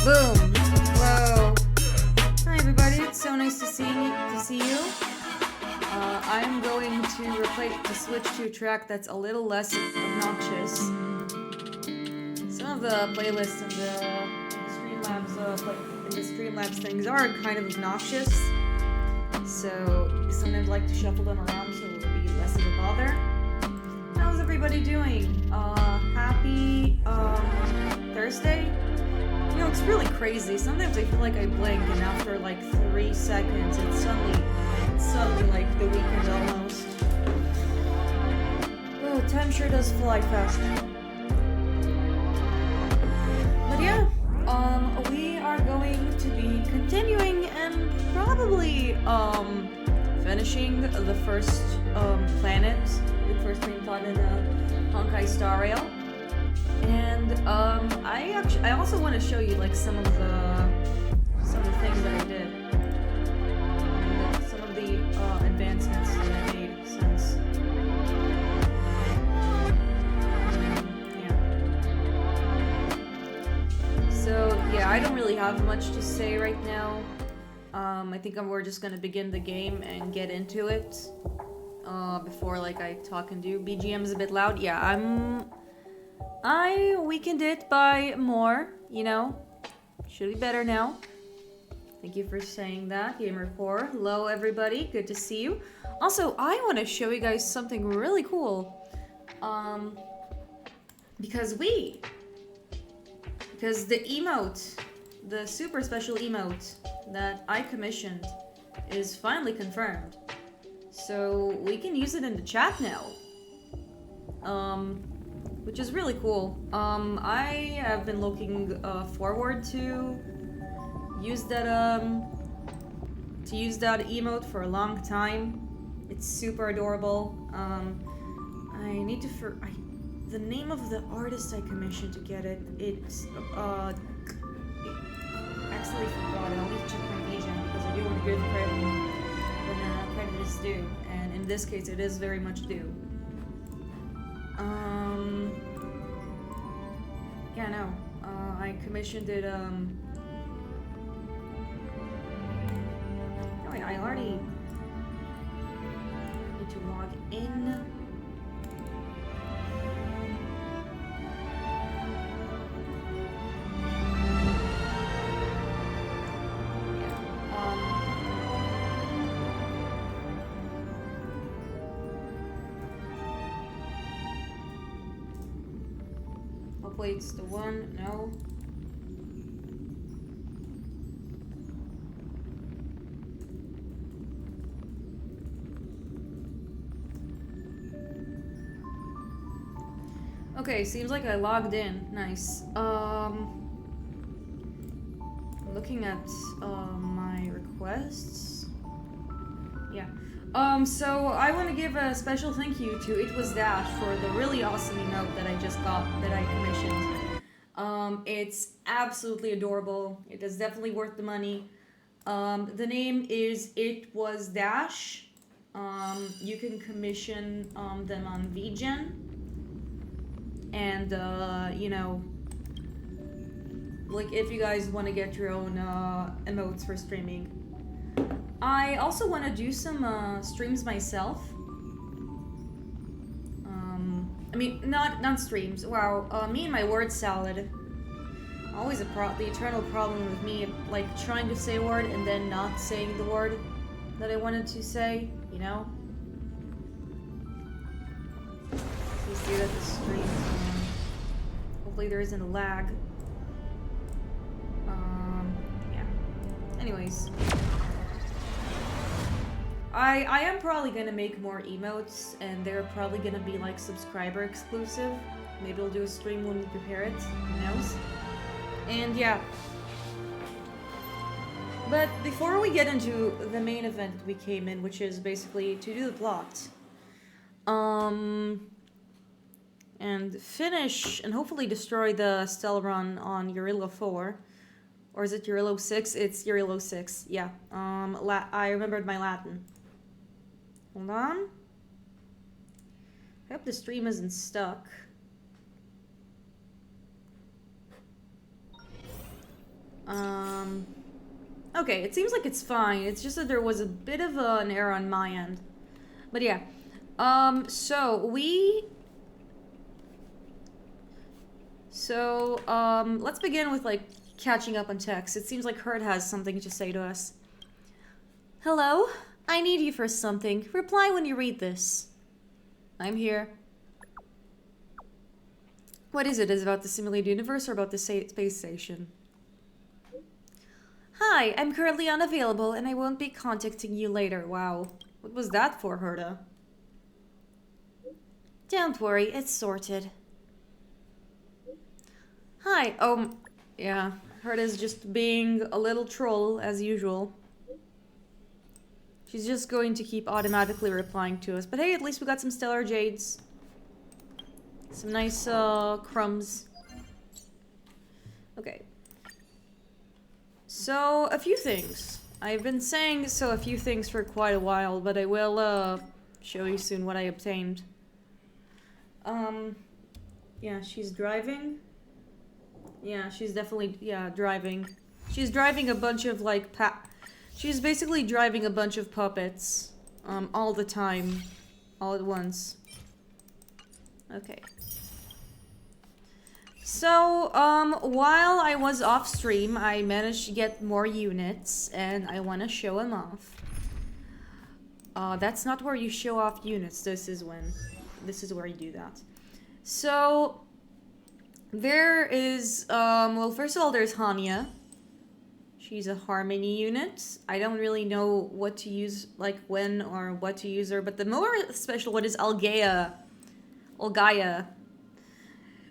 Boom. Whoa. Hi everybody, it's so nice to see you. I'm going to switch to a track that's a little less obnoxious. Some of the playlists in the Streamlabs things are kind of obnoxious, so sometimes I like to shuffle them around so it'll be less of a bother. How's everybody doing? Happy Thursday? You know, it's really crazy. Sometimes I feel like I blink and after like 3 seconds it's suddenly like the weekend almost. Oh, time sure does fly fast. But yeah, we are going to be continuing and probably finishing the first planet, the first main planet in Honkai Starrail. And I also want to show you like some of the things that I did, and some of the advancements that I made since. Yeah. So yeah, I don't really have much to say right now. I think we're just gonna begin the game and get into it. Before like I talk and do. BGM is a bit loud. Yeah, I weakened it by more, you know. Should be better now. Thank you for saying that, Gamer4. Hello, everybody. Good to see you. Also, I want to show you guys something really cool. Because the emote, the super special emote that I commissioned is finally confirmed. So we can use it in the chat now. Which is really cool. I have been looking forward to use that emote for a long time. It's super adorable. I need to the name of the artist I commissioned to get it. It's actually forgot it. I'll need to check my agent because I do want to give credit when credit is due, and in this case, it is very much due. Yeah, no. I commissioned it, oh wait, I already need to log in. Hopefully it's the one. No. Okay, seems like I logged in. Nice. Looking at my requests. Yeah. So I want to give a special thank you to It Was Dash for the really awesome emote that I just got, that I commissioned. It's absolutely adorable. It is definitely worth the money. The name is It Was Dash. You can commission them on VGen. And, you know, like if you guys want to get your own emotes for streaming. I also want to do some streams myself. I mean, not streams. Wow, me and my word salad. Always the eternal problem with me, like trying to say a word and then not saying the word that I wanted to say. You know. Please do that. The stream. Hopefully there isn't a lag. Yeah. Anyways. I am probably gonna make more emotes, and they're probably gonna be like subscriber exclusive. Maybe I'll do a stream when we prepare it, who knows? And yeah. But before we get into the main event we came in, which is basically to do the plot, and finish and hopefully destroy the Stellaron on Eurillo 4. Or is it Eurillo 6? It's Eurillo 6, yeah. I remembered my Latin. Hold on. I hope the stream isn't stuck. Okay, it seems like it's fine. It's just that there was a bit of an error on my end. But yeah. Let's begin with, like, catching up on text. It seems like Herd has something to say to us. Hello? I need you for something. Reply when you read this. I'm here. What is it? Is it about the simulated universe or about the space station? Hi, I'm currently unavailable and I won't be contacting you later. Wow. What was that for, Herda? Don't worry, it's sorted. Hi, yeah. Herda's just being a little troll, as usual. She's just going to keep automatically replying to us. But hey, at least we got some stellar jades. Some nice, crumbs. Okay. So, a few things. I've been saying a few things for quite a while, but I will, show you soon what I obtained. Yeah, she's driving. Yeah, she's definitely, driving. She's driving a bunch of, like, she's basically driving a bunch of puppets, all the time, all at once. Okay. So, while I was off stream, I managed to get more units, and I want to show them off. That's not where you show off units, this is where you do that. So, there is, well, first of all, there's Hanya. She's a Harmony unit. I don't really know what to use, like, when or what to use her, but the more special one is Olgaia.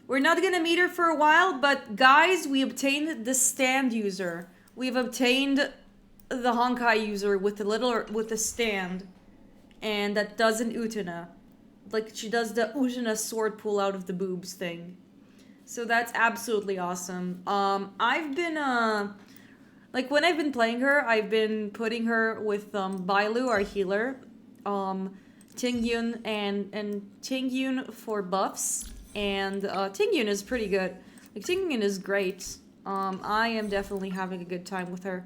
We're not gonna meet her for a while, but guys, we obtained the stand user. We've obtained the Honkai user with the stand. And that does an Utena. Like, she does the Utena sword pull out of the boobs thing. So that's absolutely awesome. I've been, like, when I've been playing her, I've been putting her with, Bailu, our healer, Tingyun, and Tingyun for buffs, and, Tingyun is pretty good. Like, Tingyun is great. I am definitely having a good time with her.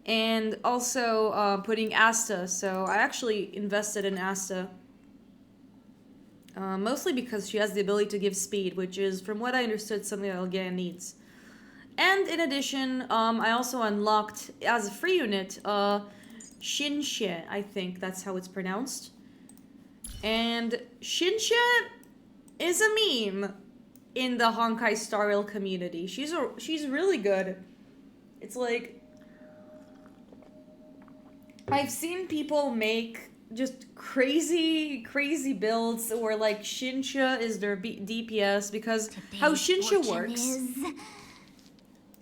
And also, putting Asta, so I actually invested in Asta. Mostly because she has the ability to give speed, which is, from what I understood, something that Elgaia needs. And in addition, I also unlocked, as a free unit, Shinxie, I think that's how it's pronounced. And Shinxie is a meme in the Honkai Starrail community. She's really good. It's like, I've seen people make just crazy builds where, like, Shinxie is their DPS, because how Shinxie works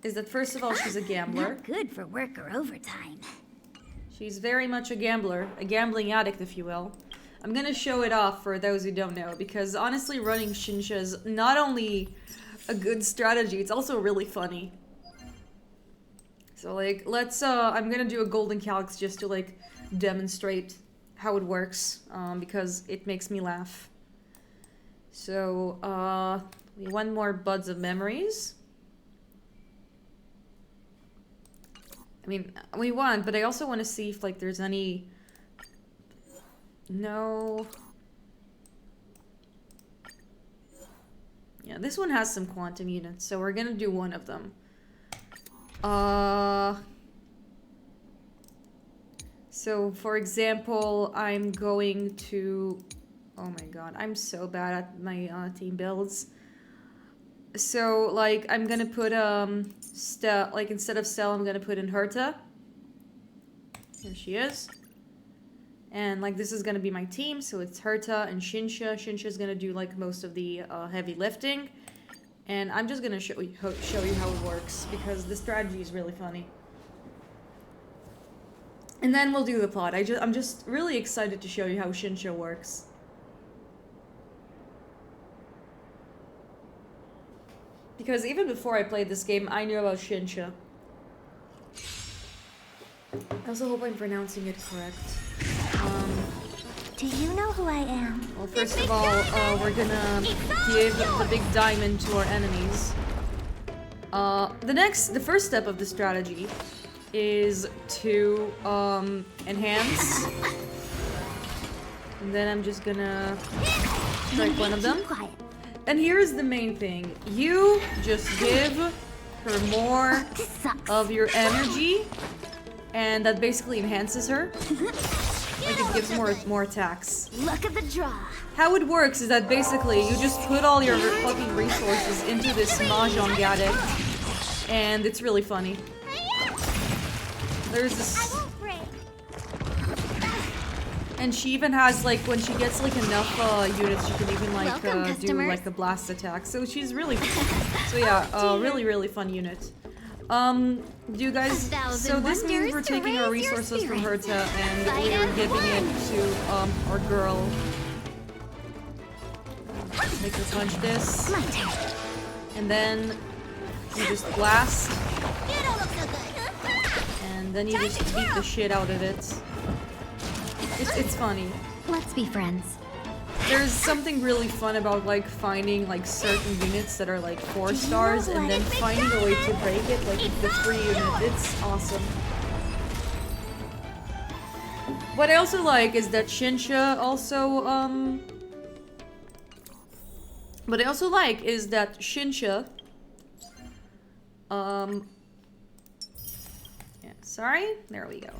is that, first of all, she's a gambler. Not good for work or overtime. She's very much a gambler, a gambling addict, if you will. I'm gonna show it off for those who don't know, because honestly, running Shinxie is not only a good strategy, it's also really funny. So, like, let's, I'm gonna do a golden calyx just to, like, demonstrate how it works, because it makes me laugh. So, we want more buds of memories. I mean, we want, but I also want to see if, like, there's any... No... Yeah, this one has some quantum units, so we're gonna do one of them. So, for example, I'm going to... Oh my god, I'm so bad at my team builds. So, like, I'm gonna put, like, instead of Stella, I'm gonna put in Herta. Here she is. And, like, this is gonna be my team, so it's Herta and Shinxie. Shinxie's gonna do, like, most of the heavy lifting. And I'm just gonna show you how it works, because the strategy is really funny. And then we'll do the plot. I'm just really excited to show you how Shinxie works. Because even before I played this game, I knew about Shinxie. I also hope I'm pronouncing it correct. Do you know who I am? Well, first of all, we're gonna give the big diamond to our enemies. The first step of the strategy is to enhance. And then I'm just gonna strike one of them. And here's the main thing. You just give her more of your energy, and that basically enhances her. Like it gives more attacks. Look at the draw. How it works is that basically you just put all your fucking resources into this mahjong addict, and it's really funny. There's this... And she even has, like, when she gets, like, enough units, she can even, like, do, like, a blast attack. So she's really... So yeah, really, really fun unit. Do you guys... So this means we're taking our resources from Herta and we're giving it to, our girl. Make her punch this. And then you just blast. And then you just beat the shit out of it. It's funny. Let's be friends. There's something really fun about like finding like certain units that are like 4 stars and then finding a way to break it, like the 3 unit. It's awesome. What I also like is that Shinsha also What I also like is that Shinsha yeah, sorry, there we go.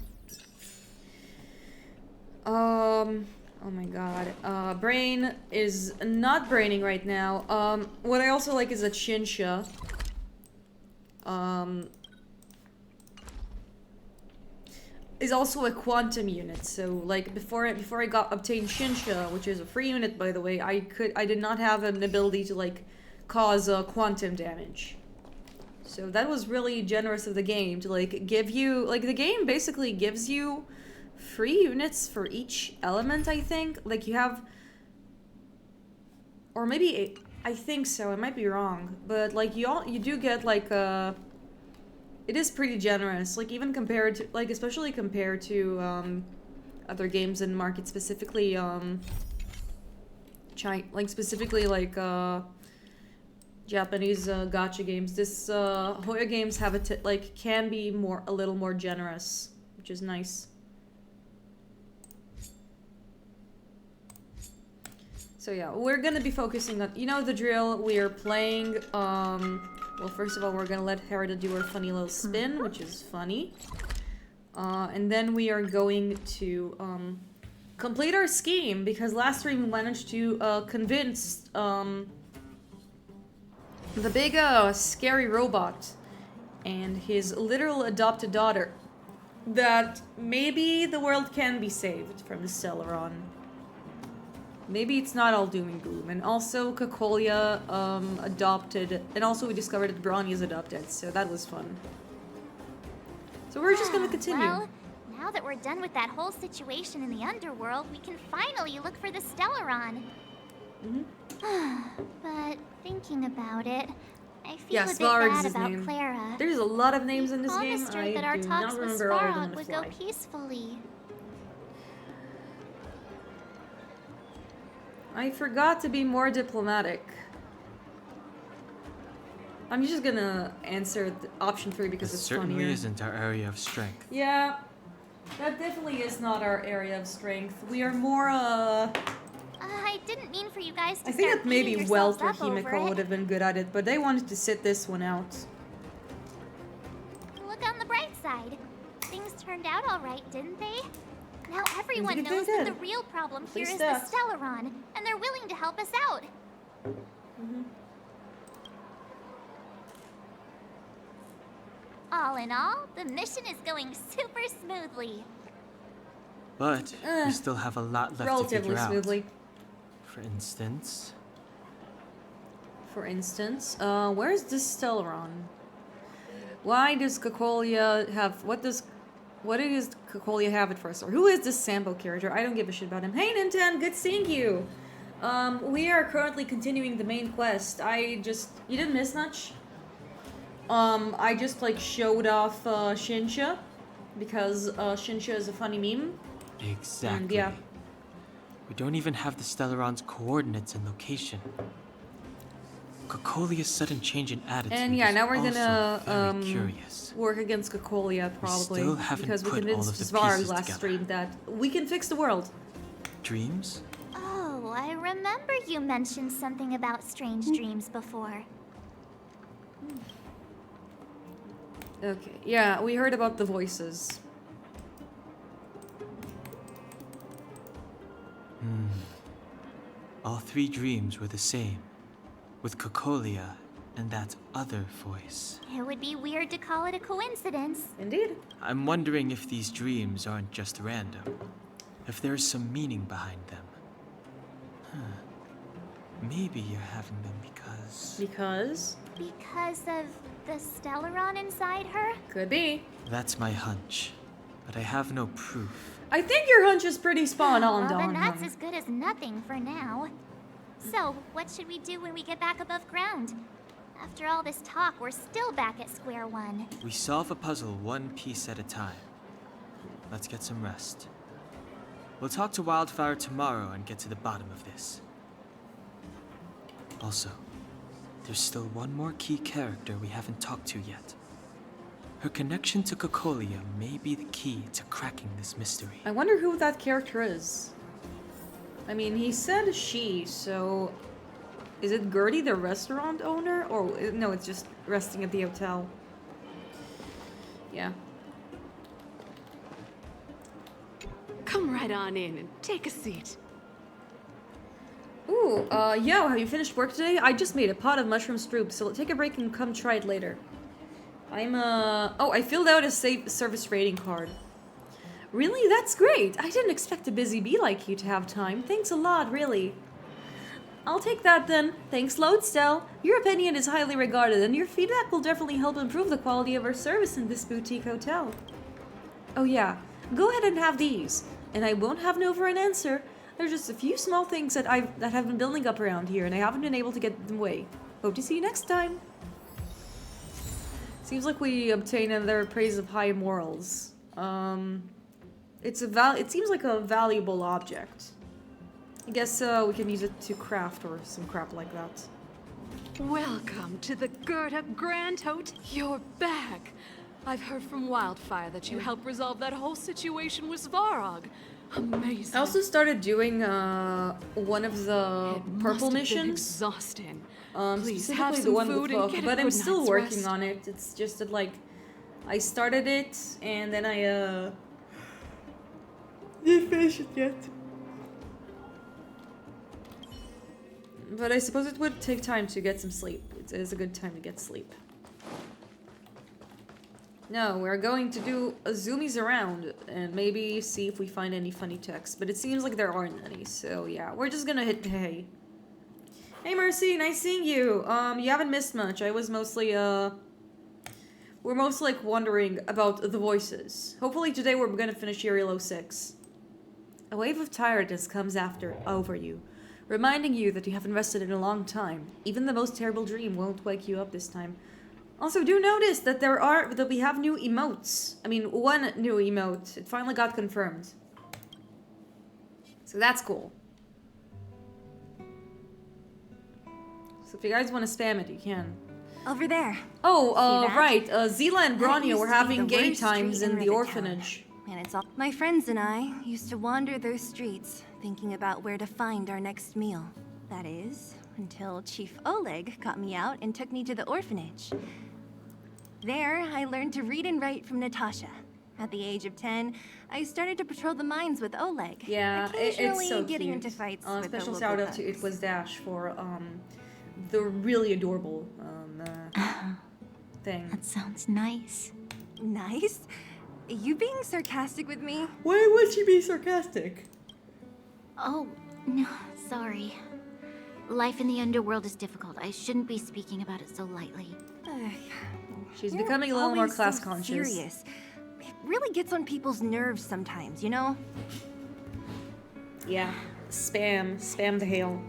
Oh my god. Brain is not braining right now. What I also like is that Shinsha, is also a quantum unit. So, like, before I obtained Shinsha, which is a free unit, by the way, I did not have an ability to, like, cause quantum damage. So that was really generous of the game to, like, give you, like, the game basically gives you free units for each element, I think. Like, you have... Or maybe... I think so, I might be wrong. But, like, you do get, like, it is pretty generous. Like, even compared to... Like, especially compared to, other games in the market, specifically, specifically, like, Japanese, gacha games. This, Hoya games have can be a little more generous, which is nice. So yeah, we're gonna be focusing on, you know the drill, we are playing, well, first of all, we're gonna let Herida do her funny little spin, which is funny. And then we are going to, complete our scheme, because last stream we managed to, convince, the big, scary robot and his literal adopted daughter that maybe the world can be saved from the Stellaron. Maybe it's not all doom and gloom. And also Kakolia adopted, and also we discovered that Bronny is adopted, so that was fun. So we're just gonna continue. Well, now that we're done with that whole situation in the underworld, we can finally look for the Stellaron. But thinking about it, I feel a bit bad about Clara. There's a lot of names in this game. I promised her that our talks with Svarog would go peacefully. I forgot to be more diplomatic. I'm just gonna answer option 3 because it's funnier. It certainly isn't our area of strength. Yeah, that definitely is not our area of strength. We are more, I didn't mean for you guys to I think that maybe Welt or Himiko Himiko would have been good at it, but they wanted to sit this one out. Look on the bright side. Things turned out all right, didn't they? Now everyone They knows did. that the real problem here is the stuff. Stellaron, and they're willing to help us out. All in all, the mission is going super smoothly. But we still have a lot left to Relatively figure smoothly. out. For instance, where's this Stellaron? Why does Kakolia have... What does Kakolia have at first? Or who is this Sambo character? I don't give a shit about him. Hey, Ninten! Good seeing you! We are currently continuing the main quest. You didn't miss much? I just, like, showed off, Shinsha. Because, Shinsha is a funny meme. Exactly. And, yeah. We don't even have the Stellaron's coordinates and location. Cocolia's sudden change in attitude And yeah, is now we're also gonna very curious. work against Cocolia probably still haven't because we put all convinced of the Svarg pieces last together. stream that we can fix the world. Dreams? Oh, I remember you mentioned something about strange dreams before. Okay, yeah, we heard about the voices. All 3 dreams were the same, with Cocolia and that other voice. It would be weird to call it a coincidence. Indeed. I'm wondering if these dreams aren't just random, if there's some meaning behind them. Maybe you're having them because... Because? Because of the Stellaron inside her? Could be. That's my hunch, but I have no proof. I think your hunch is pretty spot on, Well, then Don. that's as good as nothing for now. So, what should we do when we get back above ground? After all this talk, we're still back at square one. We solve a puzzle one piece at a time. Let's get some rest. We'll talk to Wildfire tomorrow and get to the bottom of this. Also, there's still one more key character we haven't talked to yet. Her connection to Cocolia may be the key to cracking this mystery. I wonder who that character is. I mean, he said she, so... Is it Gertie, the restaurant owner? Or, no, it's just resting at the hotel. Yeah. Come right on in and take a seat. Ooh, yo, have you finished work today? I just made a pot of mushroom soup, so take a break and come try it later. Oh, I filled out a service rating card. Really? That's great. I didn't expect a busy bee like you to have time. Thanks a lot, really. I'll take that then. Thanks, Lodestel. Your opinion is highly regarded, and your feedback will definitely help improve the quality of our service in this boutique hotel. Oh yeah, go ahead and have these. And I won't have no for an answer. There's just a few small things that have been building up around here, and I haven't been able to get them away. Hope to see you next time. Seems like we obtain another praise of high morals. It seems like a valuable object. I guess we can use it to craft or some crap like that. Welcome to the Gerda Grand Hotel. You're back. I've heard from Wildfire that you helped resolve that whole situation with Svarog. Amazing. I also started doing one of the It purple must have been missions. exhausting. Please have Specifically some the one food with and Hook, get a but I'm good still night's working rest. on it. It's just that like I started it and then I didn't finish it yet. But I suppose it would take time to get some sleep. It is a good time to get sleep. No, we're going to do a zoomies around and maybe see if we find any funny text. But it seems like there aren't any, so yeah, we're just gonna hit hey. Hey Mercy, nice seeing you. You haven't missed much. I was mostly we're mostly like wondering about the voices. Hopefully today we're gonna finish Uriel 06. A wave of tiredness comes over you, reminding you that you haven't rested in a long time. Even the most terrible dream won't wake you up this time. Also, do notice that we have new emotes. I mean, one new emote. It finally got confirmed. So that's cool. So if you guys want to spam it, you can. Over there. Oh, See that? right. Zila and That Grania used were to be having the gay worst times street in the Rivertown. orphanage. And it's all my friends and I used to wander those streets, thinking about where to find our next meal. That is, until Chief Oleg caught me out and took me to the orphanage. There, I learned to read and write from Natasha. At the age of 10, I started to patrol the mines with Oleg. Yeah, occasionally it's so getting cute. into fights with the Special local shout out to thugs. It Was Dash for the really adorable thing. That sounds nice. Nice? You being sarcastic with me? Why would she be sarcastic? Oh, no, sorry. Life in the underworld is difficult. I shouldn't be speaking about it so lightly. She's You're becoming a little more always class so conscious. Serious. It really gets on people's nerves sometimes, you know? Yeah, spam the hail.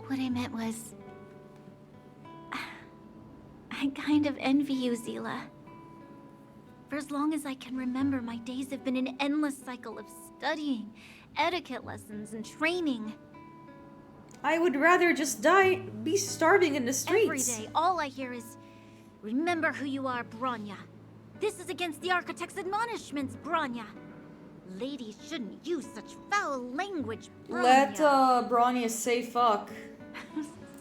What I meant was... I kind of envy you, Zila. For as long as I can remember, my days have been an endless cycle of studying, etiquette lessons, and training. I would rather just be starving in the streets. Every day, all I hear is, remember who you are, Bronya. This is against the Architect's admonishments, Bronya. Ladies shouldn't use such foul language, Bronya. Let Bronya say fuck.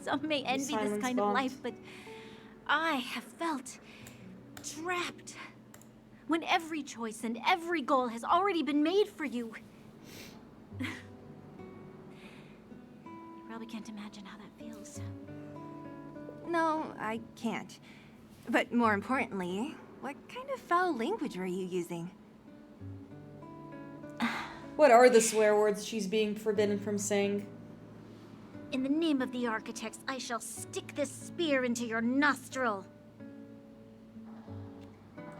Some may envy this Silence kind bond. of life, but I have felt trapped. When every choice and every goal has already been made for you. You probably can't imagine how that feels. No, I can't. But more importantly, what kind of foul language were you using? What are the swear words she's being forbidden from saying? In the name of the Architects, I shall stick this spear into your nostril.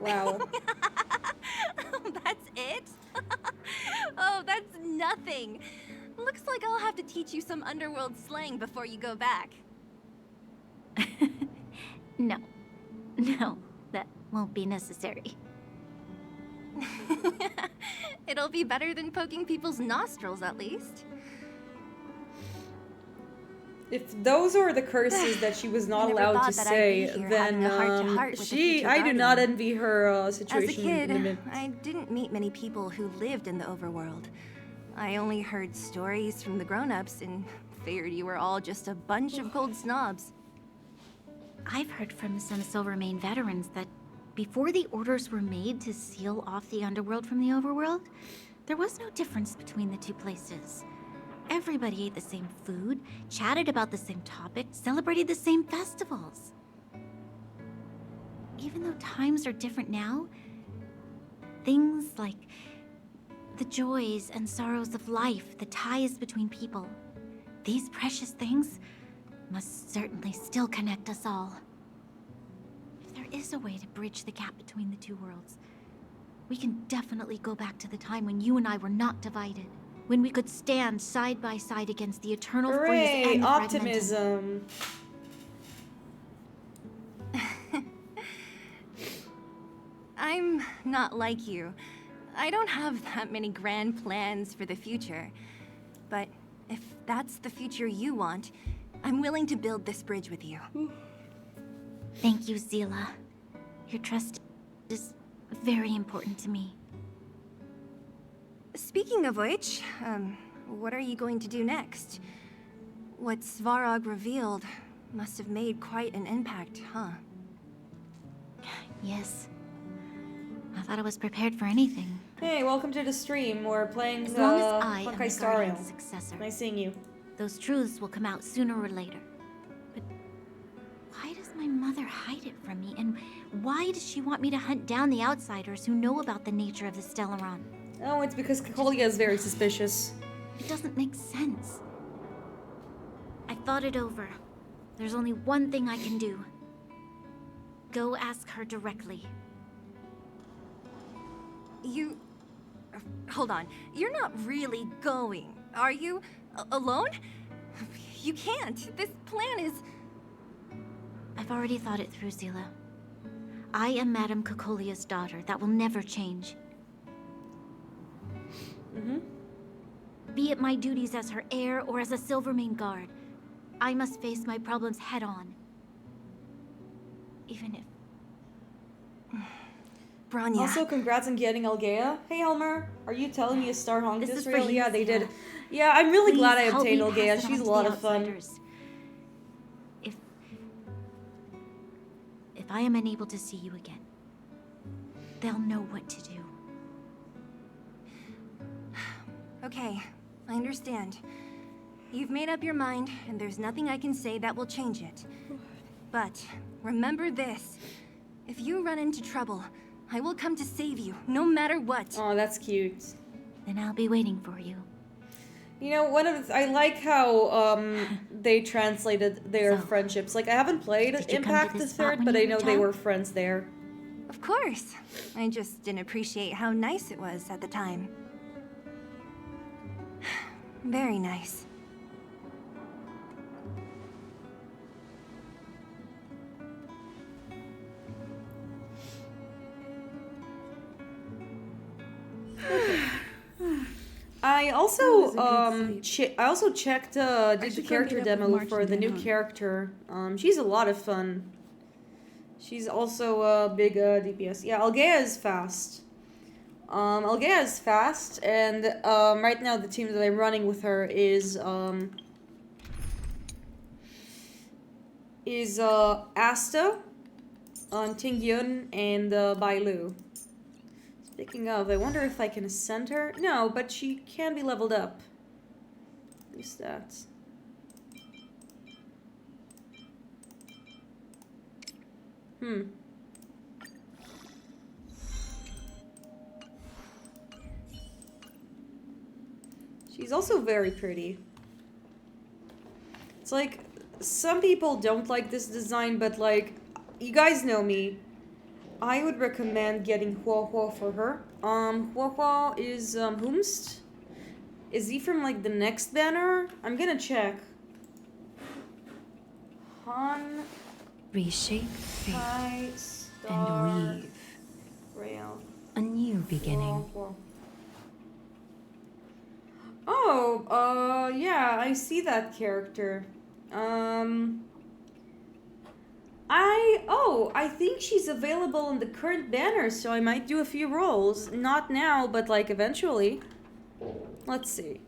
Wow. That's it? Oh, that's nothing. Looks like I'll have to teach you some underworld slang before you go back. No, that won't be necessary. It'll be better than poking people's nostrils, at least. If those are the curses that she was not I never allowed to thought that I'd say, be here then having a heart-to-heart with a future I do not guardian. envy her As a situation. kid, in the I didn't meet many people who lived in the overworld. I only heard stories from the grown-ups and figured you were all just a bunch of cold snobs. I've heard from some Silvermane veterans that before the orders were made to seal off the underworld from the overworld, there was no difference between the two places. Everybody ate the same food, chatted about the same topics, celebrated the same festivals. Even though times are different now, things like the joys and sorrows of life, the ties between people, these precious things must certainly still connect us all. If there is a way to bridge the gap between the two worlds, we can definitely go back to the time when you and I were not divided. When we could stand side by side against the eternal freeze Hooray, and the optimism. I'm not like you. I don't have that many grand plans for the future. But if that's the future you want, I'm willing to build this bridge with you. Thank you, Zila. Your trust is very important to me. Speaking of which, what are you going to do next? What Svarog revealed must have made quite an impact, huh? Yes. I thought I was prepared for anything. Hey, welcome to the stream. We're playing As long as I am Honkai the Starrail. Guardian's successor, Nice seeing you. those truths will come out sooner or later. But why does my mother hide it from me? And why does she want me to hunt down the outsiders who know about the nature of the Stellaron? Oh, it's because Kakolia is very suspicious. It doesn't make sense. I thought it over. There's only one thing I can do. Go ask her directly. You... hold on. You're not really going, are you? Alone? You can't. This plan is... I've already thought it through, Zila. I am Madame Kakolia's daughter. That will never change. Be it my duties as her heir or as a Silvermane guard, I must face my problems head on. Even if... Bronya. Also, congrats on getting Elgea. Hey, Elmer, are you telling me a Star Honkai This is for Starrail? you, Yeah, they Zila. did. Yeah, I'm really Please glad I help obtained me Elgea. pass it She's on a to lot the of fun. outsiders. If I am unable to see you again, they'll know what to do. Okay, I understand. You've made up your mind, and there's nothing I can say that will change it. But remember this. If you run into trouble, I will come to save you, no matter what. Oh, that's cute. Then I'll be waiting for you. You know, I like how they translated their So, friendships. Like, I haven't played did you come to Impact the this spot Third, when but you I were know a they child? were friends there. Of course. I just didn't appreciate how nice it was at the time. Very nice. I also checked did the should go character meet up with demo March for and the new Dan. character. She's a lot of fun. She's also a big DPS. Yeah, Algea is fast. Algea is fast, and right now the team that I'm running with her is Asta, Tingyun, and Bailu. Speaking of, I wonder if I can ascend her. No, but she can be leveled up. Who's that? She's also very pretty. It's like, some people don't like this design, but like, you guys know me. I would recommend getting Hua Hua for her. Hua Hua is, Whomst? Is he from like the next banner? I'm gonna check. Han Reshape fate Kai and weave Rail. a new beginning. Oh, yeah, I see that character. I think she's available in the current banner, so I might do a few rolls. Not now, but like eventually. Let's see.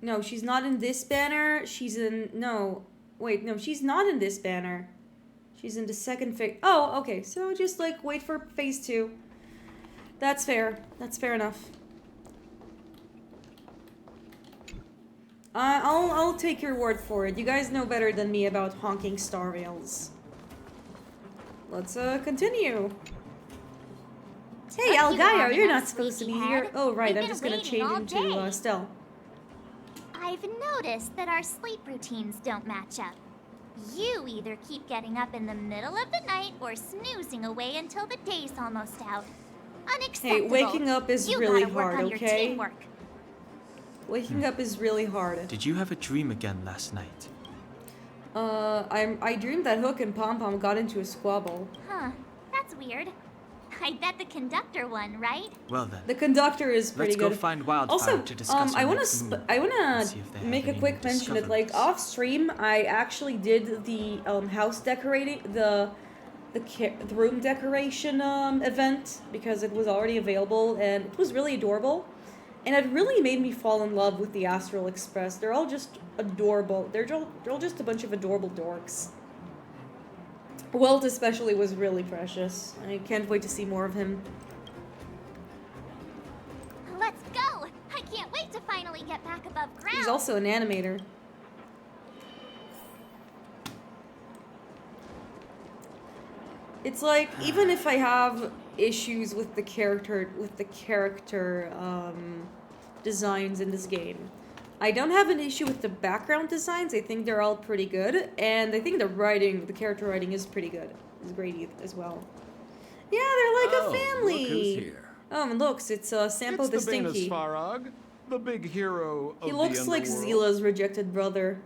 No, she's not in this banner. She's in, no, wait, no, she's not in this banner. She's in the second phase. Oh, okay, so just like wait for phase 2. That's fair. That's fair enough. I'll take your word for it. You guys know better than me about Honkai Starrails. Let's continue. Hey, Took you long Algaia, you're not enough, supposed to be sleepyhead. here. Oh, right, We've I'm been just gonna waiting change all into day. Stell. I've noticed that our sleep routines don't match up. You either keep getting up in the middle of the night or snoozing away until the day's almost out. Unacceptable. Hey, waking up is You really gotta work hard, on your okay? teamwork. Waking up is really hard. Did you have a dream again last night? I dreamed that Hook and Pom Pom got into a squabble. Huh, that's weird. I bet the conductor won, right? Well then, The conductor is pretty let's go good. find Wildfire Also, to discuss I our wanna next move. I wanna See if they have make a any quick new mention that like discoveries. off stream I actually did the house decorating the room decoration event because it was already available and it was really adorable. And it really made me fall in love with the Astral Express. They're all just adorable. They're all just a bunch of adorable dorks. Welt especially was really precious. I can't wait to see more of him. Let's go! I can't wait to finally get back above ground. He's also an animator. It's like, even if I have issues with the character designs in this game, I don't have an issue with the background designs. I think they're all pretty good, and I think the character writing is pretty good. It's great as well. Yeah, they're like a family. Look who's here. And looks, it's Sampo the It's the Venus Stinky. Farag, the big hero of He looks the like underworld. Zila's rejected brother.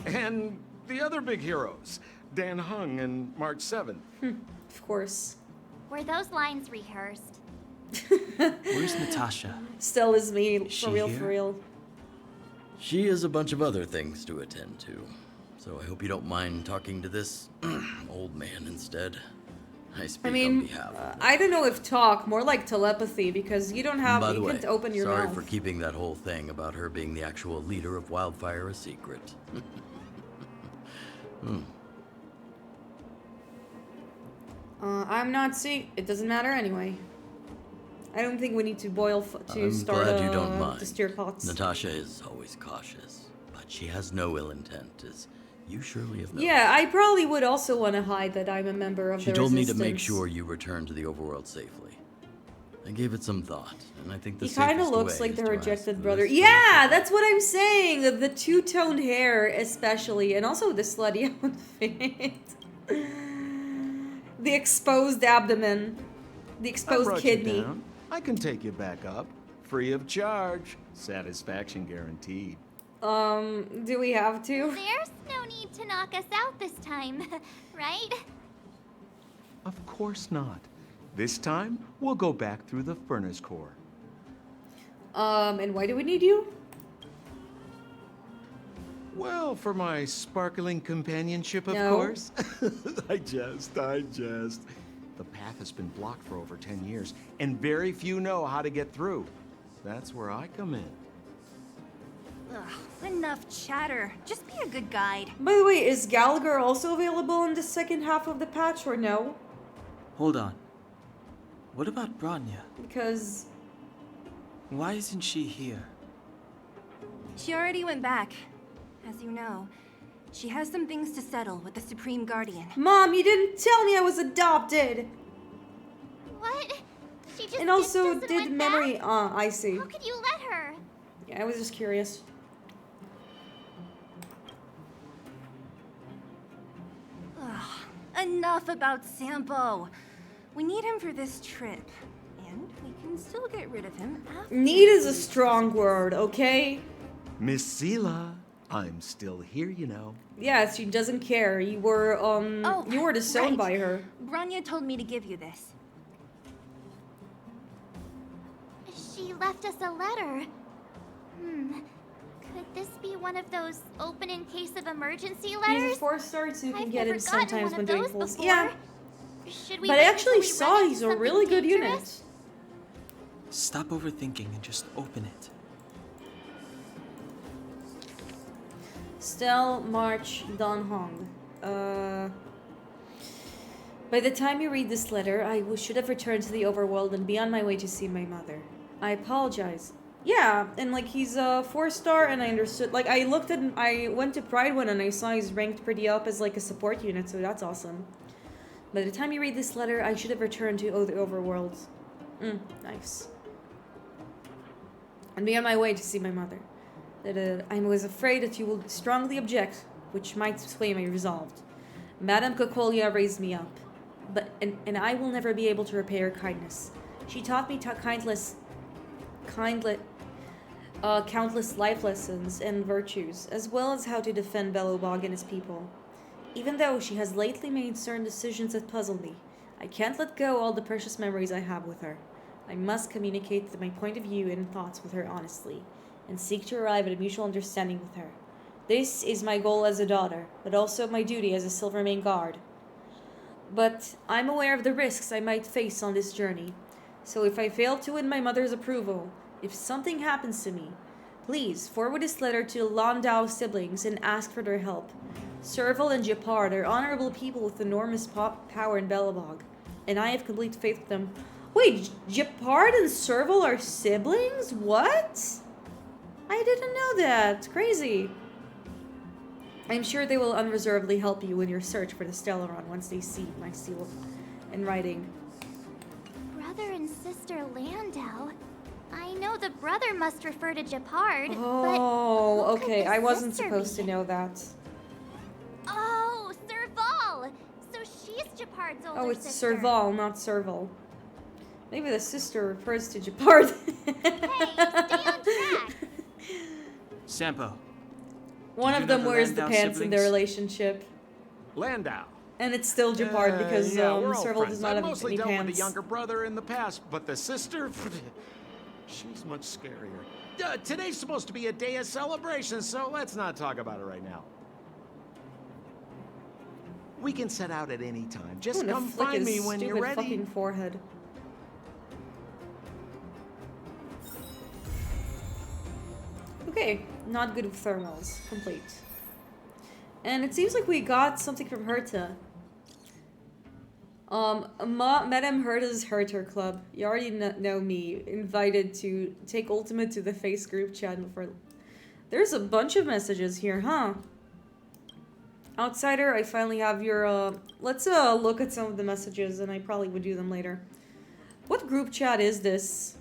And the other big heroes, Dan Hung and March 7th. Of course. Were those lines rehearsed? Where's Natasha? Stell is me, Is she for real, here? for real. She has a bunch of other things to attend to, so I hope you don't mind talking to this old man instead. I speak I on mean, behalf of I don't know if talk, more like telepathy, because you don't have, By the you way, can't open your sorry mouth. for keeping that whole thing about her being the actual leader of Wildfire a secret. I'm not seeing. It doesn't matter anyway. I don't think we need to boil to I'm start glad you don't to mind. stir pots. Natasha is always cautious, but she has no ill intent, as you surely have noticed. Yeah, I probably would also want to hide that I'm a member of She the told me Resistance. to make sure you return to the overworld safely. I gave it some thought, and I think the He kind of safest looks way like is the to rejected ask brother. this Yeah, that's what I'm saying. The two-toned hair, especially, and also the slutty outfit. The exposed abdomen, the I exposed brought kidney. you down. I can take you back up, free of charge. Satisfaction guaranteed. Do we have to? There's no need to knock us out this time, right? Of course not. This time, we'll go back through the furnace core. And why do we need you? Well, for my sparkling companionship, of No. course. I jest. The path has been blocked for over 10 years, and very few know how to get through. That's where I come in. Ugh, enough chatter. Just be a good guide. By the way, is Gallagher also available in the second half of the patch or no? Hold on. What about Branya? Because Why isn't she here? She already went back. As you know, she has some things to settle with the Supreme Guardian. Mom, you didn't tell me I was adopted. What? She just And also just did went memory. back? I see. How could you let her? Yeah, I was just curious. Ugh, enough about Sampo. We need him for this trip. And we can still get rid of him after. Need is a strong word, okay? Miss Sela, I'm still here, you know. Yeah, she doesn't care. You were you were disowned right. by her. Branya told me to give you this. She left us a letter. Could this be one of those open in case of emergency He's a letters? 4-star, so you can I've get never it gotten sometimes one when of doing those pulls. before. Yeah, Should we but wait I actually until we saw run into he's a something really good dangerous? unit. Stop overthinking and just open it. Stel March Don Hong. By the time you read this letter, I should have returned to the overworld and be on my way to see my mother. I apologize. Yeah, and like he's a 4-star, and I understood. Like I went to Pride One and I saw he's ranked pretty up as like a support unit, so that's awesome. By the time you read this letter, I should have returned to the overworld. Nice. And be on my way to see my mother. That I was afraid that you will strongly object, which might sway my resolve. Madame Cocolia raised me up, but and I will never be able to repay her kindness. She taught me countless life lessons and virtues, as well as how to defend Belobog and his people. Even though she has lately made certain decisions that puzzle me, I can't let go all the precious memories I have with her. I must communicate my point of view and thoughts with her honestly, and seek to arrive at a mutual understanding with her. This is my goal as a daughter, but also my duty as a Silvermane guard. But I'm aware of the risks I might face on this journey, so if I fail to win my mother's approval, if something happens to me, please forward this letter to the Landau siblings and ask for their help. Serval and Japard are honorable people with enormous power in Belobog, and I have complete faith with them. Wait, Japard and Serval are siblings? What? I didn't know that. Crazy. I'm sure they will unreservedly help you in your search for the Stellaron once they see my seal in writing. Brother and sister Landau? I know the brother must refer to Japard, Oh, but who could okay. the I wasn't sister supposed to be? know that. Oh, Serval! So she's Japard's older Oh, it's sister. Serval, not Serval. Maybe the sister refers to Japard. Hey, stay on track! Sampo. One Do you of know them the wears the Landau pants in their siblings? relationship. Landau. And it's still Japard because yeah, we're all Serval friends. does not I've have mostly any dealt with pants. the younger brother in the past, but the sister, she's much scarier. Today's supposed to be a day of celebration, so let's not talk about it right now. We can set out at any time. Just I'm gonna come flick find his me when you're stupid ready. fucking forehead. Okay, not good with thermals. Complete. And it seems like we got something from Herta. Madame Herta's Herter Club. You already know me. Invited to take Ultimate to the Face group chat before. There's a bunch of messages here, huh? Outsider, I finally have your, let's, look at some of the messages, and I probably would do them later. What group chat is this?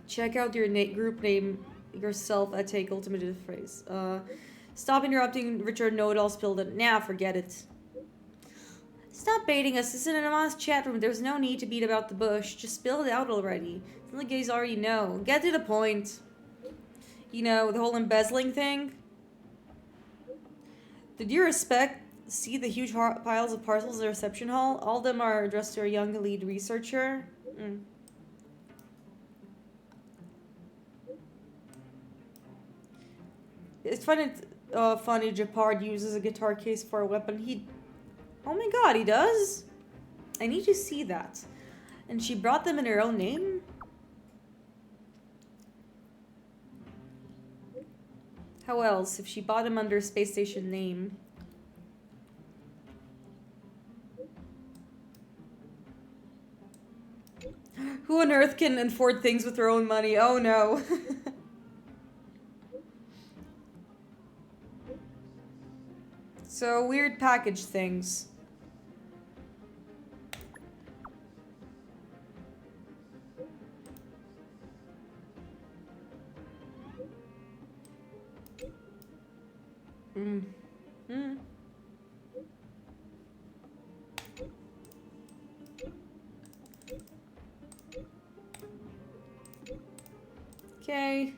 Check out your group name yourself at Take Ultimate to the Phrase. Stop interrupting Richard Know-It-All spilled it. Nah, forget it. Stop baiting us. This is an anonymous chat room. There's no need to beat about the bush. Just spill it out already. Some of the guys already know. Get to the point. You know, the whole embezzling thing. Did you see the huge piles of parcels in the reception hall? All of them are addressed to a young lead researcher. It's funny Japard uses a guitar case for a weapon. Oh my god, he does? I need to see that. And she brought them in her own name? How else, if she bought them under space station name? Who on earth can afford things with their own money? Oh no. So, weird package things. Okay.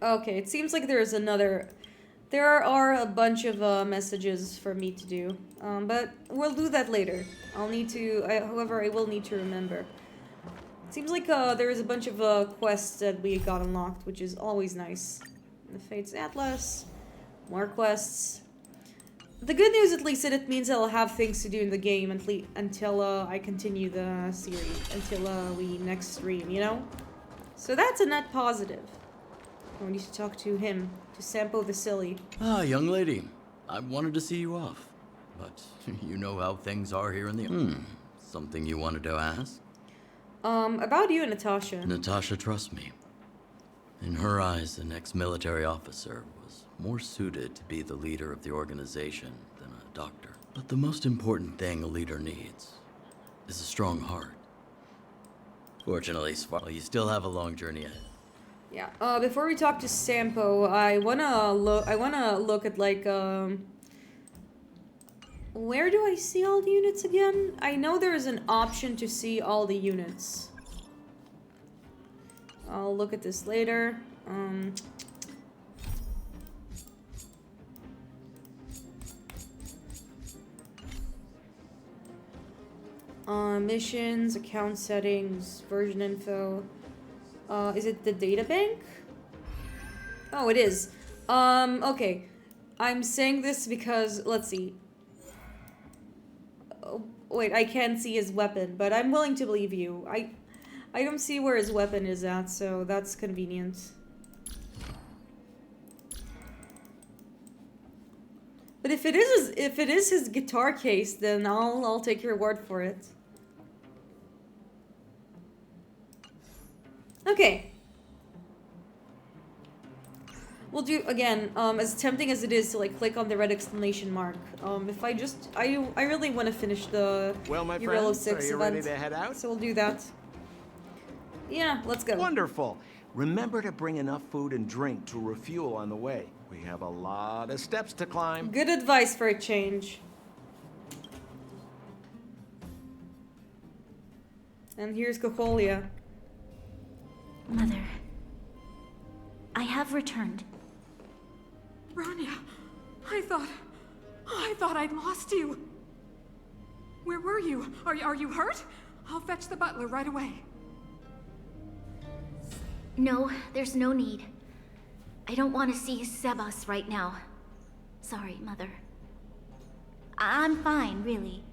Okay, it seems like there are a bunch of messages for me to do. But we'll do that later. However, I will need to remember. It seems like there is a bunch of quests that we got unlocked, which is always nice. The Fates Atlas, more quests. The good news, at least, is it means I'll have things to do in the game until I continue the series, until we next stream, you know? So that's a net positive. I need to talk to him, to Sampo Vasily. Ah, young lady. I wanted to see you off. But you know how things are here in the... Something you wanted to ask? About you, Natasha. Natasha trusts me. In her eyes, an ex-military officer was more suited to be the leader of the organization than a doctor. But the most important thing a leader needs is a strong heart. Fortunately, you still have a long journey ahead. Yeah. Before we talk to Sampo, I wanna look at like where do I see all the units again? I know there is an option to see all the units. I'll look at this later. Missions, account settings, version info. Is it the data bank? Oh, it is. Okay. I'm saying this because, let's see. Oh, wait, I can't see his weapon, but I'm willing to believe you. I don't see where his weapon is at, so that's convenient. But if it is his guitar case, then I'll take your word for it. Okay. We'll do again. As tempting as it is to like click on the red exclamation mark. If I really want to finish the Well, my Euro friends, 6 are you event, ready to head out? so we'll do that. Yeah, let's go. Wonderful. Remember to bring enough food and drink to refuel on the way. We have a lot of steps to climb. Good advice for a change. And here's Kokolia. Mother, I have returned. Rania, I thought I'd lost you. Where were you? Are you hurt? I'll fetch the butler right away. No, there's no need. I don't want to see Sebas right now. Sorry, Mother. I'm fine, really.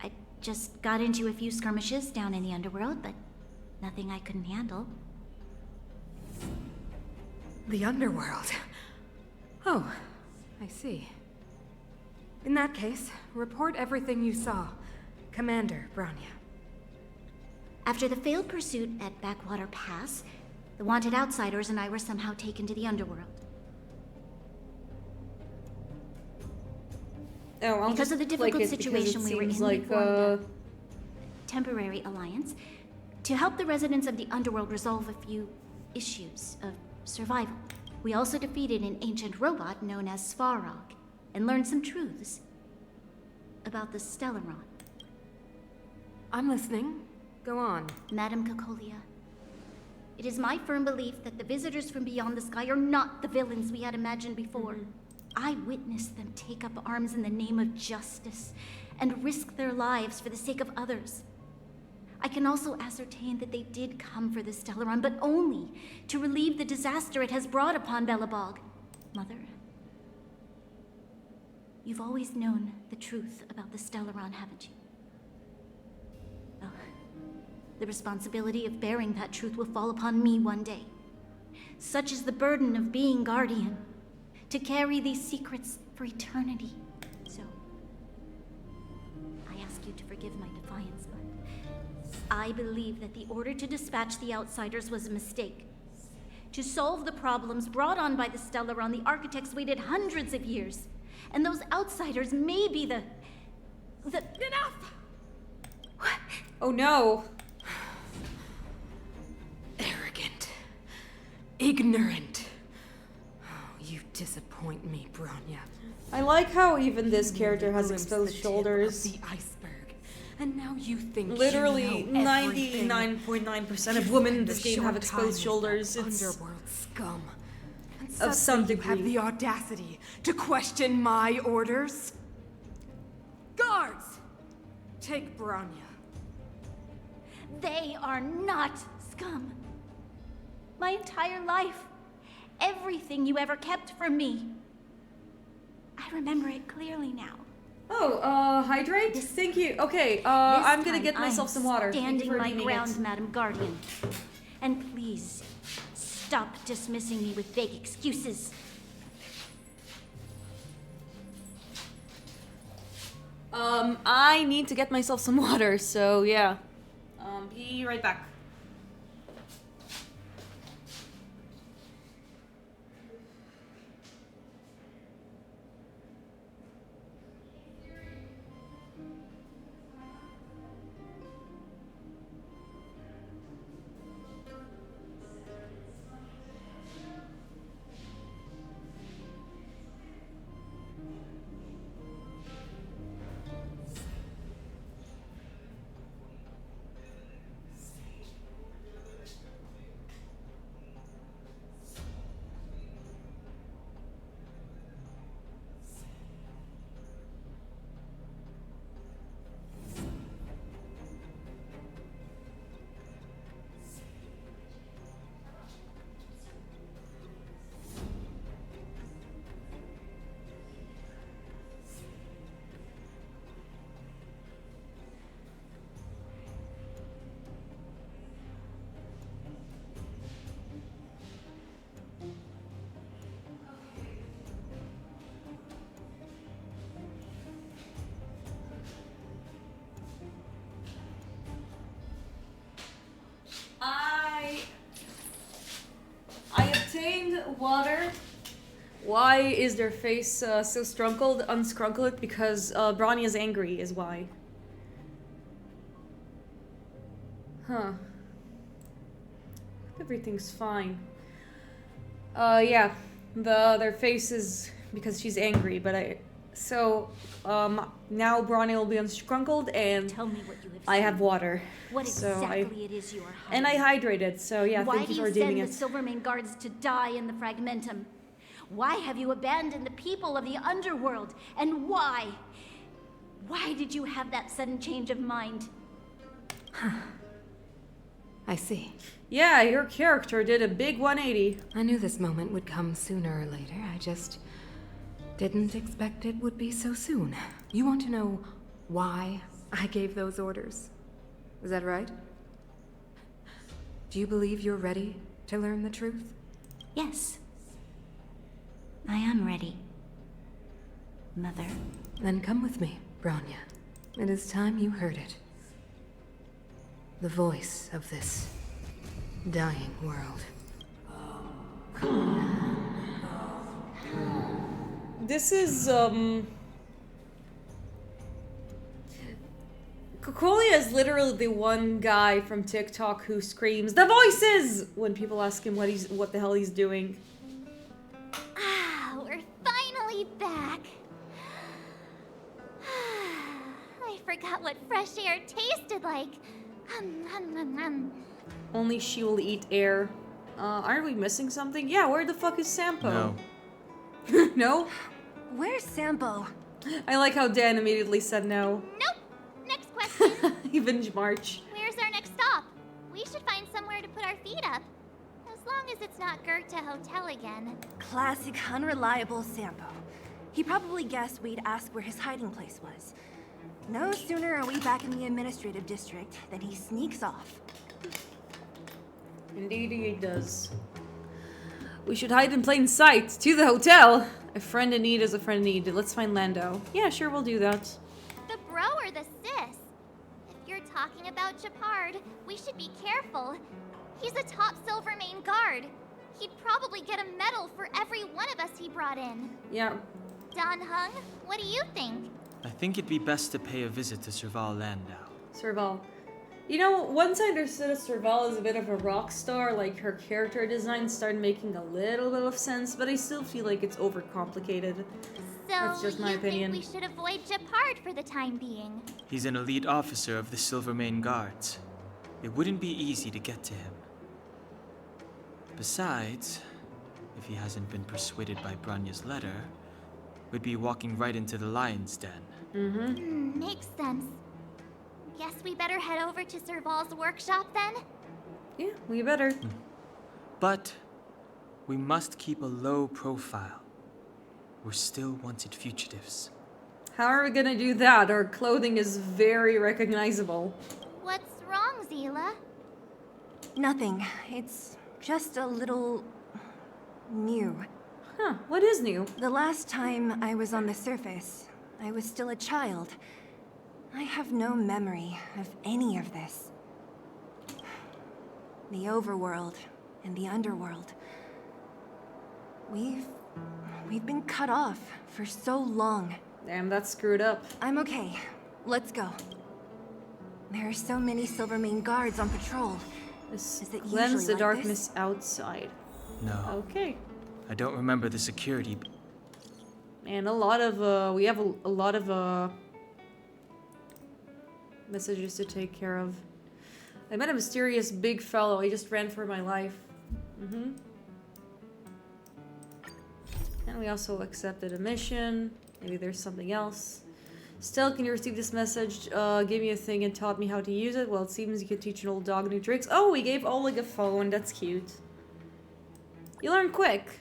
I just got into a few skirmishes down in the underworld, but nothing I couldn't handle. The underworld. Oh, I see. In that case, report everything you saw. Commander Brania. After the failed pursuit at Backwater Pass, the wanted outsiders and I were somehow taken to the underworld. Oh, Because of the difficult situation we were in, we formed a temporary alliance to help the residents of the underworld resolve a few issues of survival. We also defeated an ancient robot known as Svarog and learned some truths about the Stellaron. I'm listening. Go on. Madam Kokolia, it is my firm belief that the visitors from beyond the sky are not the villains we had imagined before. I witnessed them take up arms in the name of justice and risk their lives for the sake of others. I can also ascertain that they did come for the Stellaron, but only to relieve the disaster it has brought upon Belobog. Mother, you've always known the truth about the Stellaron, haven't you? Well, the responsibility of bearing that truth will fall upon me one day. Such is the burden of being Guardian, to carry these secrets for eternity. So, I ask you to forgive my defiance, but I believe that the order to dispatch the Outsiders was a mistake. To solve the problems brought on by the Stellaron, the architects waited hundreds of years. And those Outsiders may be the... Enough! What? Oh no. Arrogant. Ignorant. Oh, you disappoint me, Bronya. I like how even this character has Glimpse exposed the tip shoulders. of the iceberg, and now you think Literally, you know everything. 99.9% of women in this The game have short exposed time shoulders. of It's underworld scum. And of some suddenly you have degree. the audacity to question my orders? Guards! Take Bronya. They are not scum. My entire life, everything you ever kept from me. I remember it clearly now. Oh, hydrate? Thank you. Okay, I'm gonna This get time myself I'm some water. Thank you Standing for my redeeming ground, it. Madam Guardian. And please, stop dismissing me with vague excuses. I need to get myself some water, so yeah. Be right back. I obtained water. Why is their face so strunkled? Unscrunkle it because Bronny is angry is why. Huh. Everything's fine. Yeah. Their face is because she's angry, but now Bronny will be unscrunkled and Tell me what you have I seen. have water. What So exactly it is you are hiding. And I hydrated, so yeah, Why thank you do for you redeeming send it. the Silvermane guards to die in the Fragmentum? Why have you abandoned the people of the underworld? And why? Why did you have that sudden change of mind? I see. Yeah, your character did a big 180. I knew this moment would come sooner or later. I just didn't expect it would be so soon. You want to know why I gave those orders? Is that right? Do you believe you're ready to learn the truth? Yes. I am ready. Mother. Then come with me, Bronya. It is time you heard it. The voice of this dying world. This is, Cocolia is literally the one guy from TikTok who screams, "The voices!" when people ask him what the hell he's doing. Ah, we're finally back. I forgot what fresh air tasted like. Only she will eat air. Aren't we missing something? Yeah, where the fuck is Sampo? No. No? Where's Sampo? I like how Dan immediately said no. Nope. Next question. Even March. Where's our next stop? We should find somewhere to put our feet up. As long as it's not Goethe Hotel again. Classic unreliable Sampo. He probably guessed we'd ask where his hiding place was. No sooner are we back in the administrative district than he sneaks off. Indeed he does. We should hide in plain sight. To the hotel. A friend in need is a friend in need. Let's find Lando. Yeah, sure, we'll do that. The bro or the sis? If you're talking about Japard, we should be careful. He's a top Silvermane guard. He'd probably get a medal for every one of us he brought in. Yeah. Don Hung, what do you think? I think it'd be best to pay a visit to Serval Landau. Serval. You know, once I understood Serval is a bit of a rock star, like her character design started making a little bit of sense, but I still feel like it's overcomplicated. So, That's just my opinion. think we should avoid Japard for the time being? He's an elite officer of the Silvermane Guards. It wouldn't be easy to get to him. Besides, if he hasn't been persuaded by Branya's letter, we'd be walking right into the lion's den. Makes sense. Guess we better head over to Serval's workshop then? Yeah, we better. But we must keep a low profile. We're still wanted fugitives. How are we gonna do that? Our clothing is very recognizable. What's wrong, Zila? Nothing. It's just a little... new. Huh, what is new? The last time I was on the surface, I was still a child. I have no memory of any of this. The overworld and the underworld. We've been cut off for so long. Damn, that's screwed up. I'm okay. Let's go. There are so many Silvermane guards on patrol. This Is it cleanse usually the like darkness this? outside. No, Okay. I don't remember the security. And a lot of, we have a lot of, messages to take care of. I met a mysterious big fellow. I just ran for my life. And we also accepted a mission. Maybe there's something else. Still, can you receive this message? Gave me a thing and taught me how to use it. Well, it seems you could teach an old dog new tricks. Oh, we gave Oleg a phone. That's cute. You learn quick.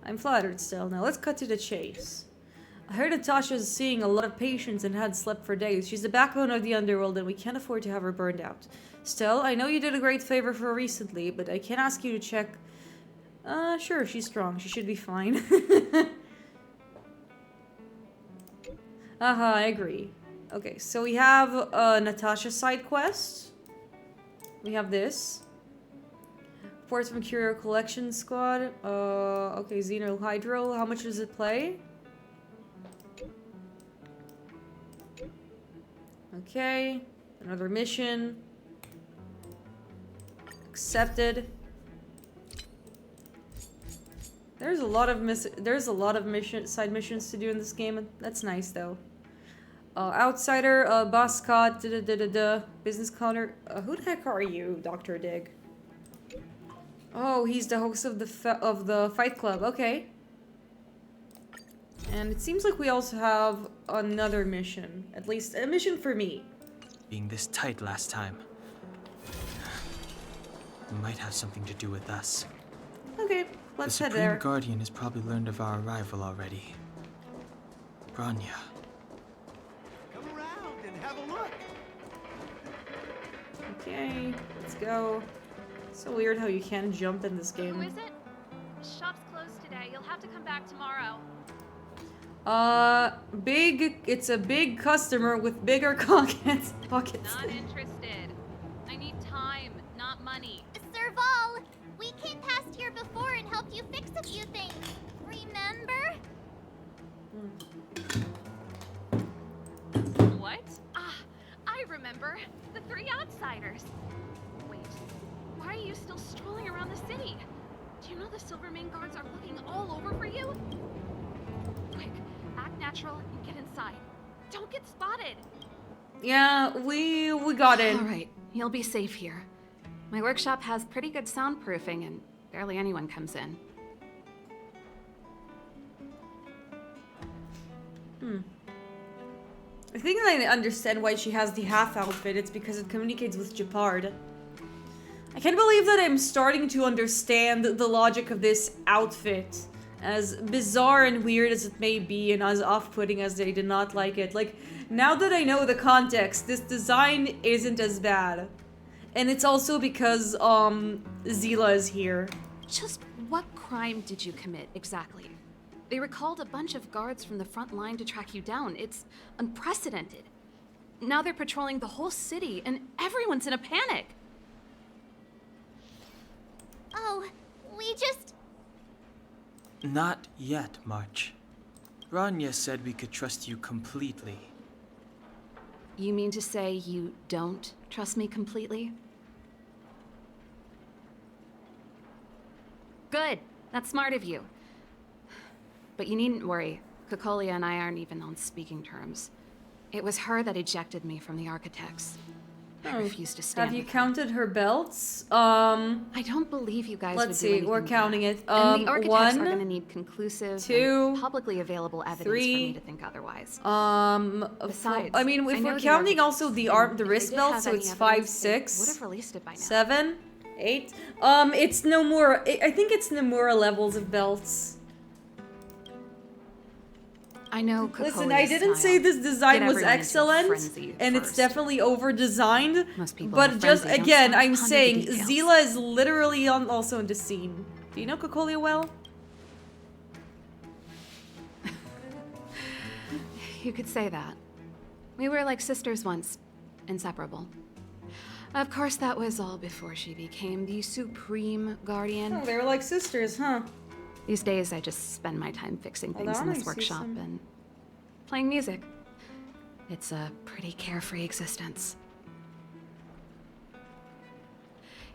I'm flattered still. Now let's cut to the chase. I heard Natasha's seeing a lot of patients and hadn't slept for days. She's the backbone of the underworld and we can't afford to have her burned out. Still, I know you did a great favor for her recently, but I can't ask you to check. Sure, she's strong. She should be fine. I agree. Okay, so we have Natasha side quest. We have this. Reports from Curio Collection Squad. Okay, Xeno Hydro. How much does it play? Okay, another mission. Accepted. There's a lot of side missions to do in this game. That's nice though. Outsider, Boscott, business counter. Who the heck are you, Dr. Dig? Oh, he's the host of the Fight Club. Okay. And it seems like we also have another mission. At least a mission for me. Being this tight last time. It might have something to do with us. Okay, let's The head Supreme there. Guardian has probably learned of our arrival already. Branya. Come around and have a look. Okay, let's go. So weird how you can't jump in this game. Who is it? Shop's closed today. You'll have to come back tomorrow. It's a big customer with bigger pockets. Not interested. I need time, not money. Serval, we came past here before and helped you fix a few things. Remember? What? Ah, I remember. The three outsiders. Wait, why are you still strolling around the city? Do you know the Silvermane guards are looking all over for you? Quick, act natural and get inside. Don't get spotted. Yeah, we got it. All right, you'll be safe here. My workshop has pretty good soundproofing and barely anyone comes in. I think I understand why she has the half outfit. It's because it communicates with Gepard. I can't believe that I'm starting to understand the logic of this outfit. As bizarre and weird as it may be, and as off-putting as they did not like it. Like, now that I know the context, this design isn't as bad. And it's also because, Zila is here. Just what crime did you commit, exactly? They recalled a bunch of guards from the front line to track you down. It's unprecedented. Now they're patrolling the whole city, and everyone's in a panic. Oh, we just... Not yet, March. Rania said we could trust you completely. You mean to say you don't trust me completely? Good. That's smart of you. But you needn't worry. Kokolia and I aren't even on speaking terms. It was her that ejected me from the Architects. I refuse to stand Have you with her. counted her belts? I don't believe you guys Let's would see, do anything we're bad. counting it. And the Architects are 1, going to need conclusive, 2, and publicly available evidence 3, for me to think otherwise. Besides, I if know we're the counting Architects, also the and the if wrist they did belt, have so any it's evidence, 5, they would 6, have released it by now. 7, 8. It's Nomura. I think it's Nomura levels of belts. I know Kokolia's Listen, I didn't say style. this design Get was everyone into a excellent, frenzy and it's first. definitely over-designed. Most people in a But just frenzy don't again, start I'm ponder the saying details. Zila is literally also in the scene. Do you know Kokolia well? You could say that. We were like sisters once, inseparable. Of course, that was all before she became the Supreme Guardian. Oh, they were like sisters, huh? These days, I just spend my time fixing Hold things on, in I this see workshop some- and playing music. It's a pretty carefree existence.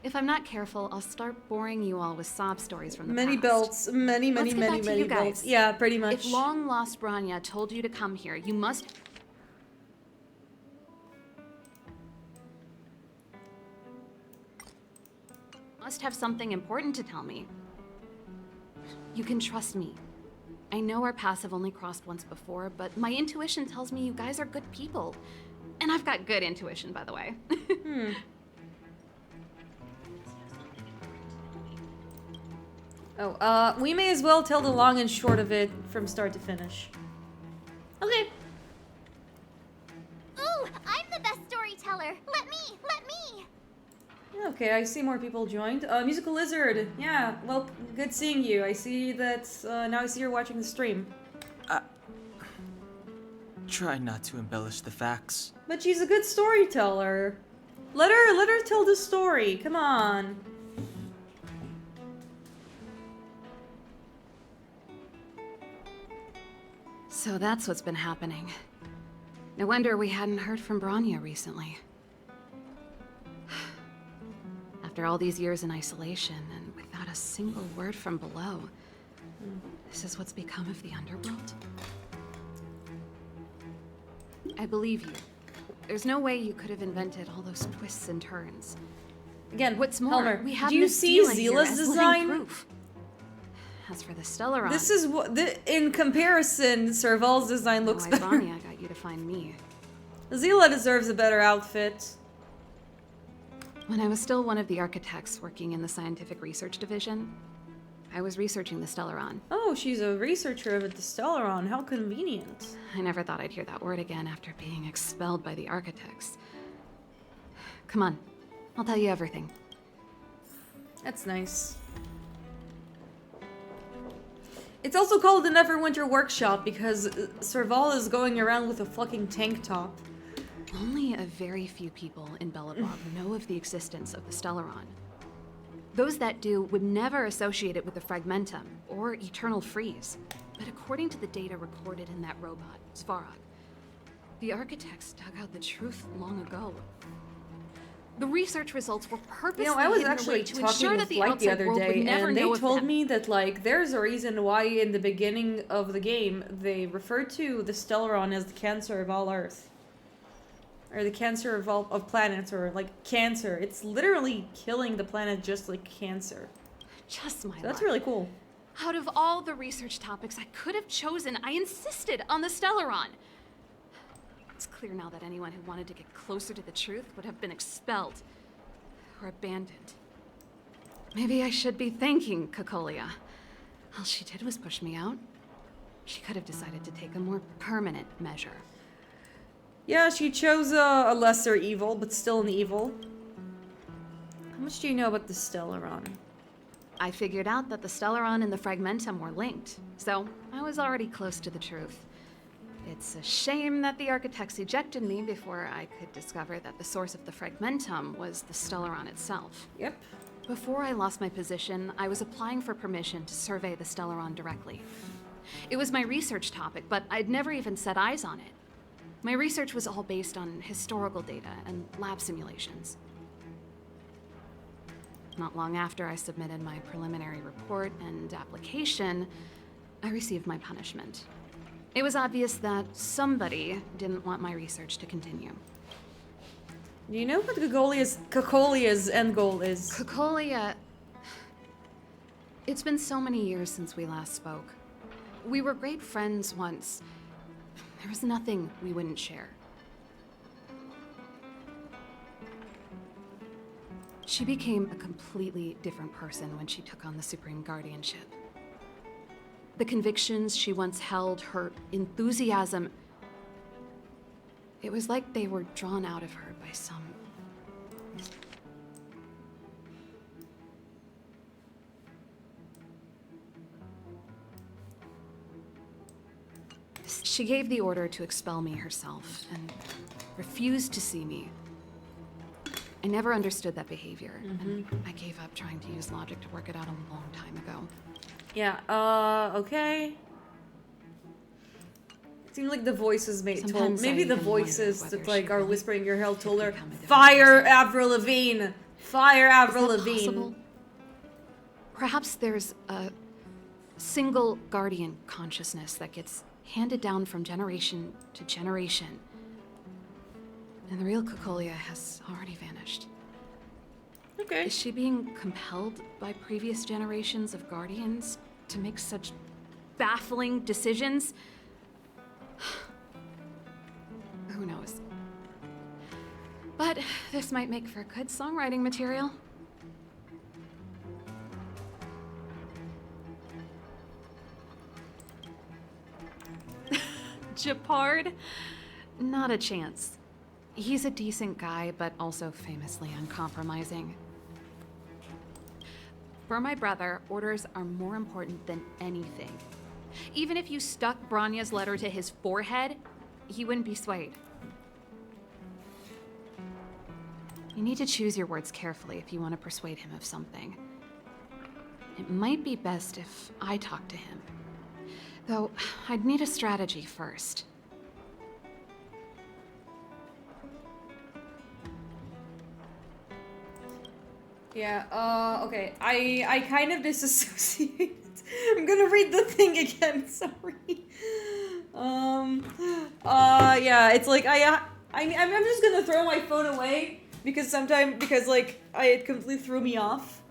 If I'm not careful, I'll start boring you all with sob stories from the Many past. belts, many Let's get back to you belts. guys. Yeah, pretty much. If long-lost Branya told you to come here, you must have something important to tell me. You can trust me. I know our paths have only crossed once before, but my intuition tells me you guys are good people. And I've got good intuition, by the way. Oh, we may as well tell the long and short of it from start to finish. Okay. Ooh, I'm the best storyteller. Let me. Okay, I see more people joined. Musical Lizard. Yeah, well, good seeing you. I see that, now I see you're watching the stream. Try not to embellish the facts. But she's a good storyteller. Let her tell the story. Come on. So that's what's been happening. No wonder we hadn't heard from Branya recently. After all these years in isolation and without a single word from below, this is what's become of the underworld? I believe you. There's no way you could have invented all those twists and turns. Again, What's more, Helmer, we have do you Miss see Zila here Zila's as living design? proof. As for the Stellaron, This is what, in comparison, Serval's design looks why better. Branya got you to find me. Zila deserves a better outfit. When I was still one of the architects working in the scientific research division, I was researching the Stellaron. Oh, she's a researcher of the Stellaron. How convenient. I never thought I'd hear that word again after being expelled by the architects. Come on, I'll tell you everything. That's nice. It's also called the Neverwinter Workshop because Serval is going around with a fucking tank top. Only a very few people in Belobog know of the existence of the Stellaron. Those that do would never associate it with the Fragmentum or Eternal Freeze. But according to the data recorded in that robot, Svarog, the architects dug out the truth long ago. The research results were purposely You know, I was hidden actually away to talking ensure that with the Light the outside other world would day, never and they know of told them. me that, like, there's a reason why in the beginning of the game they referred to the Stellaron as the cancer of all Earth. Or the cancer of all of planets, or like cancer. It's literally killing the planet just like cancer. Just my So that's luck. really cool. Out of all the research topics I could have chosen, I insisted on the Stellaron. It's clear now that anyone who wanted to get closer to the truth would have been expelled or abandoned. Maybe I should be thanking Cocolia. All she did was push me out. She could have decided to take a more permanent measure. Yeah, she chose a lesser evil, but still an evil. How much do you know about the Stellaron? I figured out that the Stellaron and the Fragmentum were linked, so I was already close to the truth. It's a shame that the architects ejected me before I could discover that the source of the Fragmentum was the Stellaron itself. Yep. Before I lost my position, I was applying for permission to survey the Stellaron directly. It was my research topic, but I'd never even set eyes on it. My research was all based on historical data and lab simulations. Not long after I submitted my preliminary report and application, I received my punishment. It was obvious that somebody didn't want my research to continue. Do you know what Cocolia's end goal is? Cocolia... It's been so many years since we last spoke. We were great friends once. There was nothing we wouldn't share. She became a completely different person when she took on the Supreme Guardianship. The convictions she once held, her enthusiasm, it was like they were drawn out of her by some... She gave the order to expel me herself and refused to see me. I never understood that behavior, and I gave up trying to use logic to work it out a long time ago. Yeah, okay. It seemed like the voices told... Maybe the voices that, like, are whispering in your head told her, Fire Avril Lavigne! Fire Avril Lavigne! Possible? Perhaps there's a single guardian consciousness that gets handed down from generation to generation. And the real Cocolia has already vanished. Okay. Is she being compelled by previous generations of guardians to make such baffling decisions? Who knows? But this might make for good songwriting material. Japard? Not a chance. He's a decent guy, but also famously uncompromising. For my brother, orders are more important than anything. Even if you stuck Branya's letter to his forehead, he wouldn't be swayed. You need to choose your words carefully if you want to persuade him of something. It might be best if I talk to him. Though, I'd need a strategy first. Yeah, okay. I kind of disassociate. I'm gonna read the thing again, sorry. Yeah, it's like, I'm just gonna throw my phone away, because like, it completely threw me off.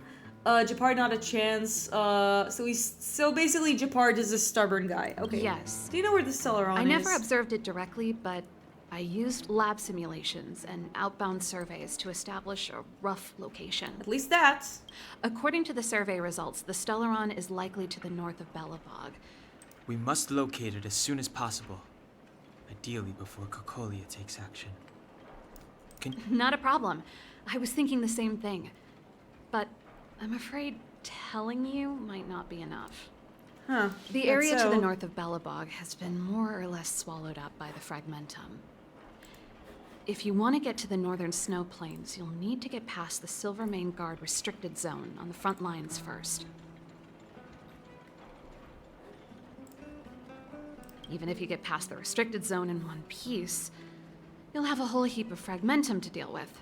Japard, not a chance. So basically Japard is a stubborn guy. Okay. Yes. Do you know where the Stellaron is? I never observed it directly, but I used lab simulations and outbound surveys to establish a rough location. At least that. According to the survey results, the Stellaron is likely to the north of Belobog. We must locate it as soon as possible. Ideally before Cocolia takes action. Not a problem. I was thinking the same thing. But I'm afraid telling you might not be enough. Huh. The area to the north of Belobog has been more or less swallowed up by the Fragmentum. If you want to get to the northern snow plains, you'll need to get past the Silvermane Guard restricted zone on the front lines first. Even if you get past the restricted zone in one piece, you'll have a whole heap of Fragmentum to deal with.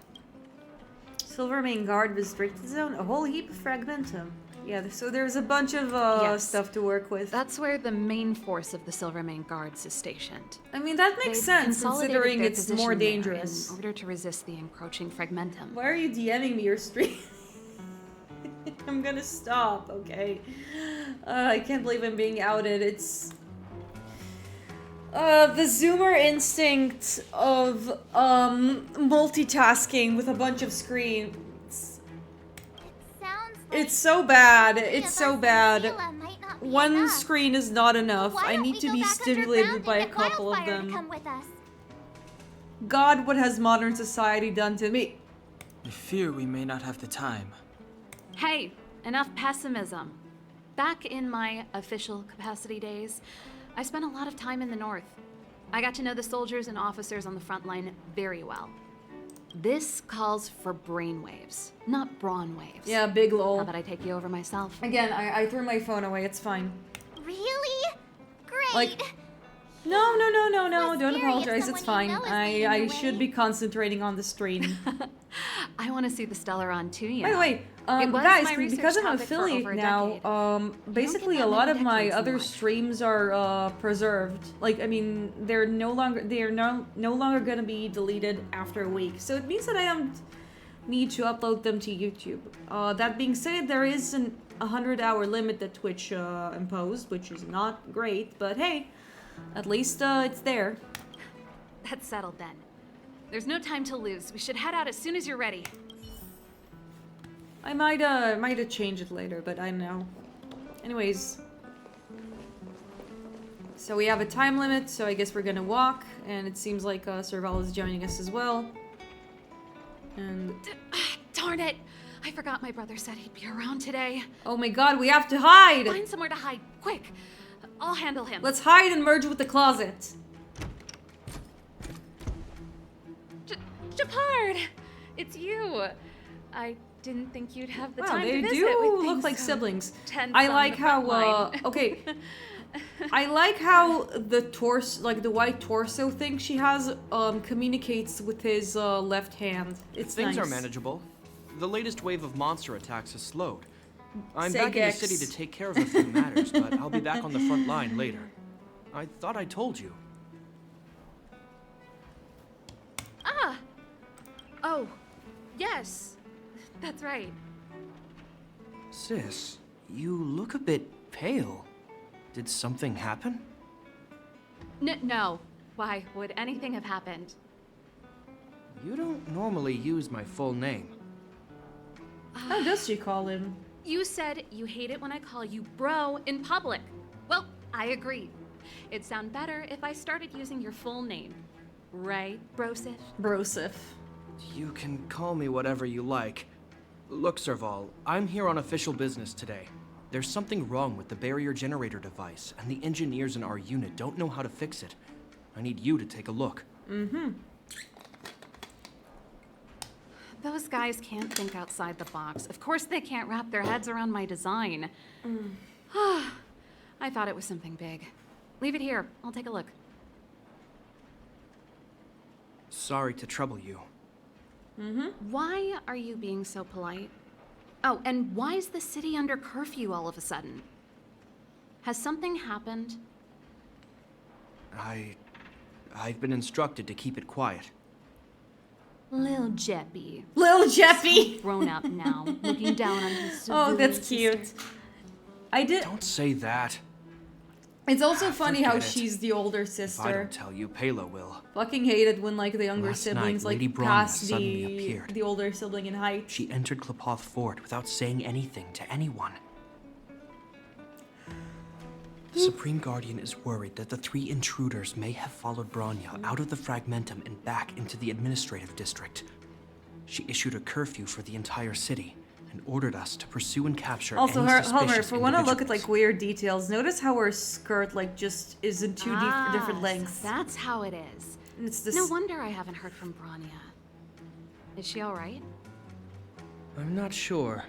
Silvermane Guard restricted zone? A whole heap of Fragmentum. Yeah, so there's a bunch of stuff to work with. That's where the main force of the Silvermane Guards is stationed. I mean, that makes sense, considering it's more dangerous. In order to resist the encroaching Fragmentum. Why are you DMing me your stream? I'm gonna stop, okay? I can't believe I'm being outed. It's the zoomer instinct of multitasking with a bunch of screens. Sounds It's so bad. three It's of so us bad. and Sheila might not be One enough. screen is not enough. Why I don't need we to go be back stimulated underground by a and get couple of Wildfire to them. come with us? God, what has modern society done to me? I fear we may not have the time. Hey, enough pessimism. Back in my official capacity days, I spent a lot of time in the north. I got to know the soldiers and officers on the front line very well. This calls for brainwaves, not brawn waves. Yeah, big How lol. about I take you over myself? Again, I threw my phone away. It's fine. Really? Great. Like, no. Less Don't scary if apologize. It's someone fine. you know is leading I the should way. be concentrating on the stream. I want to see the Stellaron too, you By the know. way, It was guys, my research because I'm an topic for over affiliate a now, decade. basically that a lot many of my decades in other life. streams are preserved. Like, I mean, they're no longer gonna be deleted after a week. So it means that I don't need to upload them to YouTube. That being said, there is a 100-hour limit that Twitch imposed, which is not great. But hey, at least it's there. That's settled then. There's no time to lose. We should head out as soon as you're ready. I might change it later, but I don't know. Anyways, so we have a time limit, so I guess we're gonna walk, and it seems like Serval is joining us as well. And Darn it! I forgot my brother said he'd be around today. oh my God, we have to hide. Find somewhere to hide, quick. I'll handle him. Let's hide and merge with the closet. Japard! It's you. I didn't think you'd have the Wow, time they to visit do with look things like so siblings. tense I on like the how front line. okay. I like how the torso, like the white torso thing she has, communicates with his left hand. It's Things nice. are manageable. The latest wave of monster attacks has slowed. I'm Say back in the Gex. city to take care of a few matters, but I'll be back on the front line later. I thought I told you. Ah! Oh, yes. That's right. Sis, you look a bit pale. Did something happen? No. Why would anything have happened? You don't normally use my full name. How does she call him? You said you hate it when I call you bro in public. Well, I agree. It'd sound better if I started using your full name. Right, Brosif? Brosif. You can call me whatever you like. Look, Serval, I'm here on official business today. There's something wrong with the barrier generator device, and the engineers in our unit don't know how to fix it. I need you to take a look. Mm-hmm. Those guys can't think outside the box. Of course they can't wrap their heads around my design. I thought it was something big. Leave it here. I'll take a look. Sorry to trouble you. Why are you being so polite? Oh, and why is the city under curfew all of a sudden? Has something happened? I've been instructed to keep it quiet. Lil Jeppy. Lil Jeppy! Grown up now, looking down on his Oh, that's civilian cute. sister. I did. Don't say that. It's also funny how Forget it. she's the older If I sister. don't tell you, Palo will. Fucking hated when like the younger Last night, siblings like Lady Branya pass suddenly the appeared. the older sibling in height. She entered Klepoth Fort without saying anything to anyone. The Supreme Guardian is worried that the 3 intruders may have followed Branya out of the Fragmentum and back into the administrative district. She issued a curfew for the entire city and ordered us to pursue and capture Also, any Homer, suspicious if we want to look at individuals. like weird details, notice how her skirt like just is in two different So lengths. that's how it is. And it's this. No wonder I haven't heard from Branya. Is she all right? I'm not sure.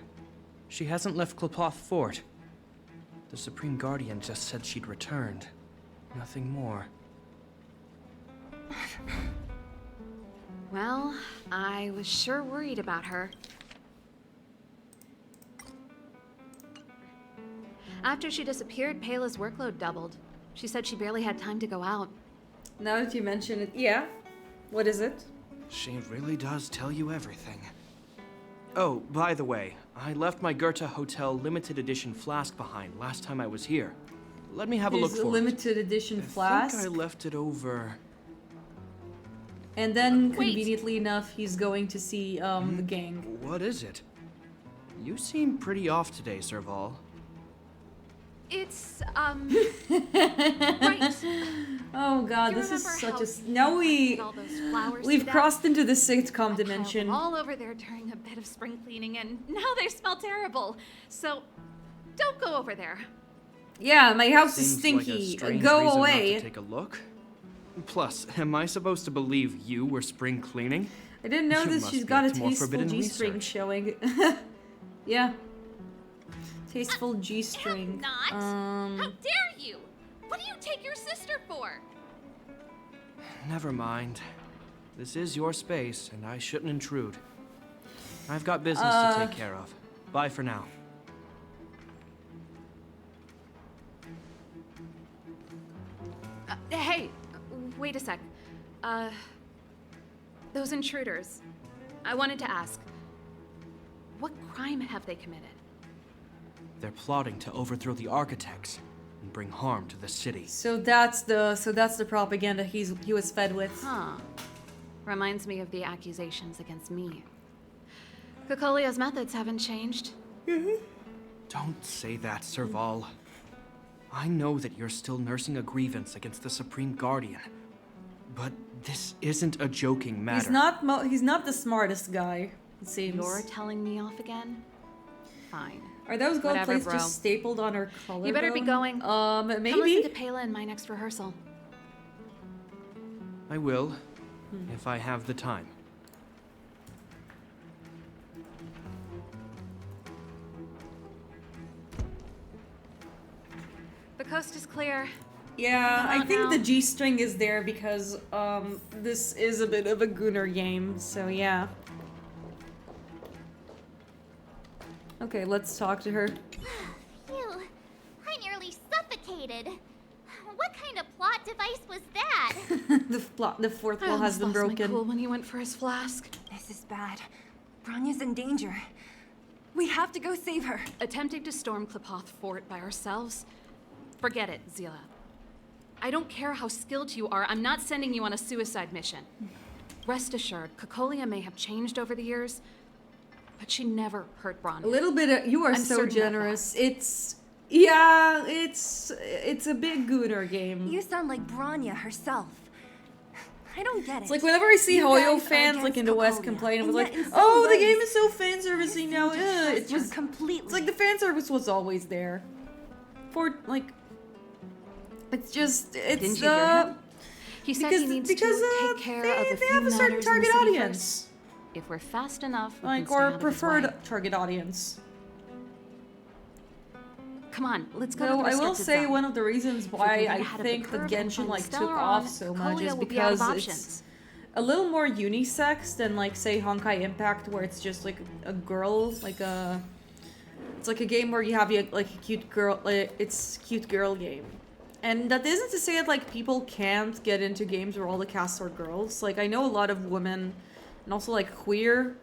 She hasn't left Klepoth Fort. The Supreme Guardian just said she'd returned. Nothing more. Well, I was sure worried about her. After she disappeared, Pela's workload doubled. She said she barely had time to go out. Now that you mention it, yeah. What is it? She really does tell you everything. Oh, by the way, I left my Goethe Hotel limited edition flask behind last time I was here. Let me have a look His for limited edition it. flask. I think I left it over... And then, Wait. conveniently enough, he's going to see the gang. What is it? You seem pretty off today, Serval. It's, right. Oh god, You this is remember such how a... Now planted all those flowers to we've death? crossed into the I sitcom piled dimension. them all over there during a bit of spring cleaning, and now they smell terrible. So, don't go over there. Yeah, my house is Seems stinky. Like a strange Go reason away. Not to take a look. Plus, am I supposed to believe you were spring cleaning? I didn't know You this. must She's be got a up to more tasteful forbidden G-string research. showing. Yeah. Tasteful G-string. Not. How dare you? What do you take your sister for? Never mind. This is your space, and I shouldn't intrude. I've got business to take care of. Bye for now. Hey, wait a sec. Those intruders. I wanted to ask, what crime have they committed? They're plotting to overthrow the architects and bring harm to the city. So that's the propaganda he was fed with. Huh. Reminds me of the accusations against me. Cocolia's methods haven't changed. Don't say that, Serval. I know that you're still nursing a grievance against the Supreme Guardian. But this isn't a joking matter. He's not the smartest guy, it seems. You're telling me off again? Fine. Are those gold Whatever, plates bro. just stapled on her collarbone? You better be going. Come listen Maybe. to Pela in my next rehearsal. I will, if I have the time. The coast is clear. Yeah, Come I on think now. the G-string is there because this is a bit of a Gunnar game, so yeah. Okay, let's talk to her. Phew, I nearly suffocated. What kind of plot device was that? the fourth I wall has almost been lost my broken. cool when he went for his flask. This is bad. Bronya's in danger. We have to go save her. Attempting to storm Klipoth Fort by ourselves? Forget it, Zila. I don't care how skilled you are, I'm not sending you on a suicide mission. Rest assured, Cocolia may have changed over the years, but she never hurt Bronya. A little bit of, you are I'm so certain of generous. It's a big Gunnar game. You sound like Bronya herself. I don't get it. It's like whenever I see You Hoyo guys are fans like against in the West Cocolia, complain, it was and like, yet in some oh, the ways, game is so fan servicey now. seem to trust It's her just completely. It's like the fan service was always there. For like, it's just it's Didn't you hear him? He said he needs to take care of a they few have a certain matters in the target city audience, first. If we're fast enough, we like can stay or out of his preferred way. target audience. Come on, let's go Though to the I will restricted say zone. one of the reasons If we why can get I ahead of the think that curve and Genshin find like took Stellar off on, so much Cocolia is will be out of because it's options. a little more unisex than like say Honkai Impact, where it's just like a girl, it's like a game where you have like a cute girl, like it's cute girl game. And that isn't to say that like people can't get into games where all the casts are girls. Like I know a lot of women and also like queer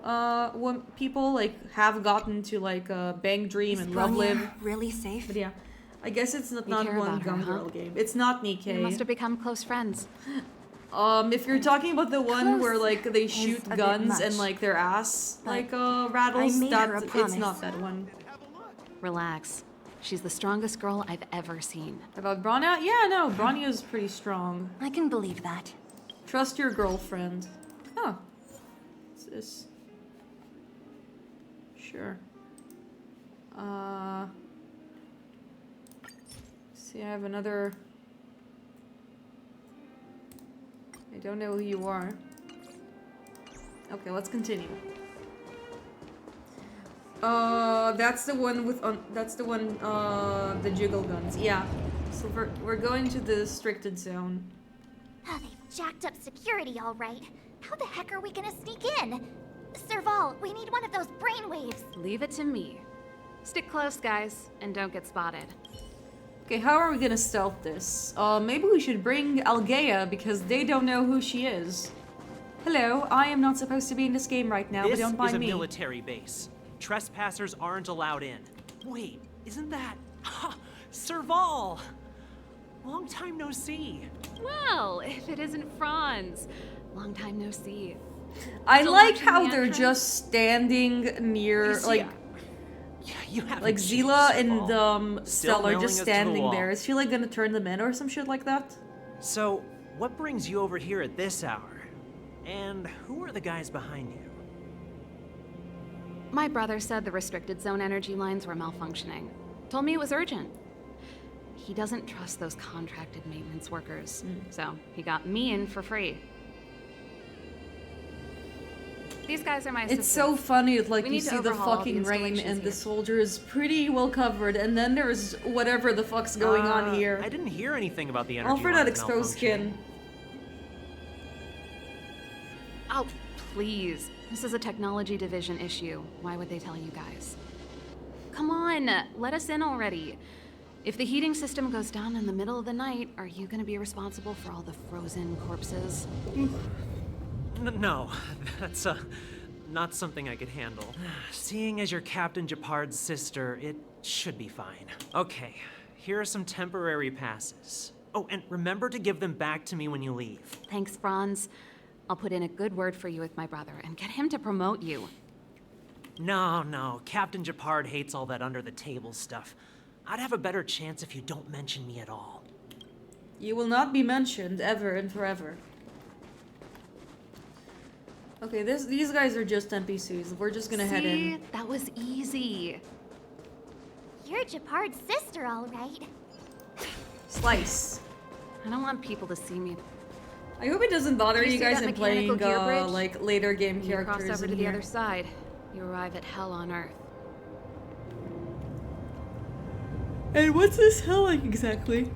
people like have gotten to like Bang Dream and Love Live. Bronya really safe? But yeah, I guess it's not You care one about her, gun huh? girl game. It's not You Nikkei. must have become close friends. If you're talking about the one where like they is shoot a bit guns and much. like their ass But like rattles, I made her a it's promise. not that one. Relax. She's the strongest girl I've ever seen. About Bronya? Yeah, no, Bronya's pretty strong. I can believe that. Trust your girlfriend. Huh. What's this? Sure. See, I have another... I don't know who you are. Okay, let's continue. That's the one with, the jiggle guns. Yeah. So we're going to the restricted zone. Oh, they've jacked up security all right. How the heck are we gonna sneak in? Serval, we need one of those brainwaves. Leave it to me. Stick close, guys, and don't get spotted. Okay, how are we gonna stealth this? Maybe we should bring Algea because they don't know who she is. Hello, I am not supposed to be in this game right now, but This don't is mind a me. military base. Trespassers aren't allowed in. Wait, isn't that... Ha! Serval! Long time no see. Well, if it isn't Franz. Long time no see. I Still like watching how the they're entrance? just standing near, like, Yeah, you have like Zila and Stella nailing just us to the standing wall. there. Is she like gonna turn them in or some shit like that? So, what brings you over here at this hour? And who are the guys behind you? My brother said the restricted zone energy lines were malfunctioning. Told me it was urgent. He doesn't trust those contracted maintenance workers, so he got me in for free. These guys are my assistants. It's so funny, like We you need to see the overhaul all the fucking rain installations and the here. soldier is pretty well covered, and then there's whatever the fuck's going on here. I didn't hear anything about the energy All for that lines exposed skin. Oh, please. This is a technology division issue. Why would they tell you guys? Come on, let us in already. If the heating system goes down in the middle of the night, are you gonna be responsible for all the frozen corpses? No, that's not something I could handle. Seeing as you're Captain Japard's sister, it should be fine. Okay, here are some temporary passes. Oh, and remember to give them back to me when you leave. Thanks, Franz. I'll put in a good word for you with my brother and get him to promote you. No, Captain Japard hates all that under-the-table stuff. I'd have a better chance if you don't mention me at all. You will not be mentioned ever and forever. Okay, these guys are just NPCs. We're just gonna head in. That was easy. You're Japard's sister, all right. Slice. I don't want people to see me. I hope it doesn't bother You you see guys that in playing mechanical gear bridge? like later game You cross characters over in to the here. other side. You arrive at Hell on Earth. And what's this hell like exactly?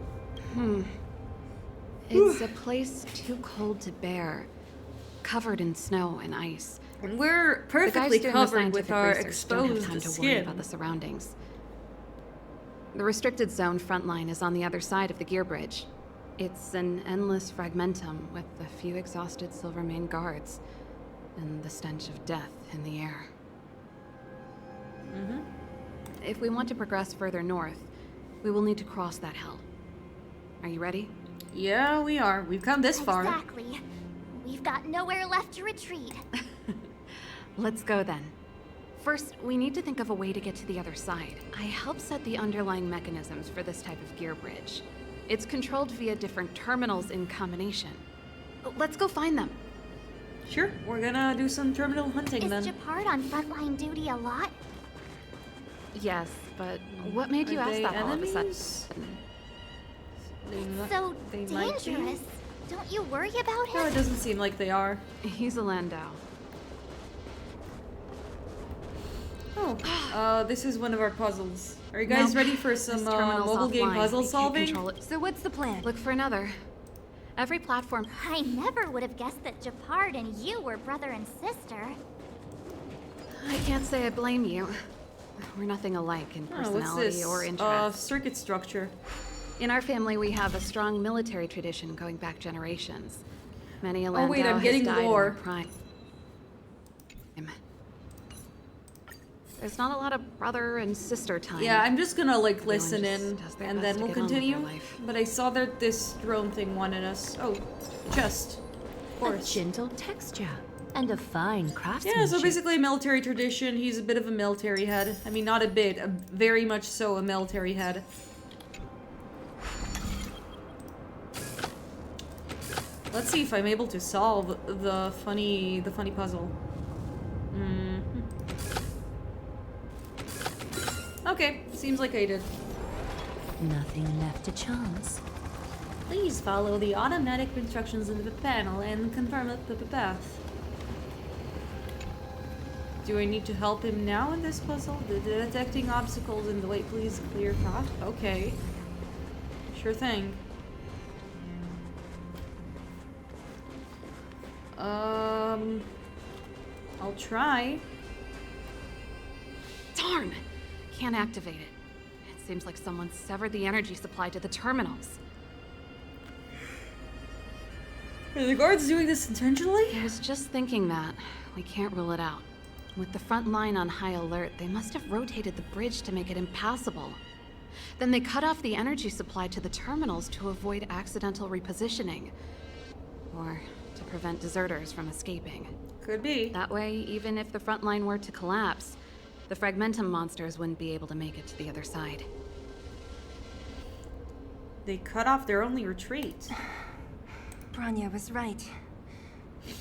It's a place too cold to bear, covered in snow and ice. And we're The perfectly guys doing the covered with scientific our research don't have exposed time to worry about skin. the surroundings. The restricted zone front line is on the other side of the gear bridge. It's an endless fragmentum with a few exhausted Silvermane guards and the stench of death in the air. If we want to progress further north, we will need to cross that hell. Are you ready? Yeah, we are. We've come this far. Exactly. We've got nowhere left to retreat. Let's go then. First, we need to think of a way to get to the other side. I helped set the underlying mechanisms for this type of gear bridge. It's controlled via different terminals in combination. Let's go find them. Sure, we're gonna do some terminal hunting Is then. Japard on frontline duty a lot? Yes, but what made you Are ask they that all of a enemies? sudden? So they might be. dangerous. Don't you worry about No, him? it doesn't seem like they are. He's a Landau. Oh, this is one of our puzzles. Are you guys ready for some This terminal's mobile game offline. puzzle We can't solving? control it. So what's the plan? Look for another. Every platform. I never would have guessed that Japard and you were brother and sister. I can't say I blame you. We're nothing alike in Oh, what's personality this? or interest. Circuit structure. In our family, we have a strong military tradition going back generations. Many a Oh, wait, Landau I'm has getting died in lore. their prime. There's not a lot of brother and sister time. Yeah, I'm just gonna like Everyone listen just in does their and best then to we'll get on with their continue. life. But I saw that this drone thing wanted us. Oh, chest. Of A course. gentle texture and a fine craftsmanship. Yeah, so basically military tradition. He's a bit of a military head. I mean, not a bit, very much so a military head. Let's see if I'm able to solve the funny puzzle. Okay, seems like I did. Nothing left to chance. Please follow the automatic instructions in the panel and confirm the path. Do I need to help him now in this puzzle? Detecting obstacles in the way, please clear path. Okay. Sure thing. I'll try. Darn! Can't activate it. It seems like someone severed the energy supply to the terminals. Are the guards doing this intentionally? I was just thinking that. We can't rule it out. With the front line on high alert, they must have rotated the bridge to make it impassable. Then they cut off the energy supply to the terminals to avoid accidental repositioning. Or to prevent deserters from escaping. Could be. That way, even if the front line were to collapse, the Fragmentum monsters wouldn't be able to make it to the other side. They cut off their only retreat. Bronya was right.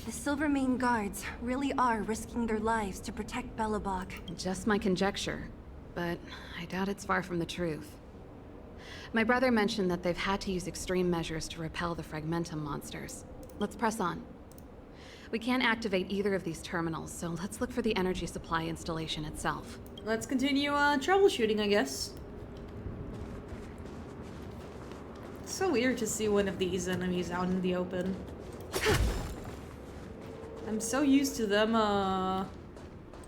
The Silvermane guards really are risking their lives to protect Belobog. Just my conjecture, but I doubt it's far from the truth. My brother mentioned that they've had to use extreme measures to repel the Fragmentum monsters. Let's press on. We can't activate either of these terminals, so let's look for the energy supply installation itself. Let's continue troubleshooting, I guess. It's so weird to see one of these enemies out in the open. I'm so used to them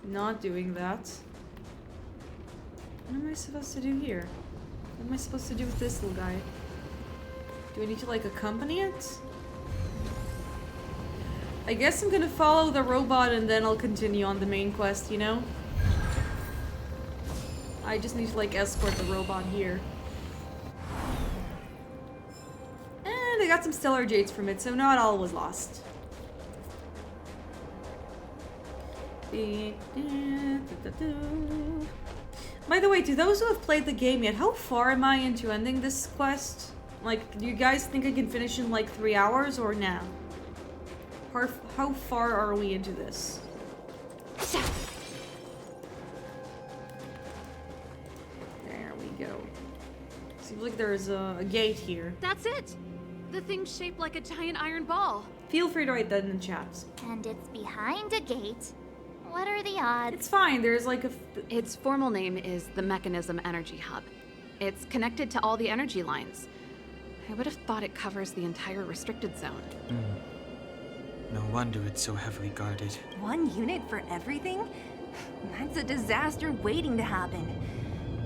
not doing that. What am I supposed to do here? What am I supposed to do with this little guy? Do I need to like accompany it? I guess I'm gonna follow the robot and then I'll continue on the main quest, you know? I just need to like escort the robot here. And I got some stellar jades from it, so not all was lost. By the way, to those who have played the game yet, how far am I into ending this quest? Like, do you guys think I can finish in like 3 hours or now? How far are we into this? There we go. Seems like there's a gate here. That's it! The thing's shaped like a giant iron ball. Feel free to write that in the chat. And it's behind a gate. What are the odds? It's fine, there's like a... Its formal name is the Mechanism Energy Hub. It's connected to all the energy lines. I would have thought it covers the entire restricted zone. No wonder it's so heavily guarded. One unit for everything? That's a disaster waiting to happen.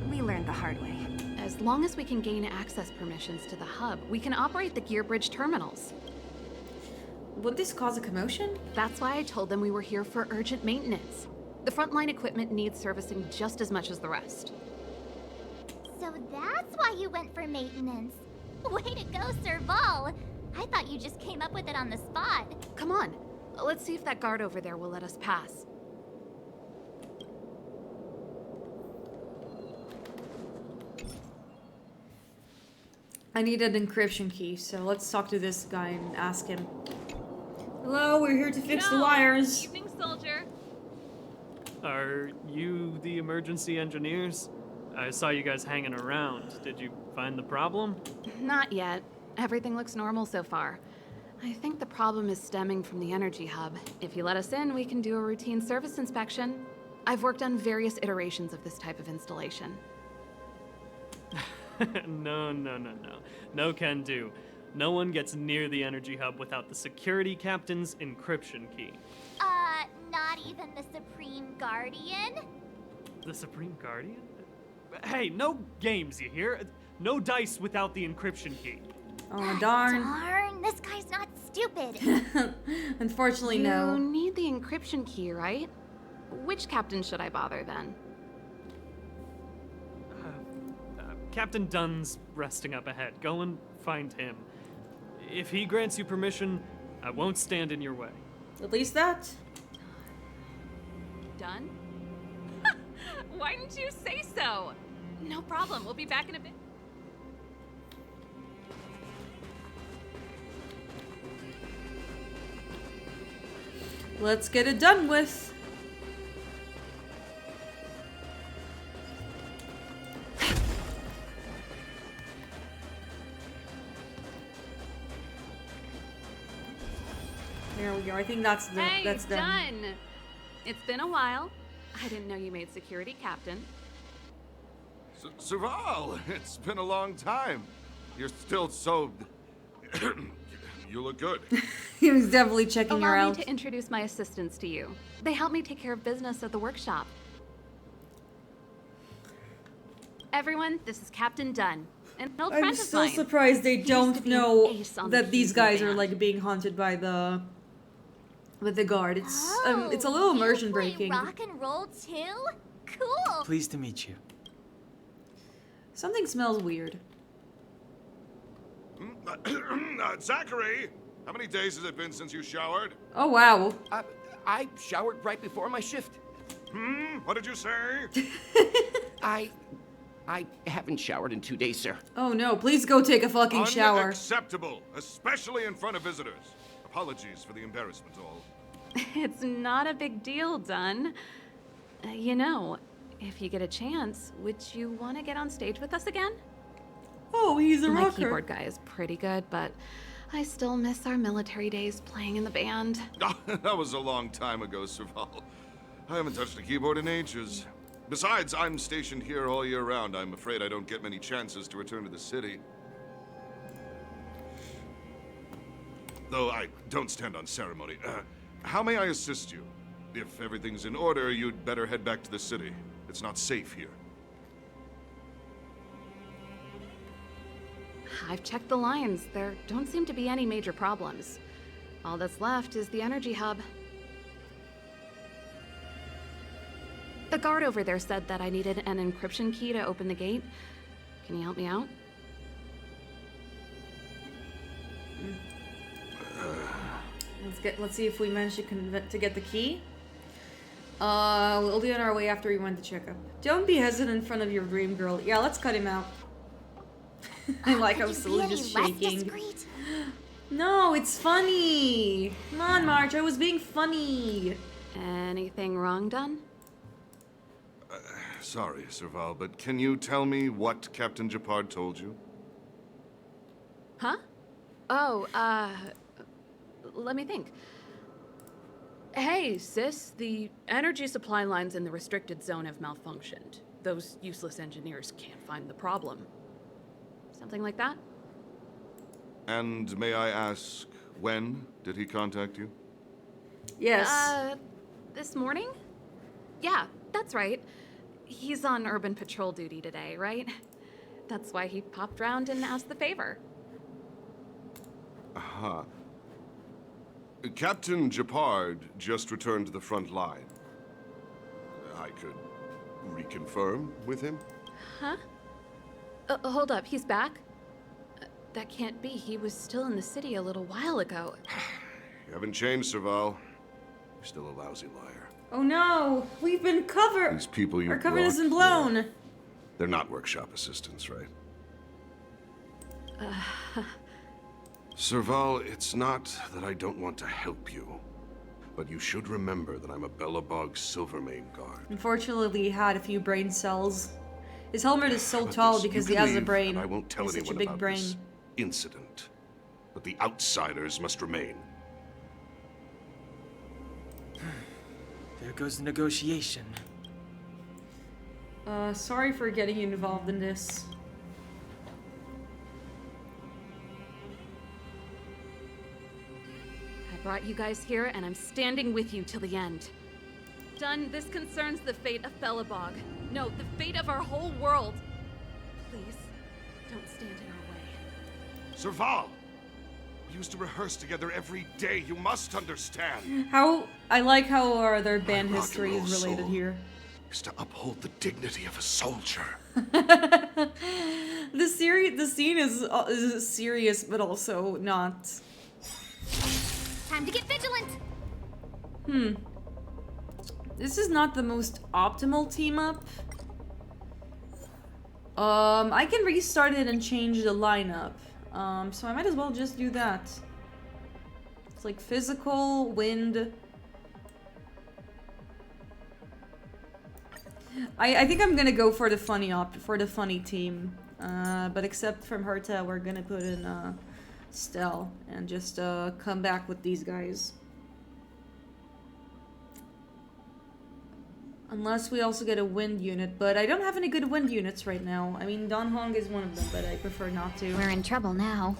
We learned the hard way. As long as we can gain access permissions to the hub, we can operate the gear bridge terminals. Would this cause a commotion? That's why I told them we were here for urgent maintenance. The frontline equipment needs servicing just as much as the rest. So that's why you went for maintenance. Way to go, Serval. I thought you just came up with it on the spot. Come on, let's see if that guard over there will let us pass. I need an encryption key, so let's talk to this guy and ask him. Hello, we're here to fix the wires. Evening, soldier. Are you the emergency engineers? I saw you guys hanging around. Did you find the problem? Not yet. Everything looks normal so far. I think the problem is stemming from the energy hub. If you let us in, we can do a routine service inspection. I've worked on various iterations of this type of installation. No. No can do. No one gets near the energy hub without the security captain's encryption key. Not even the Supreme Guardian? The Supreme Guardian? Hey, no games, you hear? No dice without the encryption key. Oh, darn. Darn, this guy's not stupid. Unfortunately, no. You need the encryption key, right? Which captain should I bother then? Captain Dunn's resting up ahead. Go and find him. If he grants you permission, I won't stand in your way. At least that. Done? Why didn't you say so? No problem, we'll be back in a bit. Let's get it done with. There we go. I think that's the Hey, that's done. done. It's been a while. I didn't know you made security captain. Serval, it's been a long time. You're still so... You look good. He was definitely checking her Allow out. me to introduce my assistants to you. They help me take care of business at the workshop. Everyone, this is Captain Dunn. an old I'm friend of still mine. surprised they He used to don't be an know ace on the that these keys in the guys are band. like being haunted by the with the guard. It's a little immersion breaking. Rock and roll too? Cool. Pleased to meet you. Something smells weird. Zachary, how many days has it been since you showered? Oh wow. I showered right before my shift. What did you say? I haven't showered in 2 days, sir. Oh no, please go take a fucking shower. Unacceptable, especially in front of visitors. Apologies for the embarrassment, all. It's not a big deal, Dunn. You know, if you get a chance, would you want to get on stage with us again? Oh, he's a My rocker. keyboard guy is pretty good, but I still miss our military days playing in the band. That was a long time ago, Serval. I haven't touched a keyboard in ages. Besides, I'm stationed here all year round. I'm afraid I don't get many chances to return to the city. Though I don't stand on ceremony. How may I assist you? If everything's in order, you'd better head back to the city. It's not safe here. I've checked the lines. There don't seem to be any major problems. All that's left is the energy hub. The guard over there said that I needed an encryption key to open the gate. Can you help me out? Let's see if we manage to get the key. We'll be on our way after we went to check up. Don't be hesitant in front of your dream girl. Yeah, let's cut him out. I like how Sulu's just shaking. No, it's funny. Come on, March. I was being funny. Anything wrong done? Sorry, Serval, but can you tell me what Captain Japard told you? Huh? Oh, let me think. Hey, sis, the energy supply lines in the restricted zone have malfunctioned. Those useless engineers can't find the problem. Something like that? And may I ask, when did he contact you? Yes. This morning? Yeah, that's right. He's on urban patrol duty today, right? That's why he popped round and asked the favor. Uh-huh. Captain Japard just returned to the front line. I could reconfirm with him? Huh? Hold up, he's back? That can't be. He was still in the city a little while ago. You haven't changed, Serval. You're still a lousy liar. Oh no, we've been covered. These people you Our cover brought, isn't blown. they're not workshop assistants, right? Serval, it's not that I don't want to help you, but you should remember that I'm a Bellabog Silvermane guard. Unfortunately, he had a few brain cells. His helmet is so But tall this, because you he has can a leave, brain. and I won't tell He's anyone such a big about brain. this incident. But the outsiders must remain. There goes the negotiation. Sorry for getting you involved in this. I brought you guys here, and I'm standing with you till the end. Dunn, this concerns the fate of Bellabog. No, the fate of our whole world. Please, don't stand in our way. Serval! We used to rehearse together every day. You must understand. I like how their band My rock history and roll is related soul here. Is to uphold the dignity of a soldier. The scene is serious, but also not. Time to get vigilant. This is not the most optimal team up. I can restart it and change the lineup. So I might as well just do that. It's like physical, wind. I think I'm gonna go for the funny team. But except from Herta, we're gonna put in Stel and just come back with these guys. Unless we also get a wind unit, but I don't have any good wind units right now. I mean, Don Hong is one of them, but I prefer not to. We're in trouble now.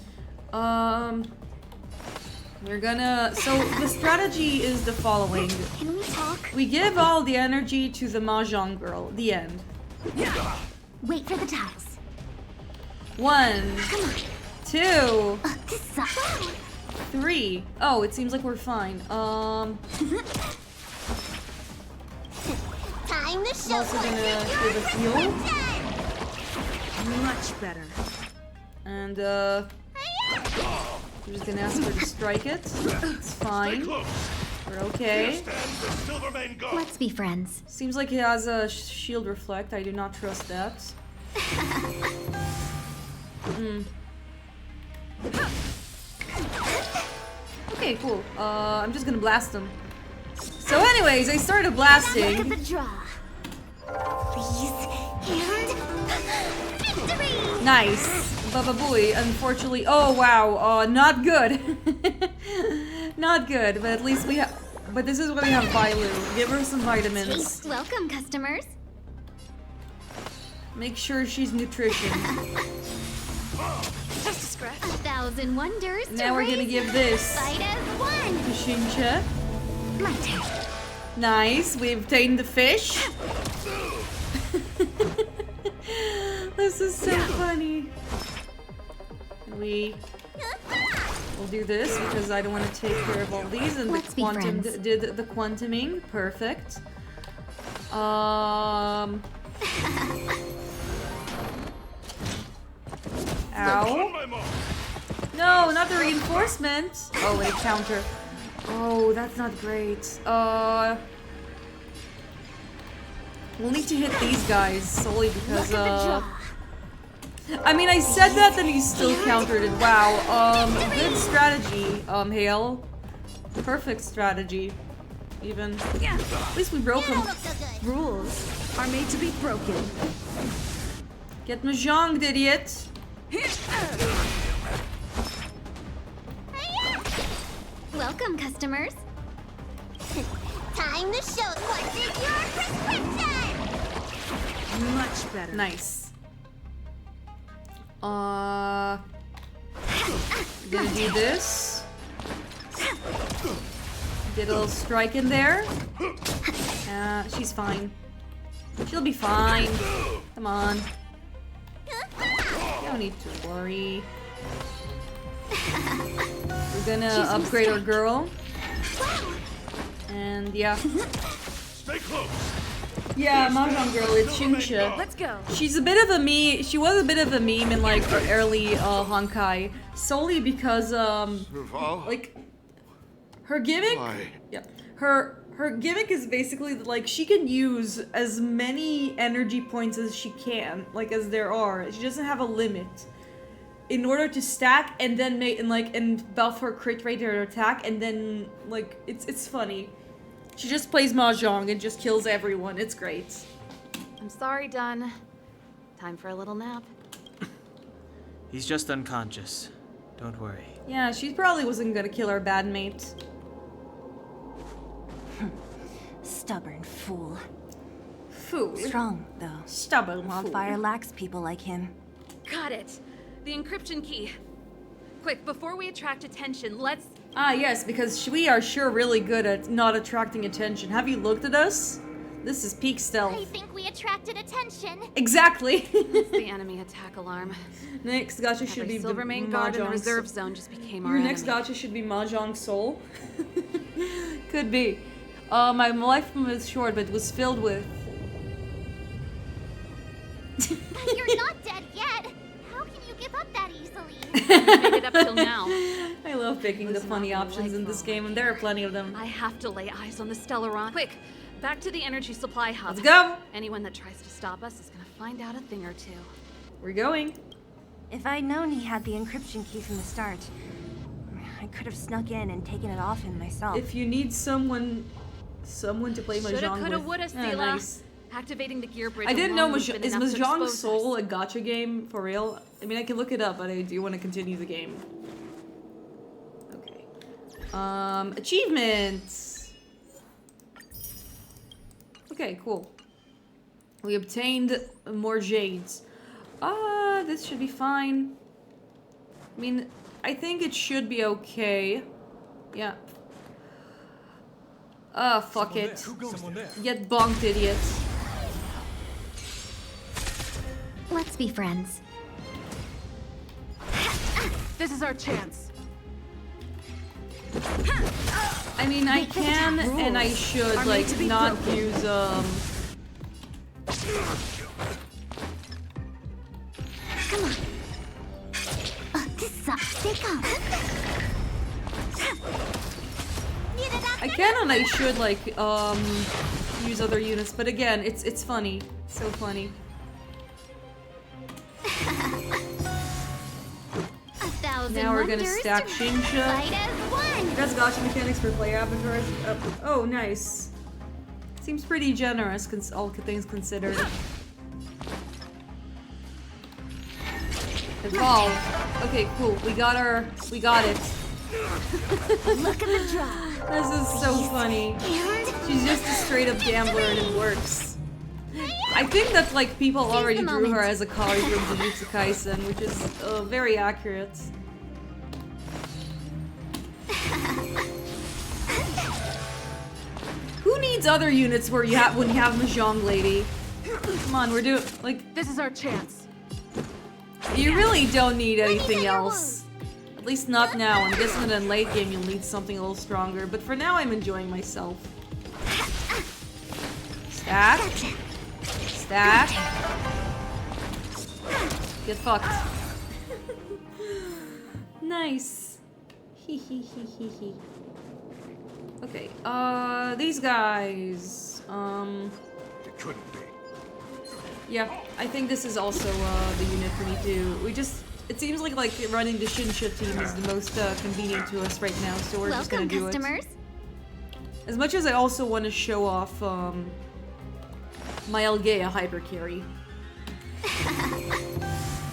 We're gonna... So, the strategy is the following. Can we talk? We give all the energy to the Mahjong girl. The end. Wait for the tiles. 1, 2, 3. Oh, it seems like we're fine. Time to I'm also gonna give a heal. Much better. And I'm just gonna ask her to strike it. It's fine. We're okay. Let's be friends. Seems like he has a shield reflect. I do not trust that. Okay, cool. I'm just gonna blast him. So anyways, I started blasting. Look at the draw. Please, and victory! Nice. Baba Booey, unfortunately. Oh wow, not good. Not good, but at least we have. But this is where we have Bailu. Give her some vitamins. Taste welcome, customers. Make sure she's nutrition. Just a scratch. 1,000 wonders. Now we're gonna give this Fight as one. to Shincha. My turn. Nice. We obtained the fish. This is so funny. We'll do this because I don't want to take care of all these, and Let's the be quantum friends. did the quantuming. Perfect. Ow. No, not the reinforcement. Oh, wait, counter. Oh, that's not great. We'll need to hit these guys solely because, I mean, I said that, then he still countered it. Wow. Good strategy, Hale. Perfect strategy. Even. At least we broke him. Rules are made to be broken. Get mahjonged, idiot. Welcome, customers. Time to show what's in your prescription. Much better. Nice. Gonna do this. Get a little strike in there. She's fine. She'll be fine. Come on. You don't need to worry. We're gonna upgrade our girl. And yeah. Stay close. Yeah, Mahjong girl, it's Shincha. Let's go. She's a bit of a meme. She was a bit of a meme in like her early Honkai, solely because like her gimmick. Why? Yeah, her gimmick is basically like she can use as many energy points as she can, like as there are. She doesn't have a limit. In order to stack and then make and buff her crit rate or her attack, and then like it's funny. She just plays Mahjong and just kills everyone. It's great. I'm sorry, Dun. Time for a little nap. He's just unconscious. Don't worry. Yeah, she probably wasn't gonna kill our bad mate. Stubborn fool. Fool. Strong, though. Stubborn Wildfire lacks people like him. Got it. The encryption key. Quick, before we attract attention, let's... Ah, yes, because we are sure really good at not attracting attention. Have you looked at us? This is peak stealth. I think we attracted attention. Exactly. It's the enemy attack alarm. Next gacha should be Every silver the main guard in the Mahjong reserve zone just became our Your next enemy. gacha should be Mahjong Soul. Could be. My life was short, but it was filled with... You're not dead yet. How can you give up that easily? Made it up till now. I love picking the Was funny not options in this delightful. game, and there are plenty of them. I have to lay eyes on the Stellaron. Quick, back to the energy supply hub. Let's go! Anyone that tries to stop us is gonna find out a thing or two. We're going. If I'd known he had the encryption key from the start, I could have snuck in and taken it off him myself. If you need someone to play Shoulda, Mahjong coulda, with. woulda, Yeah, Stila. nice. Activating the gear bridge. I didn't know alone would've is been enough to Mahjong expose Soul us. a gacha game for real? I mean, I can look it up, but I do want to continue the game. Okay. Achievements. Okay, cool. We obtained more jades. This should be fine. I mean, I think it should be okay. Yeah. Fuck it. Get bonked, idiots. Let's be friends. This is our chance. I mean, I can and I should, like, not use, Come on. I can and I should, like, use other units, but again, it's funny. So funny. Now we're gonna stack Shinsha. You guys got your mechanics for play avatars? Oh, nice. Seems pretty generous, all things considered. Evolve. Okay, cool. We got it. Look at the draw. This is so funny. She's just a straight up gambler and it works. I think that, like, people already drew her as a Kali from Jujutsu Kaisen, which is very accurate. Who needs other units when you have Mahjong Lady? Come on, we're doing, like, This is our chance. you really don't need anything else. At least not now. I'm guessing that in late game you'll need something a little stronger, but for now I'm enjoying myself. Stack. Stack. Get fucked. Nice. Hee hee hee hee hee. Okay, these guys, It couldn't be. yeah, I think this is also, the unit we need to, it seems like running the Shinsha team is the most, convenient to us right now, so we're just gonna do customers. it. As much as I also want to show off, my Algea hyper carry.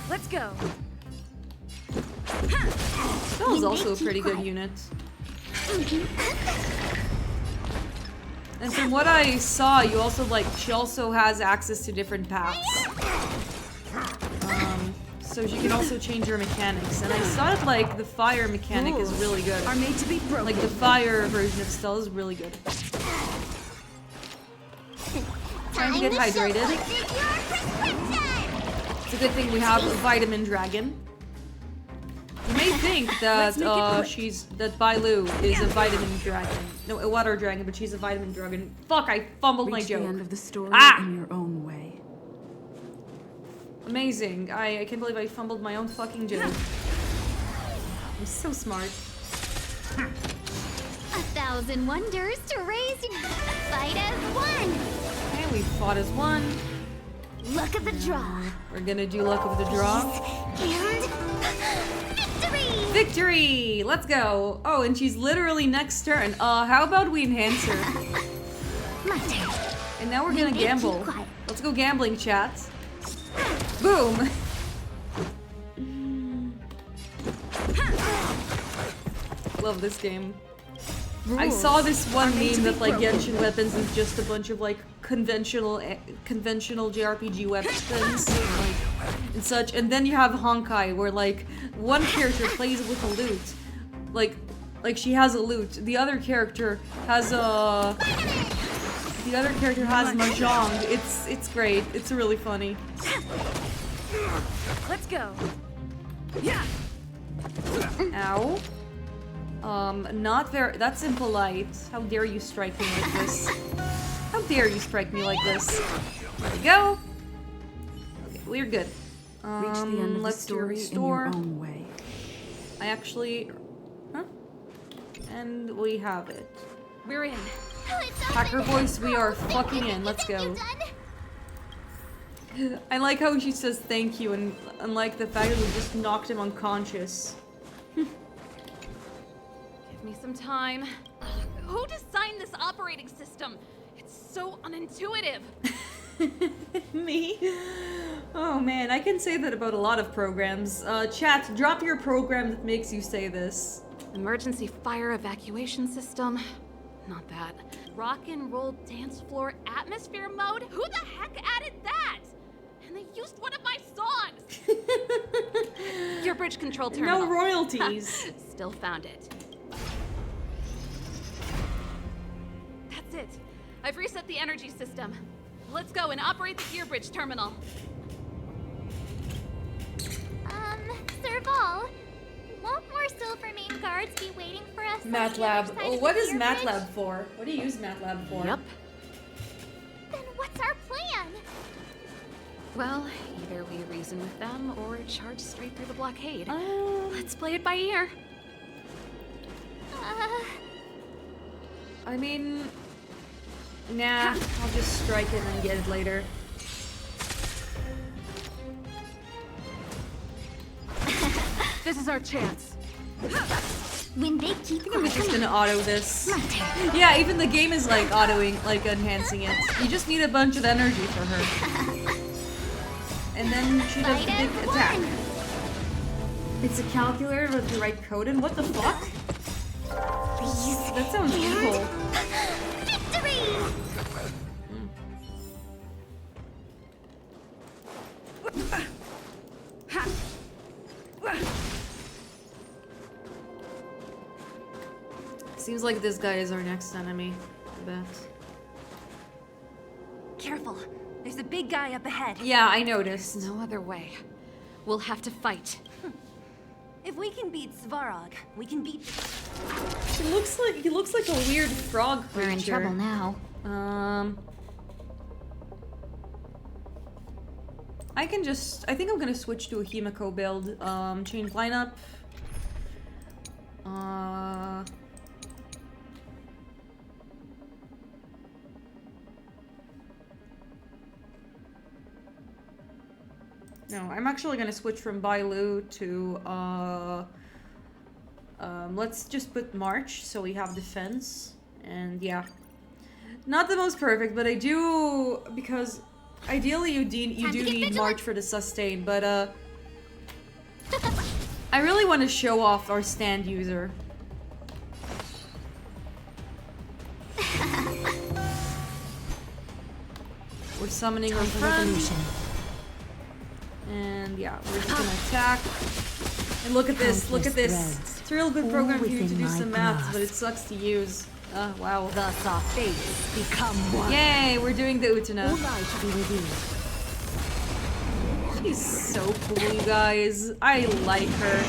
Let's go. That was also a pretty good unit. And from what I saw, you also, she also has access to different paths. So she can also change her mechanics. And I saw that, the fire mechanic is really good. Are made to be broken. Like, the fire version of Stella is really good. Trying to get hydrated. It's a good thing we have a vitamin dragon. You may think that that Bailu is a vitamin dragon. No, a water dragon, but she's a vitamin dragon. Fuck, I fumbled my joke. The end of the story in your own way. Amazing. I can't believe I fumbled my own fucking joke. I'm so smart. 1,000 wonders to raise fight as one. Okay, we fought as one. Look at the draw. We're gonna do luck of the draw. And victory! Victory! Let's go. Oh, and she's literally next turn. How about we enhance her? My turn. And now we're gonna gamble. Let's go gambling, chat. Boom! Love this game. I saw this one meme that Genshin weapons is just a bunch of conventional JRPG weapons and such, and then you have Honkai where one character plays with a lute, like she has a lute. The other character has mahjong. It's great. It's really funny. Let's go. Yeah. Ow. Not very. That's impolite. How dare you strike me like this? How dare you strike me like this? There we go. Okay, we're good. Reach the end of let's the story restore. in your own way. I actually. Huh? And we have it. We're in. Hacker voice, we are fucking in. Let's go. I like how she says thank you, and unlike the fact that we just knocked him unconscious. Give me some time. Who designed this operating system? It's so unintuitive. Me? Oh man, I can say that about a lot of programs. Chat, drop your program that makes you say this. Emergency fire evacuation system. Not that. Rock and roll dance floor atmosphere mode? Who the heck added that? And they used one of my songs! Your bridge control terminal. No royalties. Still found it. That's it. I've reset the energy system. Let's go and operate the gear bridge terminal. Serval, MATLAB. Oh, what is MATLAB for? What do you use MATLAB for? Yep. Then what's our plan? Well, either we reason with them or charge straight through the blockade. Let's play it by ear. I mean, nah, I'll just strike it and get it later. This is our chance. When they keep I'm just gonna auto this. Yeah, even the game is like autoing, like enhancing it. You just need a bunch of energy for her. And then she does the big attack. It's a calculator with the right code in. What the fuck? That sounds evil. Victory! Seems like this guy is our next enemy, I bet. Careful. There's a big guy up ahead. Yeah, I noticed. No other way. We'll have to fight. If we can beat Svarog, we can beat... He looks like a weird frog creature. We're in trouble now. I think I'm gonna switch to a Himiko build. Change lineup. No, I'm actually gonna switch from Bailu to, let's just put March, so we have defense, and yeah. Not the most perfect, but I do, because ideally you do need March for the sustain, but, I really want to show off our stand user. We're summoning our friend. And yeah, we're just gonna attack. And look at this, look at this. It's a real good program for you to do some maths, but it sucks to use. Wow. Thus our fates become one. Yay, we're doing the Utana. All lie to be revealed. She's so cool, you guys. I like her.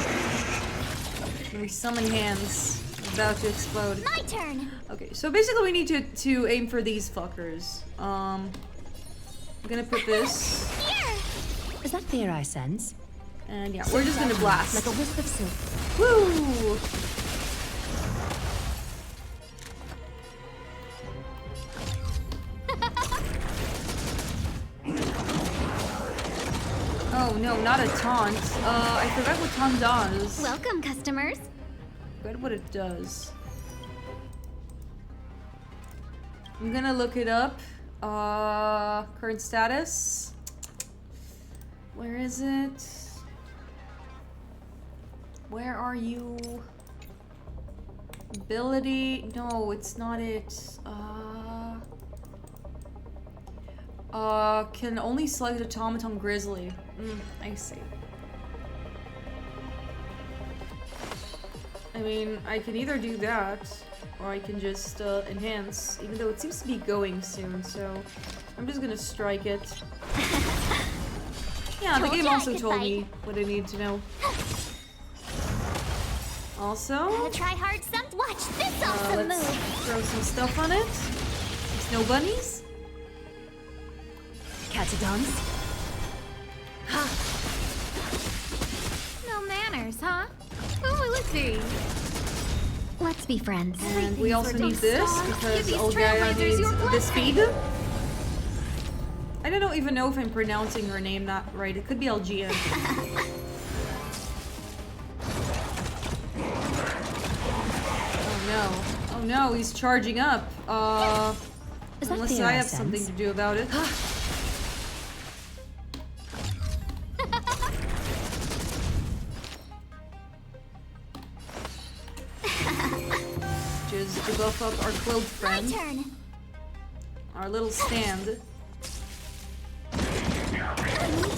We summon hands. About to explode. My turn. Okay, so basically we need to aim for these fuckers. I'm gonna put this. Here. Is that fear I sense? And yeah, we're just gonna blast. Like a wisp of silk. Woo! Oh no, not a taunt. I forgot what taunt does. Welcome, customers. I forgot what it does. I'm gonna look it up. Current status. Where is it? Where are you? Ability? No, it's not it. Can only select Automaton Grizzly. I see. I mean, I can either do that, or I can just enhance, even though it seems to be going soon, so I'm just gonna strike it. Yeah, the game also told me what I need to know. Also, Gotta try hard some. Watch this awesome let's move. throw some stuff on it. Snow bunnies. Catadons? No manners, huh? Oh, let's see. Let's be friends. And we also need this because Give these Olgaia trailblazers needs your the speed. I don't even know if I'm pronouncing her name not right. It could be Algia. Oh no. Oh no, he's charging up. Unless I have something to do about it. Just to buff up our clothed friend. My turn. Our little stand.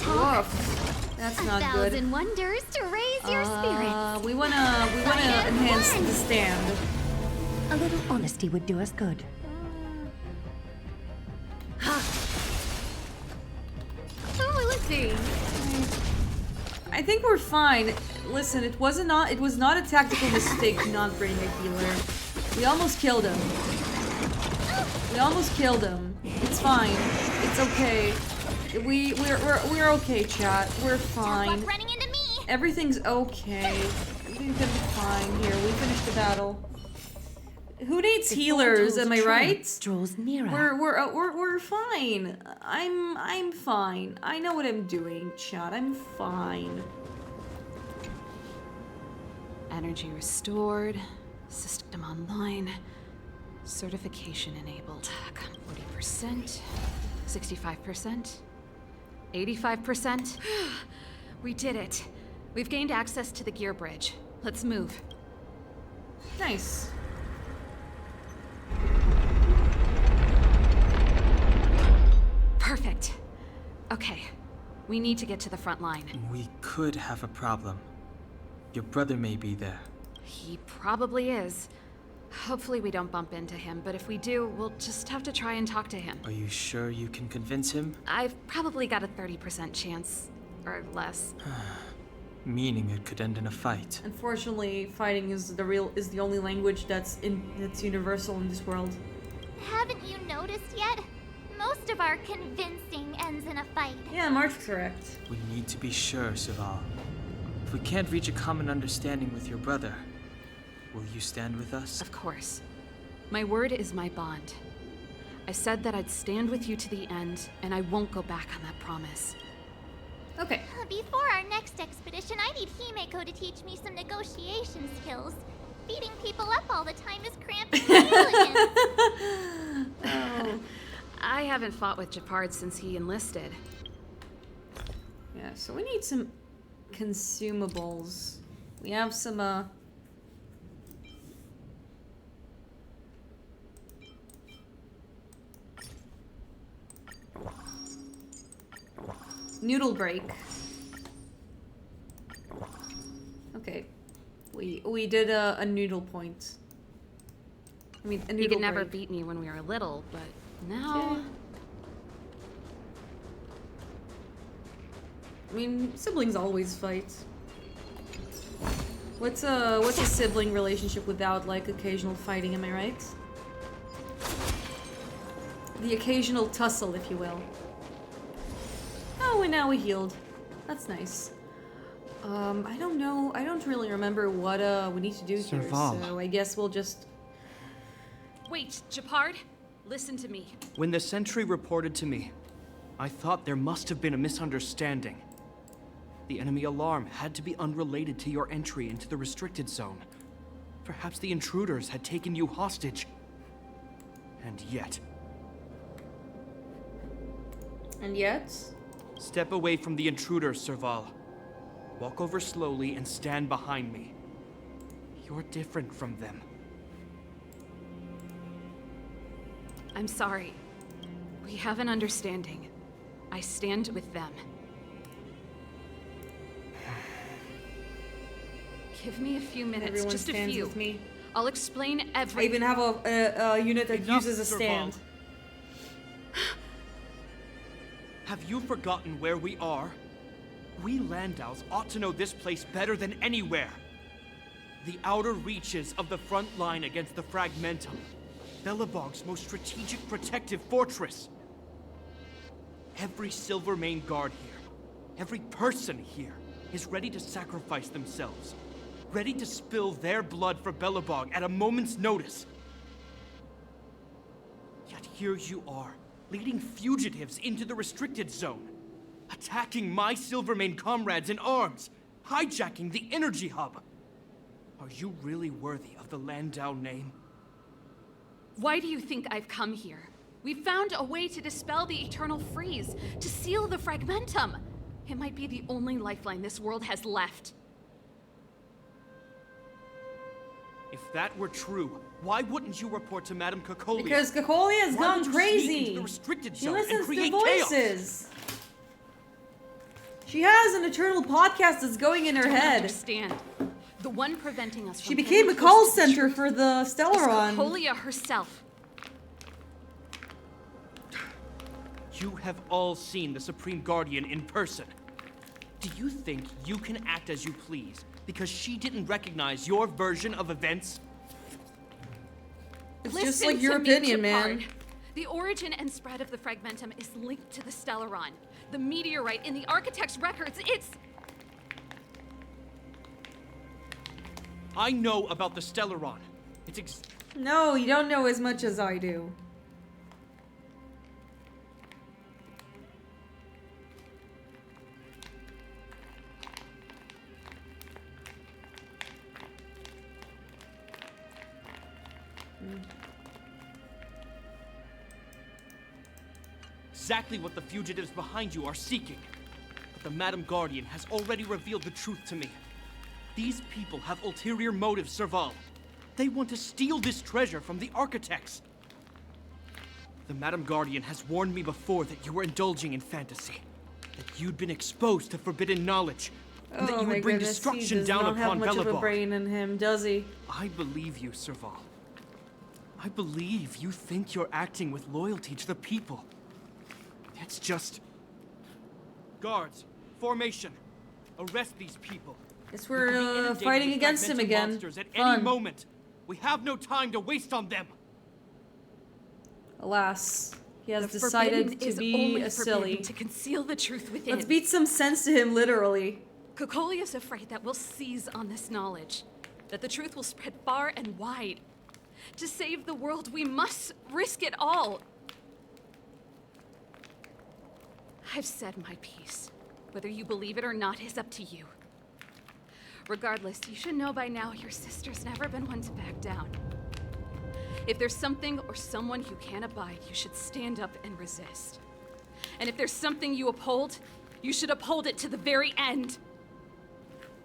Woof. That's not good. 1,000 wonders to raise your spirits. We wanna enhance the stand. A little honesty would do us good. Oh, let's see. I think we're fine. Listen, it was not a tactical mistake to not bring a healer. We almost killed him. It's fine. It's okay. We're okay, chat. We're fine. Running into me. Everything's okay. Everything's gonna be fine. Here, we finished the battle. Who needs healers? Am I right? Draws nearer. We're fine. I'm fine. I know what I'm doing, chat. I'm fine. Energy restored. System online. Certification enabled. 40%. 65%. 85%. We did it. We've gained access to the gear bridge. Let's move. Nice. Perfect. Okay. We need to get to the front line. We could have a problem. Your brother may be there. He probably is. Hopefully we don't bump into him, but if we do, we'll just have to try and talk to him. Are you sure you can convince him? I've probably got a 30% chance. Or less. Meaning it could end in a fight. Unfortunately, fighting is the only language that's universal in this world. Haven't you noticed yet? Most of our convincing ends in a fight. Yeah, Mark's correct. We need to be sure, Serval. If we can't reach a common understanding with your brother, will you stand with us? Of course. My word is my bond. I said that I'd stand with you to the end, and I won't go back on that promise. Okay. Before our next expedition, I need Himeko to teach me some negotiation skills. Beating people up all the time is cramping my elegance. Oh. I haven't fought with Japard since he enlisted. Yeah, so we need some consumables. We have some, noodle break. Okay. We did a noodle point. I mean, a noodle He could never break. beat me when we were little, but now... I mean, siblings always fight. What's a sibling relationship without, like, occasional fighting, am I right? The occasional tussle, if you will. Oh, and now we healed. That's nice. I don't know. I don't really remember what we need to do here, Serval. so I guess we'll just... Wait, Japard, listen to me. When the sentry reported to me, I thought there must have been a misunderstanding. The enemy alarm had to be unrelated to your entry into the restricted zone. Perhaps the intruders had taken you hostage. And yet... And yet? Step away from the intruders, Serval. Walk over slowly and stand behind me. You're different from them. I'm sorry. We have an understanding. I stand with them. Give me a few minutes, Everyone just a stands few. with me. I'll explain I everything. even have a unit that Enough, uses a Serval. stand. Have you forgotten where we are? We Landaus ought to know this place better than anywhere. The outer reaches of the front line against the Fragmentum. Belobog's most strategic protective fortress. Every Silvermane guard here, every person here, is ready to sacrifice themselves. Ready to spill their blood for Belobog at a moment's notice. Yet here you are, leading fugitives into the restricted zone. Attacking my Silvermane comrades in arms, hijacking the energy hub. Are you really worthy of the Landau name? Why do you think I've come here? We found a way to dispel the eternal freeze, to seal the Fragmentum. It might be the only lifeline this world has left. If that were true, why wouldn't you report to Madame Cocolia? Because Cocolia has Why gone would you sneak into crazy. the restricted She zone and listens to create voices. She has an eternal podcast that's going in her Don't head. understand. The one preventing us from She became a getting call close to the center truth for the is Stellaron. Cocolia herself. You have all seen the Supreme Guardian in person. Do you think you can act as you please, because she didn't recognize your version of events? It's Listen just like your to me, opinion, man. Japard. The origin and spread of the Fragmentum is linked to the Stellaron. The meteorite in the Architect's records, it's... I know about the Stellaron. No, you don't know as much as I do. Exactly what the fugitives behind you are seeking. But the Madam Guardian has already revealed the truth to me. These people have ulterior motives, Serval. They want to steal this treasure from the architects. The Madam Guardian has warned me before that you were indulging in fantasy. That you'd been exposed to forbidden knowledge. And that you would bring destruction down upon He does not have much of a Belibar. brain in him, does he? I believe you, Serval. I believe you think you're acting with loyalty to the people. It's just... Guards, formation. Arrest these people. Guess We could be we're inundated fighting with against him fragmental again. monsters at Fun. any moment. We have no time to waste on them. Alas, he has The decided forbidden to is be only a forbidden silly. to conceal the truth within. Let's beat some sense to him, literally. Kokolia's afraid that we'll seize on this knowledge, that the truth will spread far and wide. To save the world, we must risk it all. I've said my piece. Whether you believe it or not is up to you. Regardless, you should know by now your sister's never been one to back down. If there's something or someone you can't abide, you should stand up and resist. And if there's something you uphold, you should uphold it to the very end.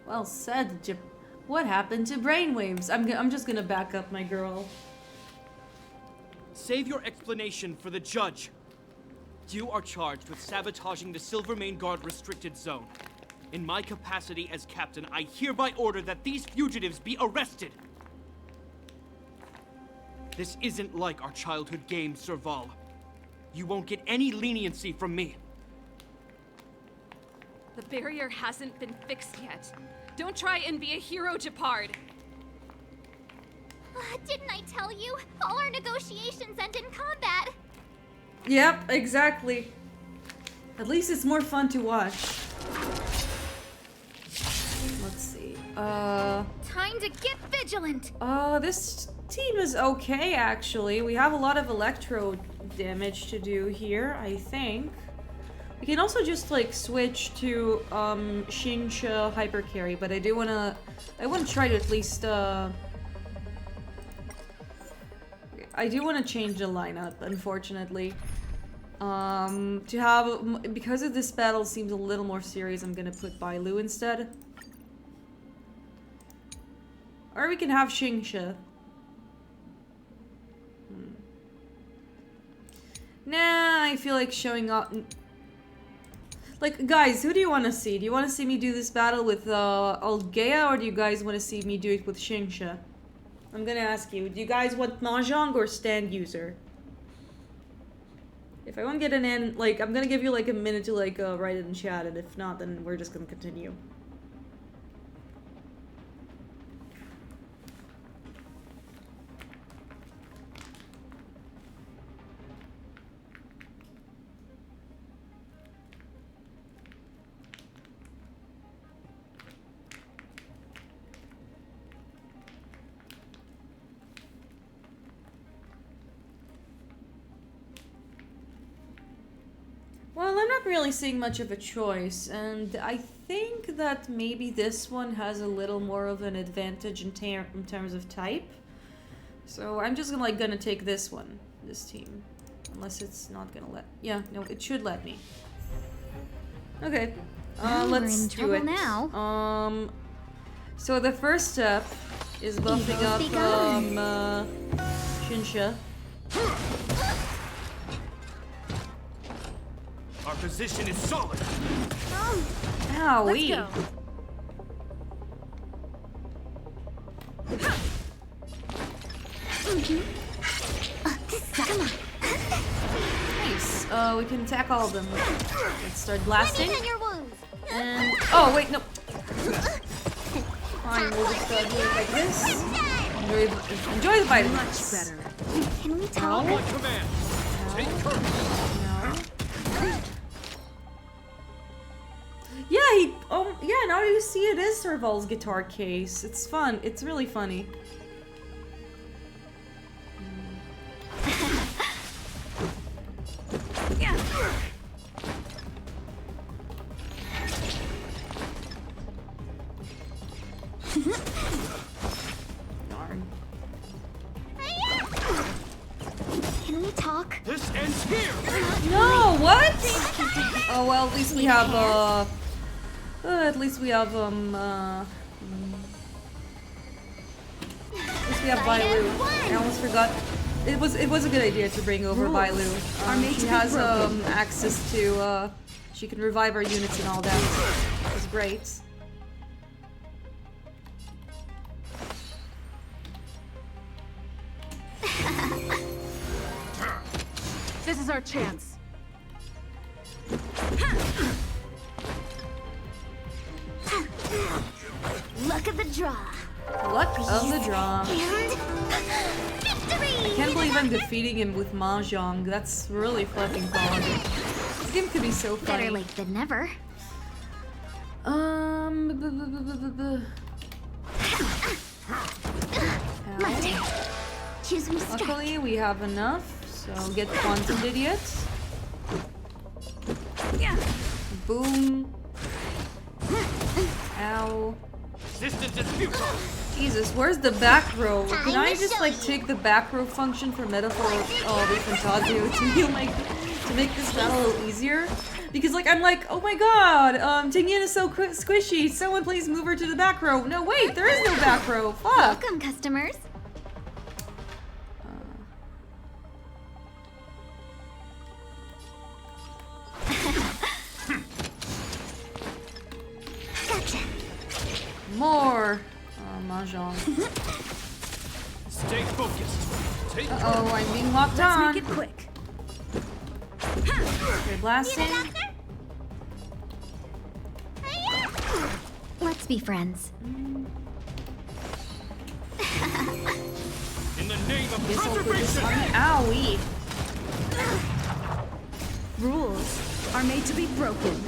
Well said, What happened to brainwaves? I'm just gonna back up my girl. Save your explanation for the judge. You are charged with sabotaging the Silvermane Guard restricted zone. In my capacity as captain, I hereby order that these fugitives be arrested. This isn't like our childhood game, Serval. You won't get any leniency from me. The barrier hasn't been fixed yet. Don't try and be a hero, Japard. Didn't I tell you? All our negotiations end in combat. Yep, exactly. At least it's more fun to watch. Let's see. Time to get vigilant. This team is okay, actually. We have a lot of electro damage to do here, I think. We can also just, like, switch to, Shinsha Hyper Carry, but I want to try to at least, I do want to change the lineup, unfortunately. Because of this battle seems a little more serious, I'm gonna put Bailu instead. Or we can have Shinsha. Nah, I feel like showing up. Like, guys, who do you want to see? Do you want to see me do this battle with Algea, or do you guys want to see me do it with Shinsha? I'm gonna ask you, do you guys want Mahjong or stand user? If I want to get an end, like, I'm gonna give you like a minute to like write it in chat, and if not, then we're just gonna continue. Well, I'm not really seeing much of a choice, and I think that maybe this one has a little more of an advantage in terms of type. So I'm just gonna take this one, this team. Unless it's not gonna let... Yeah, no, it should let me. Okay, let's do it. Now. So the first step is buffing up, Shinsha. Our position is solid. Owie. Let's go. Nice. We can attack all of them. Let's start blasting. Your wounds. And oh wait, no. Fine, we'll just do it like this. Enjoy the vitamins. Much better. Can we talk? No. On command. Take cover. No. Yeah, yeah, now you see it is Serval's guitar case. It's fun. It's really funny. Darn. Can we talk? This ends here. No, what? Oh well, at least we have at least we have Bailu. I almost forgot. It was a good idea to bring over Bailu. She has access to she can revive our units and all that. It's great. This is our chance. Luck of the draw. Luck of the draw. And victory! I can't believe I'm defeating him with Mahjong. That's really fucking fun. This game could be so funny. Better late than never. My turn. Choose me strike. Luckily, we have enough, so get Quantum Idiot. Boom. Ow. Resistance is futile. Jesus, where's the back row? Can I just like take the back row function for Metaphor Fantasio to heal to make this battle a little easier? Because like I'm like, oh my god, Tingyan is so squishy. Someone please move her to the back row. No, wait, there is no back row. Fuck. Welcome, customers. Gotcha. More Mahjong. Stay focused. Take Uh-oh, I'm being locked on. Let's make it quick. Okay, blasting. Let's be friends. in the name of Guess I'll put this preservation. on me. Owie. Rules are made to be broken.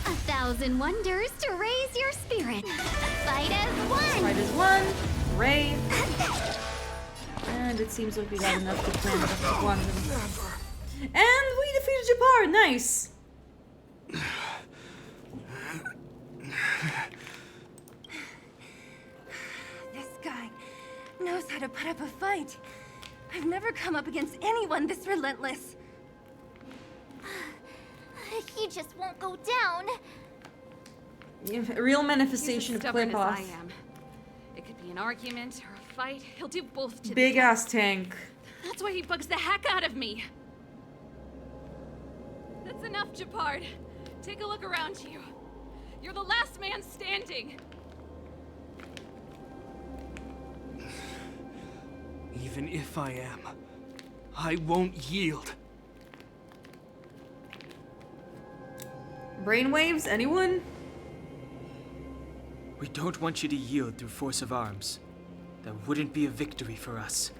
1,000 wonders to raise your spirit. Fight as one. Fight as one. Ray. And it seems like we got enough to plan with the quantum. And we defeated Japar. Nice. This guy knows how to put up a fight. I've never come up against anyone this relentless. He just won't go down. A real manifestation of Stubborn as I Clipoff. am. It could be an argument or a fight. He'll do both to the Big death. ass tank. That's why he bugs the heck out of me. That's enough, Japard. Take a look around you. You're the last man standing. Even if I am, I won't yield. Brainwaves? Anyone? We don't want you to yield through force of arms. That wouldn't be a victory for us.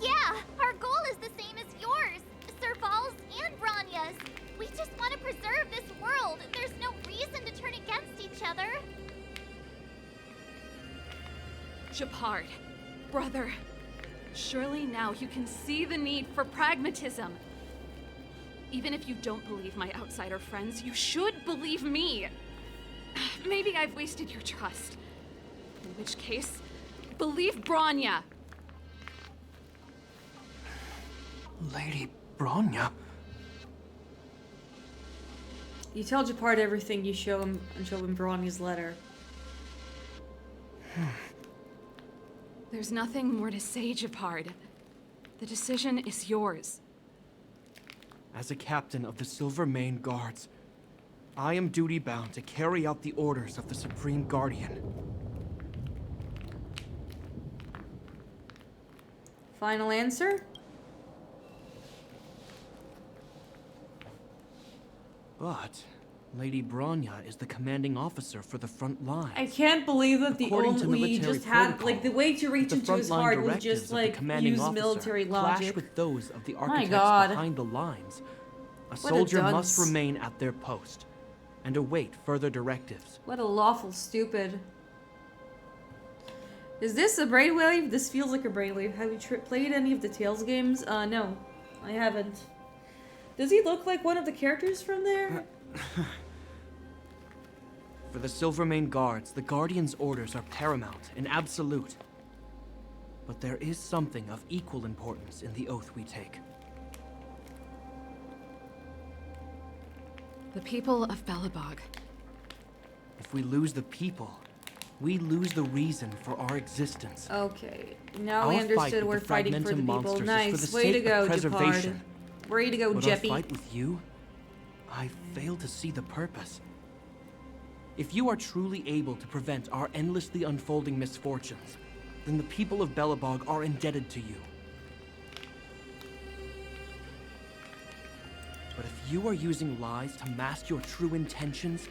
Yeah, our goal is the same as yours. Serval's and Branya's. We just want to preserve this world. There's no reason to turn against each other. Japard, brother, surely now you can see the need for pragmatism. Even if you don't believe my outsider friends, you should believe me. Maybe I've wasted your trust. In which case, believe Branya. Lady Branya? You tell Japard everything you show him and show him Bronny's letter. There's nothing more to say, Japard. The decision is yours. As a captain of the Silvermane Guards, I am duty-bound to carry out the orders of the Supreme Guardian. Final answer? But Lady Bronya is the commanding officer for the front line. I can't believe that According to we military just had, protocol, like, the way to reach the into his frontline heart was directives just, of the like, commanding use officer military clash logic. with those of the My architects God. behind the lines. A What a soldier must dunce. remain at their post and await further directives. What a lawful stupid. Is this a brainwave? This feels like a brainwave. Have you played any of the Tales games? No, I haven't. Does he look like one of the characters from there? For the Silvermane Guards, the Guardian's orders are paramount and absolute. But there is something of equal importance in the oath we take. The people of Belobog. If we lose the people, we lose the reason for our existence. Okay, now Our we fight understood with we're the fighting for the Fragmentum people. monsters is for the Nice, way to sake of go, preservation. Jepard. Way to go, But our Jeppy. fight with you, I fail to see the purpose. If you are truly able to prevent our endlessly unfolding misfortunes, then the people of Belobog are indebted to you. But if you are using lies to mask your true intentions,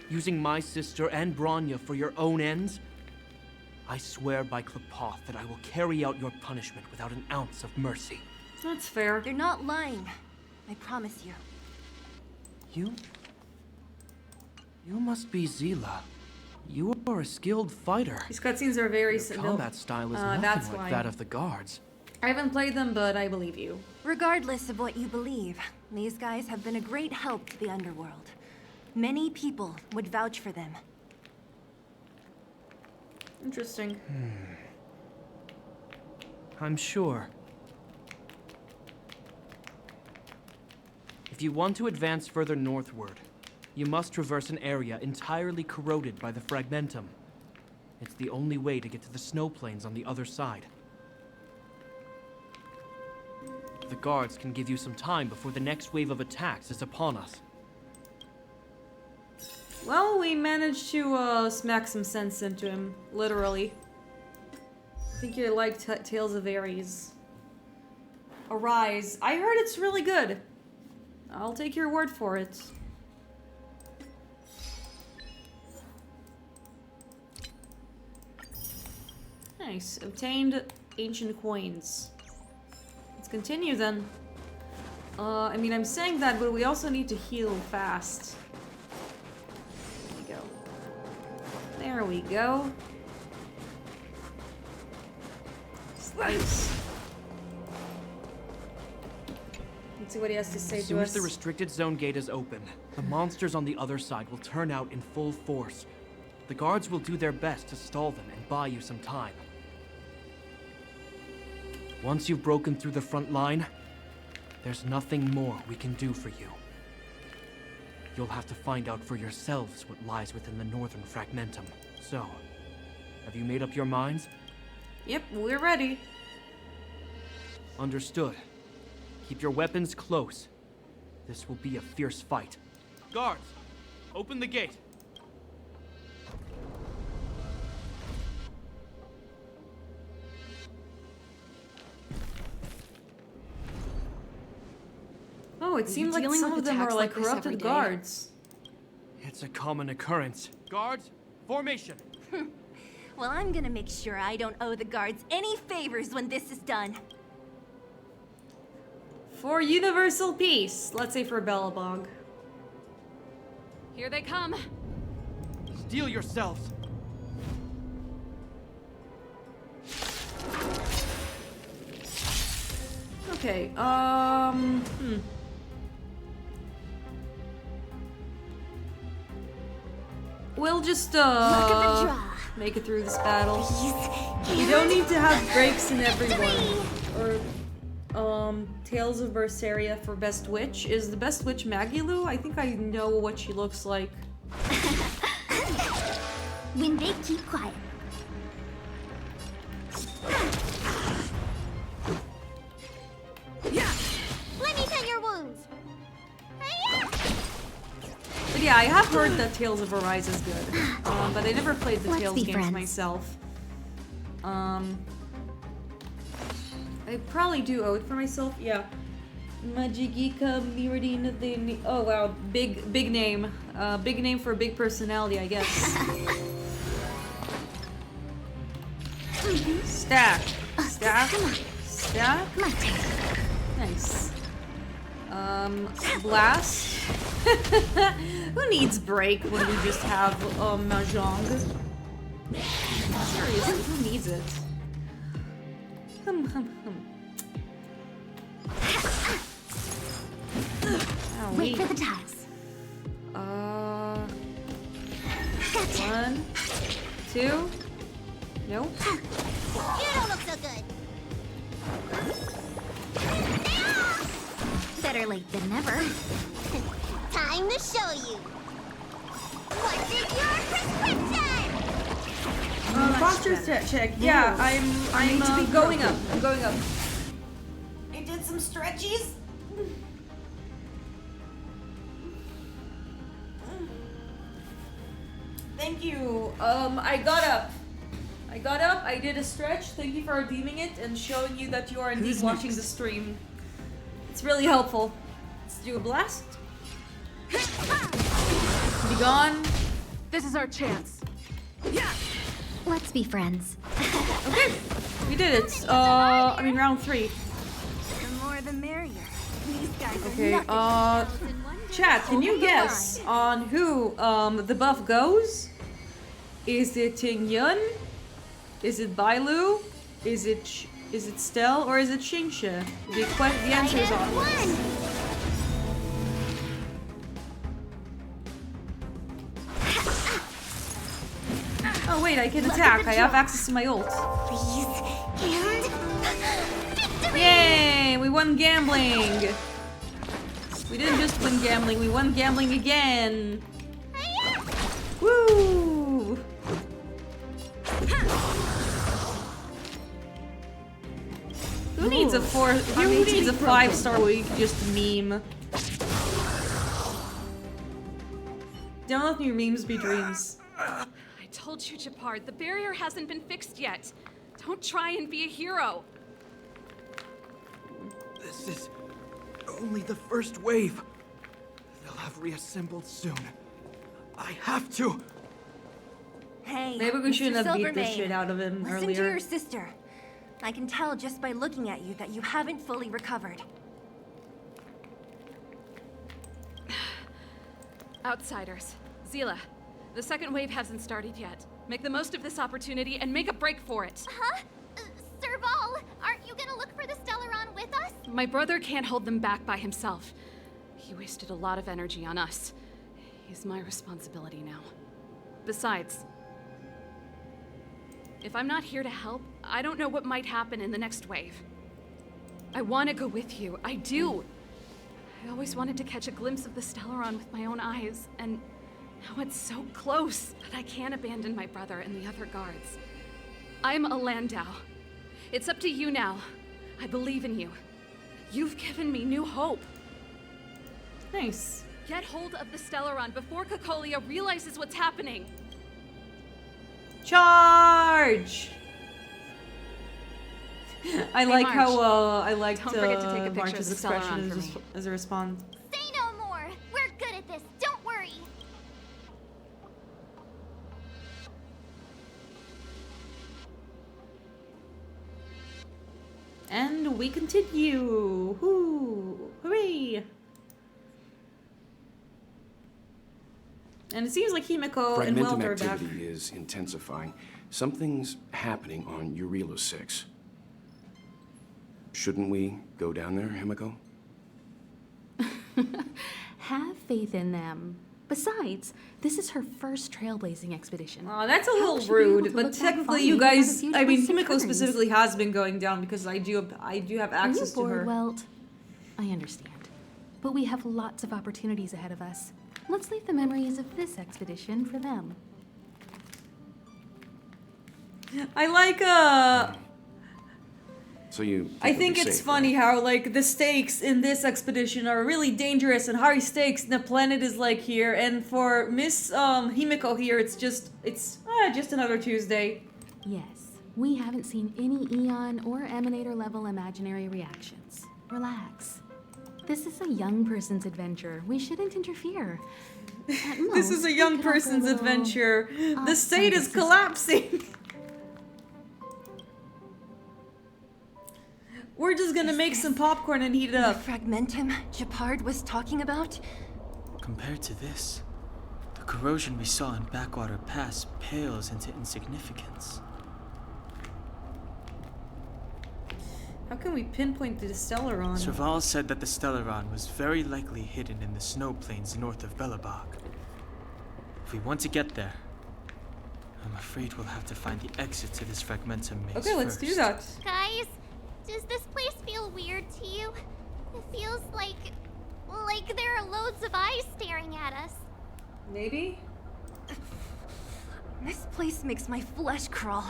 using my sister and Bronya for your own ends, I swear by Klepoth that I will carry out your punishment without an ounce of mercy. That's fair. They're not lying. I promise you. You must be Zila. You are a skilled fighter. These cutscenes are very Your simple. combat style is nothing that's like why. that of the guards. I haven't played them, but I believe you. Regardless of what you believe, these guys have been a great help to the underworld. Many people would vouch for them. Interesting. I'm sure. If you want to advance further northward, you must traverse an area entirely corroded by the Fragmentum. It's the only way to get to the snow plains on the other side. The guards can give you some time before the next wave of attacks is upon us. Well, we managed to smack some sense into him, literally. I think you like Tales of Ares. Arise. I heard it's really good. I'll take your word for it. Nice. Obtained ancient coins. Let's continue then. I mean, I'm saying that, but we also need to heal fast. There we go. Slice. Let's see what he has to say As to soon us. as the restricted zone gate is open, the monsters on the other side will turn out in full force. The guards will do their best to stall them and buy you some time. Once you've broken through the front line, there's nothing more we can do for you. You'll have to find out for yourselves what lies within the northern Fragmentum. So, have you made up your minds? Yep, we're ready. Understood. Keep your weapons close. This will be a fierce fight. Guards, open the gate. Oh, it seemed like dealing some with of them are attacks like like this every corrupted day? guards. It's a common occurrence. Guards, formation. Well, I'm gonna make sure I don't owe the guards any favors when this is done. For universal peace. Let's say for Belobog. Here they come. Steel yourselves. Okay, We'll just, Luck of the draw. make it through this battle. You don't need to have breaks in everyone. Or, Tales of Berseria for Best Witch. Is the Best Witch Magilu? I think I know what she looks like. When they keep quiet. Let me tend your wounds. But yeah, I have heard that Tales of Arise is good. But I never played the Let's Tales be games friends. myself. I probably do owe it for myself, yeah. Majigika Miradina. Oh wow, big name. Big name for a big personality, I guess. Stack. Stack. Stack. Nice. Blast. Who needs break when we just have Mahjong? Seriously, who needs it? Wait for the tiles. Gotcha. 1, 2. Nope. You don't look so good. Better late than never. Time to show you. What's in your prescription? Posture check. Yeah, I'm going up. I'm going up. I did some stretchies. Thank you. I got up. I did a stretch. Thank you for redeeming it and showing you that you are indeed watching the stream. It's really helpful. Let's do a blast. Be gone. This is our chance. Yeah. Let's be friends. Okay, we did it. I mean round 3. The more the merrier. These guys are Okay. nothing. Chat, can you guess on who the buff goes? Is it Ting Yun? Is it Bailu? Is it Stel or is it Xingshe? The answer is obvious. Oh wait, I can attack. I have access to my ult. Yay! We won gambling. We didn't just win gambling. We won gambling again. Woo! Who needs a 5-star where you can just meme? Don't let your memes be dreams. I told you, Japard, the barrier hasn't been fixed yet. Don't try and be a hero. This is only the first wave. They'll have reassembled soon. I have to. Hey, Maybe we shouldn't Mr. have beat the Silvermane, shit out of him listen earlier. to your sister. I can tell just by looking at you that you haven't fully recovered. Outsiders. Zila, the second wave hasn't started yet. Make the most of this opportunity and make a break for it. Huh? Serval, aren't you gonna look for the Stellaron with us? My brother can't hold them back by himself. He wasted a lot of energy on us. He's my responsibility now. Besides, if I'm not here to help, I don't know what might happen in the next wave. I want to go with you. I do. I always wanted to catch a glimpse of the Stellaron with my own eyes, and now it's so close that I can't abandon my brother and the other guards. I'm a Landau. It's up to you now. I believe in you. You've given me new hope. Nice. Get hold of the Stellaron before Cocolia realizes what's happening. Charge! I Hey, like March. how I liked Don't forget to take a picture March's of the Stellaron expression for me. as a response. Say no more. We're good at this. Don't worry. And we continue. Whoo! Hooray! And it seems like Himiko and Welt Fragmentum are back. activity is intensifying. Something's happening on Eurilo 6. Shouldn't we go down there, Himiko? Have faith in them. Besides, this is her first trailblazing expedition. Oh, that's a How little should we be able rude, to but look back technically fondly you without a guys, huge I mean, list of Himiko turns? specifically has been going down because I do have access to Are you her. bored, Welt? I understand. But we have lots of opportunities ahead of us. Let's leave the memories of this expedition for them. I like So you I it'll think be it's safe, funny how like the stakes in this expedition are really dangerous and high stakes and the planet is like here, and for Miss Himiko here it's just another Tuesday. Yes, we haven't seen any Eon or Emanator level imaginary reactions. Relax. This is a young person's adventure. We shouldn't interfere. At This is most, a we young could offer a person's little adventure. The state outside is assistance. collapsing. We're just gonna make some popcorn and heat it The up. fragmentum Japard was talking about? Compared to this, the corrosion we saw in Backwater Pass pales into insignificance. How can we pinpoint the Stellaron? Serval said that the Stellaron was very likely hidden in the snow plains north of Belobog. If we want to get there, I'm afraid we'll have to find the exit to this fragmentum maze Okay, let's do that. Guys, does this place feel weird to you? It feels like there are loads of eyes staring at us. Maybe? This place makes my flesh crawl.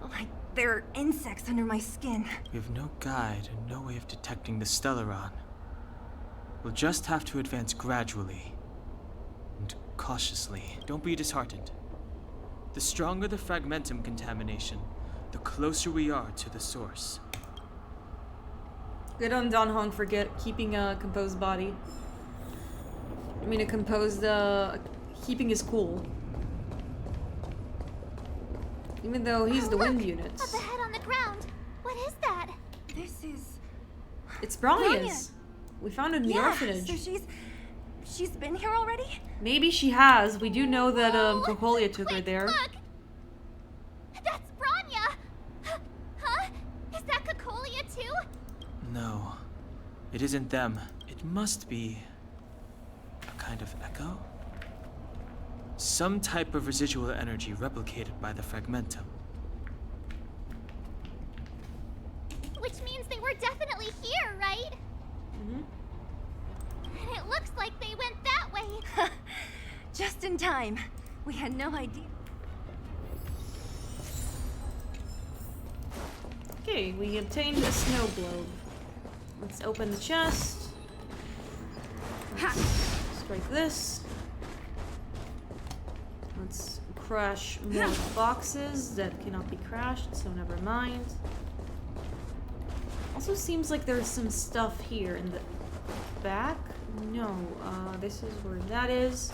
Like there are insects under my skin. We have no guide and no way of detecting the Stellaron. We'll just have to advance gradually and cautiously. Don't be disheartened. The stronger the fragmentum contamination, the closer we are to the source. Good on Don Hong for keeping a composed body. I mean, keeping his cool. Even though he's the wind unit. Up ahead on the ground. What is that? This is... It's Bronia's. We found it in the orphanage. So she's been here already? Maybe she has. We do know that Koholia took her there. Look! That's Bronya! Huh? Is that Kokolia too? No, it isn't them. It must be a kind of echo? Some type of residual energy replicated by the fragmentum. Which means they were definitely here, right? Mm-hmm. And it looks like they went that way. Just in time. We had no idea. Okay, we obtained a snow globe. Let's open the chest. Let's strike this. Let's crash more boxes that cannot be crashed, so never mind. Also seems like there's some stuff here in the back. No, this is where that is.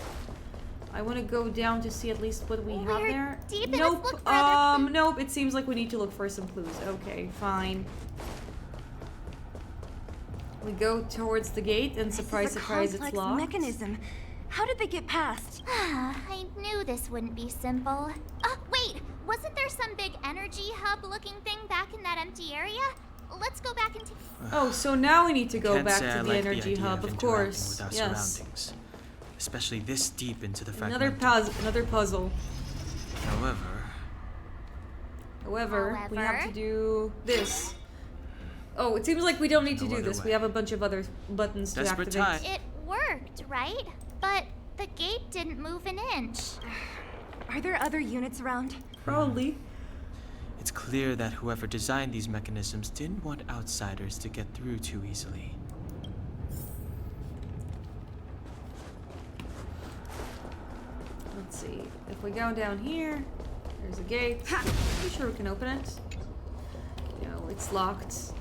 I want to go down to see at least what we have there. Nope. Nope. It seems like we need to look for some clues. Okay, fine. We go towards the gate, and surprise, surprise, it's locked. Mechanism. How did they get past? I knew this wouldn't be simple. Wait! Wasn't there some big energy hub-looking thing back in that empty area? Let's go back into... Oh, so now we need to go Can't back say to I the like energy idea hub, of interacting course. with our Yes. surroundings, especially this deep into the Another fragmentum. another puzzle. However, we have to do this. Oh, it seems like we don't need to No do other this. way. We have a bunch of other buttons to Desperate activate. time. It worked, right? But the gate didn't move an inch. Are there other units around? Probably. It's clear that whoever designed these mechanisms didn't want outsiders to get through too easily. Let's see. If we go down here, there's a gate. Pretty sure we can open it. No, it's locked.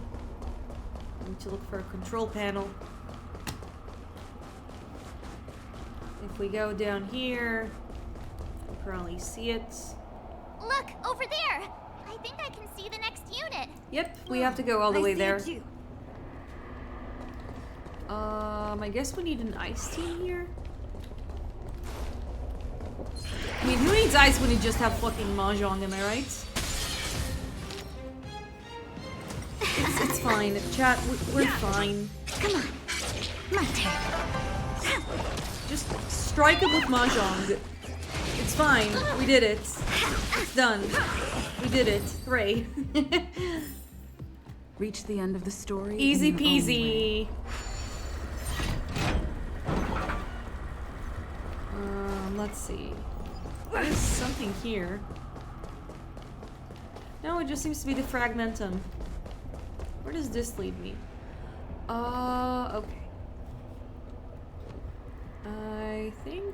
I need to look for a control panel. If we go down here, we'll probably see it. Look, over there! I think I can see the next unit. Yep, we have to go all the way see there. it too. I guess we need an ice team here. I mean, who needs ice when you just have fucking Mahjong, am I right? It's fine. Chat, we're fine. Come on. My turn. Just strike him with Mahjong. It's fine. We did it. It's done. We did it. Hooray. Reach the end of the story. Easy in your own way. peasy. Let's see. There's something here. No, it just seems to be the fragmentum. Where does this lead me? Okay. I think...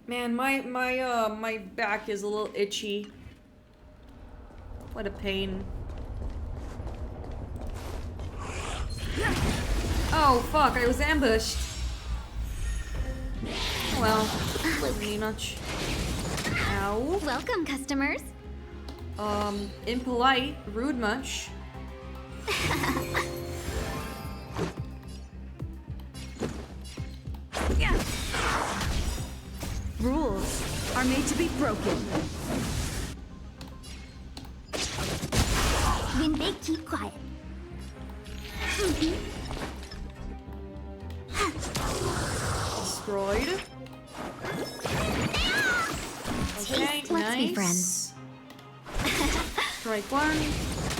Man, my back is a little itchy. What a pain. Oh fuck, I was ambushed. Oh well, wasn't me much. Ow. Welcome, customers. Impolite, rude much. Rules are made to be broken. When they keep quiet. Destroyed. Okay, Let's nice. be friends. Strike one.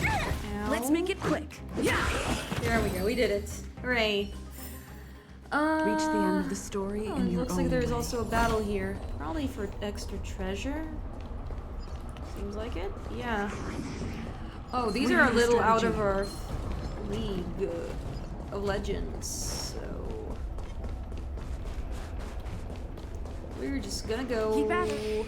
Ow. Let's make it quick. There we go, we did it. Hooray. Reach the end of the story in your looks own like there's way. also a battle here. Probably for extra treasure. Seems like it. Yeah. Oh, these are a little out of our league of legends. So we're just gonna go. Keep at it.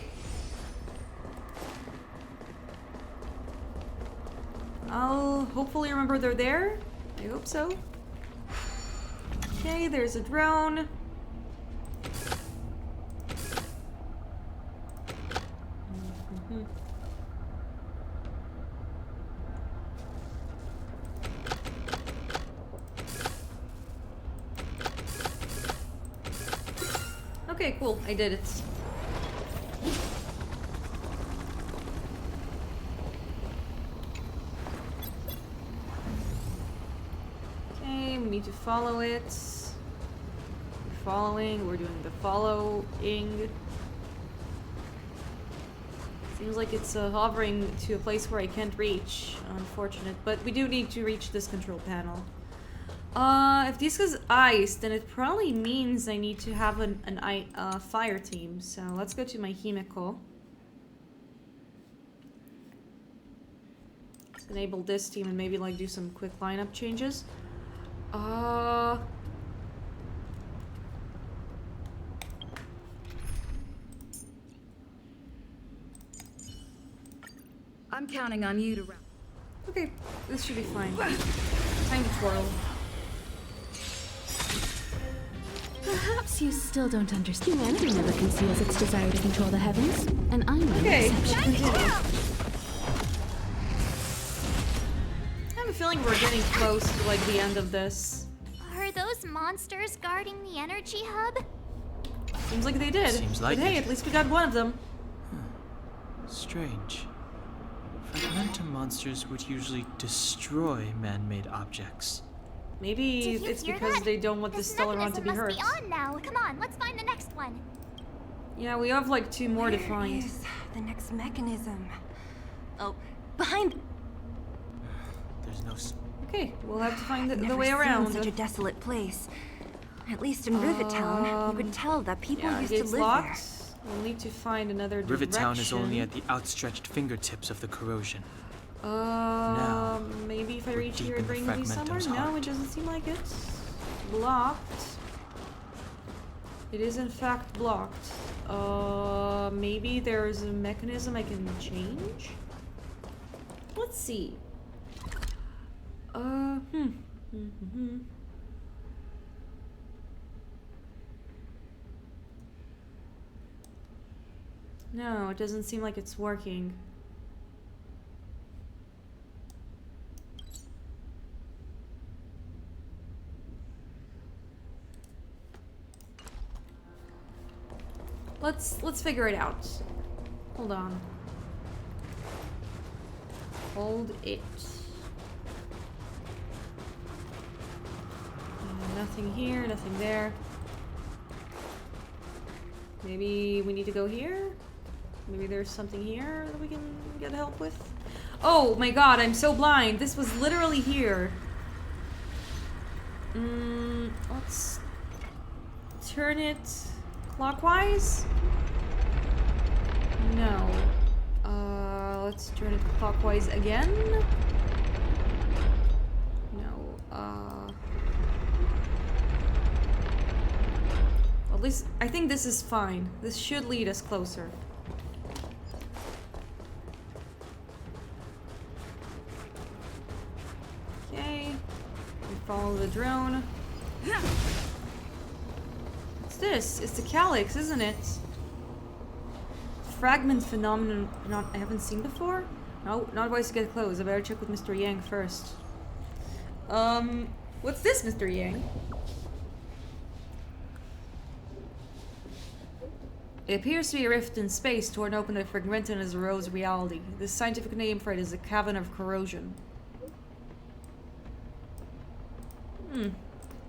I'll hopefully remember they're there. I hope so. Okay, there's a drone. Okay, cool. I did it. Okay, we need to follow it. We're following. We're doing the following. Seems like it's hovering to a place where I can't reach. Unfortunate. But we do need to reach this control panel. If this is ice, then it probably means I need to have a fire team. So let's go to my Himeko. Let's enable this team and maybe like do some quick lineup changes. I'm counting on you to wrap. Okay, this should be fine. Time to twirl. Perhaps you still don't understand. Humanity never conceals its desire to control the heavens, and I'm no exception. I have a feeling we're getting close to like the end of this. Are those monsters guarding the energy hub? Seems like they did. Seems like but hey, it. at least we got one of them. Strange. Fragmentum monsters would usually destroy man-made objects. Maybe it's because they don't want the Stellaron to be hurt. Must be on now. Come on, let's find the next one. Yeah, we have like 2 more to find. Is the next mechanism. Oh, behind. There's no. Okay, we'll have to find the Never way seen around. such a desolate place. At least in Rivet Town, you could tell that people Yeah, used to gate's live locked. We'll need to find another direction. Rivet Town is only at the outstretched fingertips of the corrosion. Maybe if I we're reach deep here, in it the brings me somewhere. Fragmentum's No, heart. it doesn't seem like it. Blocked. It is in fact blocked. Maybe there's a mechanism I can change? Let's see. No, it doesn't seem like it's working. Let's figure it out. Hold on. Hold it. Nothing here, nothing there. Maybe we need to go here? Maybe there's something here that we can get help with? Oh my god, I'm so blind. This was literally here. Let's turn it clockwise? No. Let's turn it clockwise again? No. At least, I think this is fine. This should lead us closer. Okay. We follow the drone. What's this? It's the calyx, isn't it? Fragment phenomenon I haven't seen before? No, not wise to get close. I better check with Mr. Yang first. What's this, Mr. Yang? It appears to be a rift in space torn open by fragmented as a rose reality. The scientific name for it is a cavern of corrosion.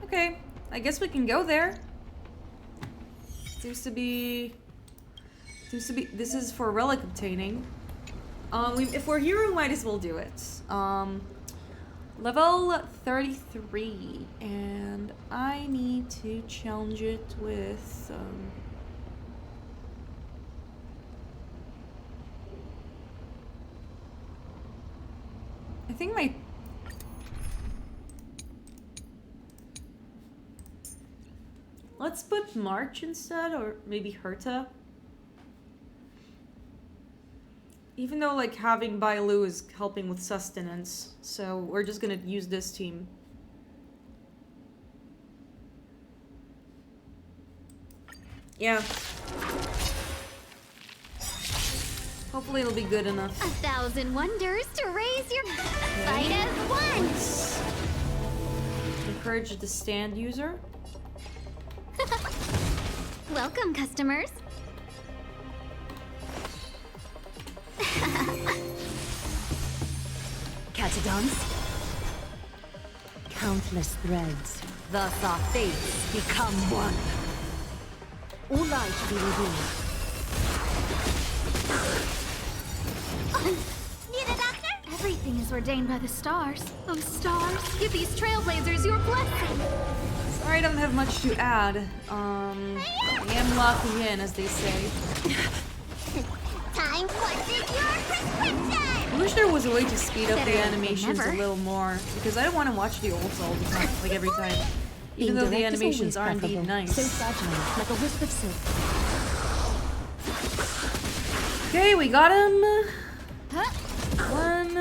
Okay. I guess we can go there. Seems to be... This is for relic obtaining. If we're here, we might as well do it. Level 33. And I need to challenge it with... I think my... Let's put March instead, or maybe Herta. Even though, like, having Bailu is helping with sustenance, so we're just gonna use this team. Yeah. Hopefully it'll be good enough. 1,000 wonders to raise your fight as one. Encourage the stand user. Welcome, customers. Catadons? Countless threads, thus our fates become one. All light to be revealed. Need a doctor? Everything is ordained by the stars. Oh, stars, give these trailblazers your blessing. Sorry, I don't have much to add. I am locking in, as they say. Time for your prescription! I wish there was a way to speed up the animations a little more, because I don't want to watch the olds all the time, like every time. Even though the animations are indeed nice. So fragile, like a wisp of silk. Okay, we got him. One.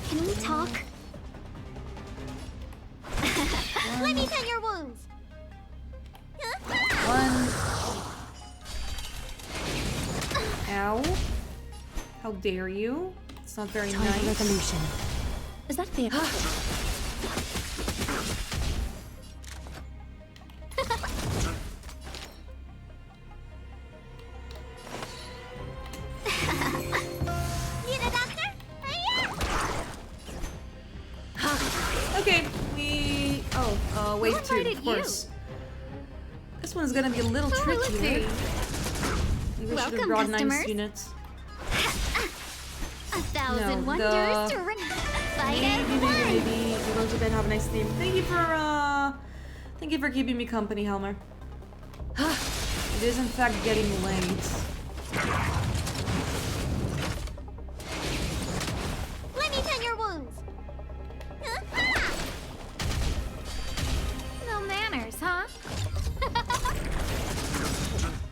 Can we talk? Let me tend your wounds. One. Ow. How dare you? It's not very Time nice. for resolution. Is that fair? Need a doctor? Okay, we... Oh, wave 2, of course. This one's gonna be a little tricky, right? Maybe we should have brought nice units. 1,000 wonders the... to fight as one. Maybe. You go to bed, have a nice day. Thank you for keeping me company, Helmer. It is in fact getting late. Let me tend your wounds. No manners, huh?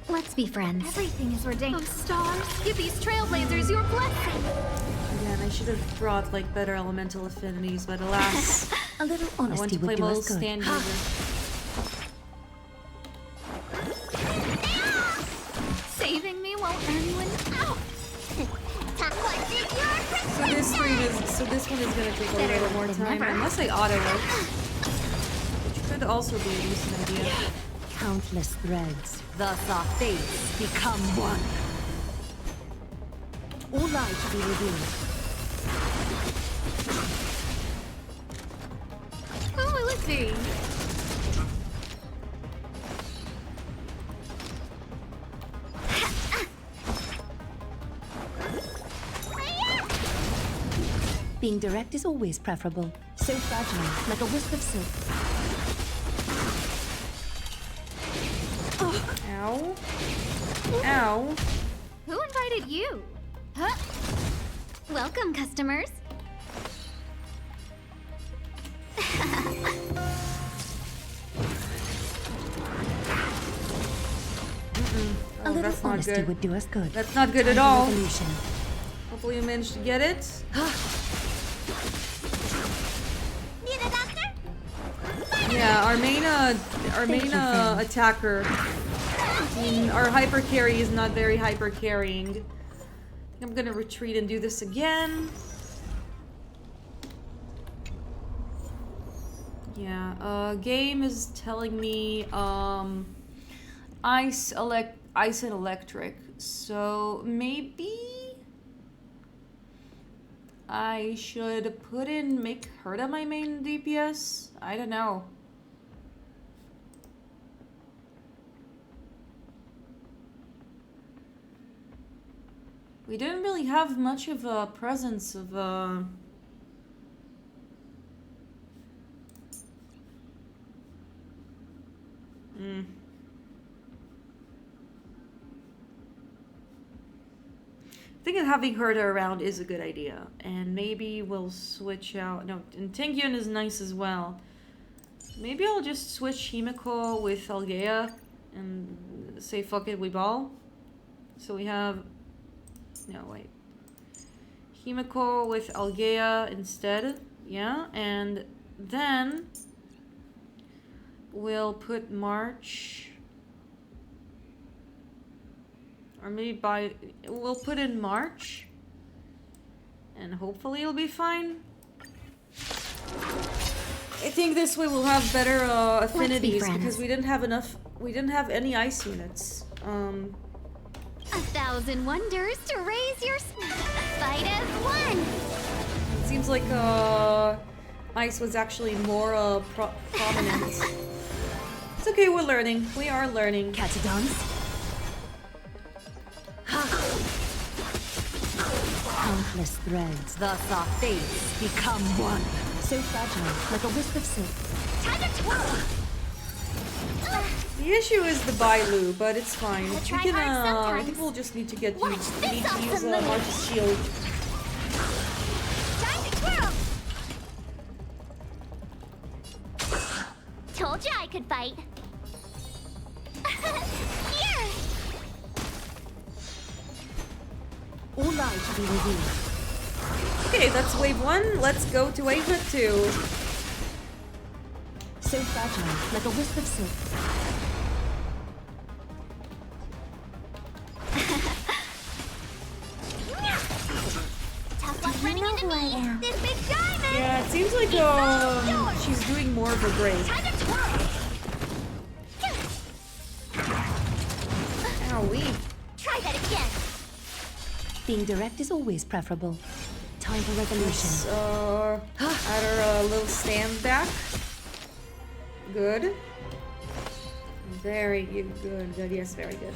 Let's be friends. Everything is ordained. Oh, stars, give these trailblazers your blessing. Again, I should have brought like better elemental affinities, but alas, a little I want honesty to play would do little us good. stand user. Saving me won't earn you an ow. So this one is gonna take a little more time, unless I auto it, which could also be a decent idea. Countless threads, thus our fates become one. All light to be revealed. Oh, let's see. Being direct is always preferable. So fragile, like a wisp of silk. Ow. Ow. Who invited you? Huh? Welcome, customers. that's not honesty good. would do us good. That's not good Time at for all. revolution. Hopefully you managed to get it. Need a doctor? Yeah, our main attacker. I mean, our hyper carry is not very hyper carrying. I'm gonna retreat and do this again. Yeah, game is telling me ice and electric. So maybe I should make Herta my main DPS? I don't know. We didn't really have much of a presence of I think that having Herta around is a good idea. And maybe we'll switch out... No, and Tengyun is nice as well. Maybe I'll just switch Himiko with Algea and say fuck it, we ball. So we have... No, wait. Himiko with Algea instead. Yeah, and then we'll put March... Or maybe we'll put in March. And hopefully it'll be fine. I think this way we'll have better affinities because we didn't have any ice units. 1,000 wonders to raise your fight as one. It seems like ice was actually more prominent. It's okay, we're learning. We are learning. Catadons. Countless threads, thus our fates become one. So fragile, like a wisp of silk. Time to twirl. The issue is the Bailu, but it's fine. We try can, hard I sometimes. think we'll just need to get Watch used. this We need to use awesome move. March's shield. Time to twirl. Told you I could fight. Here. All light to be revealed. Okay, that's wave 1. Let's go to wave 2. So fragile, like a wisp of silk. Tough luck running into me. This big diamond. Yeah, it seems like she's doing more of a break. Time to twirl. Owie. Try that again. Being direct is always preferable. Time for revolution. Add her little stand back. Good. Very good. Good. Yes, very good.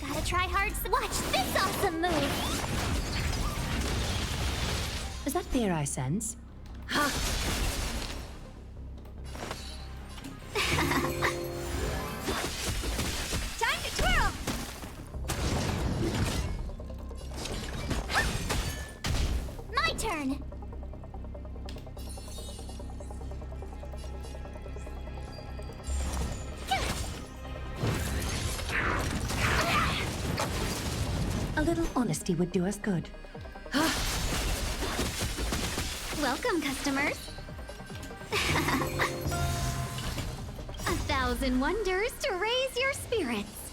Gotta try hard. Watch this awesome move. Is that fear I sense? Time to twirl. My turn. A little honesty would do us good. Welcome, customers. 1,000 wonders to raise your spirits.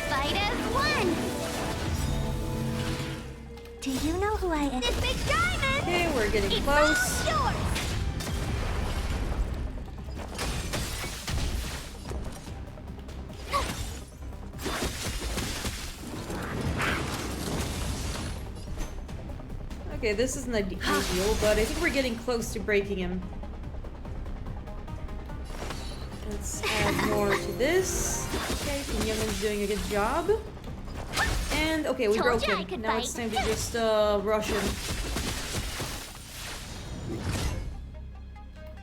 Fight as one. Do you know who I am? This big diamond. Okay, we're getting It's close. all yours. Okay, this isn't ideal, but I think we're getting close to breaking him. Let's add more to this. Okay, Youngman's doing a good job. And okay, we Told broke you I him. could Now it's fight. time to just rush him.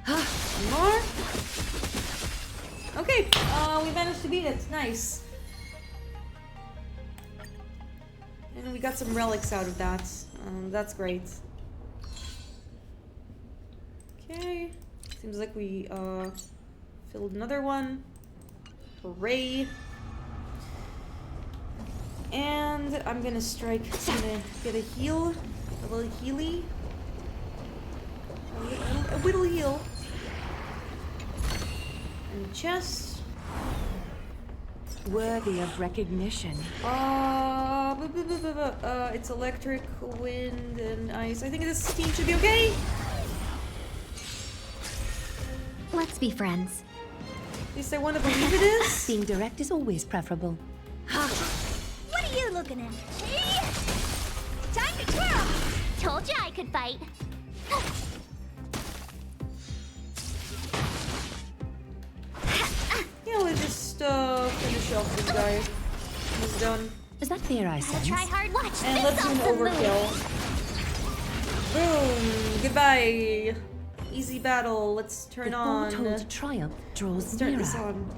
One more. Okay, we managed to beat it. Nice. And we got some relics out of that. That's great. Okay. Seems like we filled another one. Hooray. And I'm gonna strike. I'm gonna get a heal. A little healy. A little heal. And chest. Worthy of recognition. It's electric, wind, and ice. I think this team should be okay. Let's be friends. At least I want to believe it is. Being direct is always preferable. What are you looking at? Time to twirl! Told you I could fight. Yeah, let's just finish off this guy. He's done. Is that fear I sense? Try hard. Watch And this let's do an awesome overkill. move. Boom! Goodbye. Easy battle. Let's turn The on. foretold triumph draws Let's turn nearer. this on.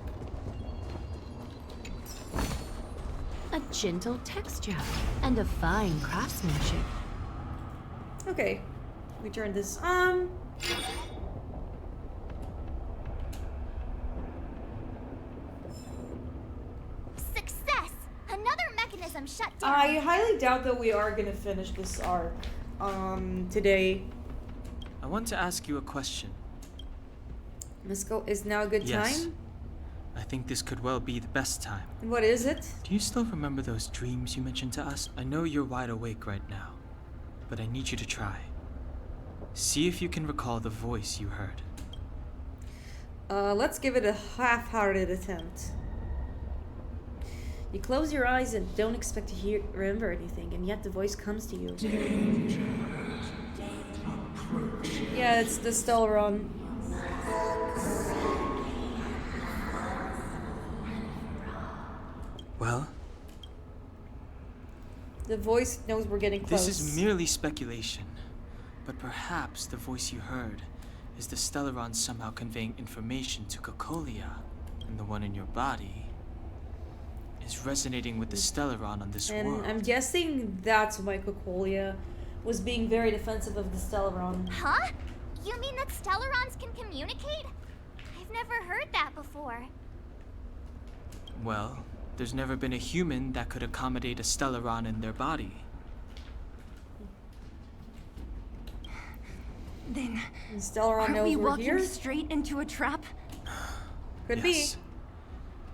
A gentle texture and a fine craftsmanship. Okay, we turn this on. Success! Another mechanism shut down. I highly doubt that we are gonna finish this arc today. I want to ask you a question. Let's go. Is now a good Yes. time? I think this could well be the best time. What is it? Do you still remember those dreams you mentioned to us? I know you're wide awake right now, but I need you to try. See if you can recall the voice you heard. Let's give it a half-hearted attempt. You close your eyes and don't expect to remember anything, and yet the voice comes to you. Yeah, it's the Stellaron. Well, The voice knows we're getting close. this is merely speculation, but perhaps the voice you heard is the Stellaron somehow conveying information to Cocolia, and the one in your body is resonating with the Stellaron on this And world. I'm guessing that's why Cocolia was being very defensive of the Stellaron. Huh? You mean that Stellarons can communicate? I've never heard that before. Well, there's never been a human that could accommodate a Stellaron in their body. Then, And Stellaron aren't knows we we're walking here? straight into a trap? Could Yes.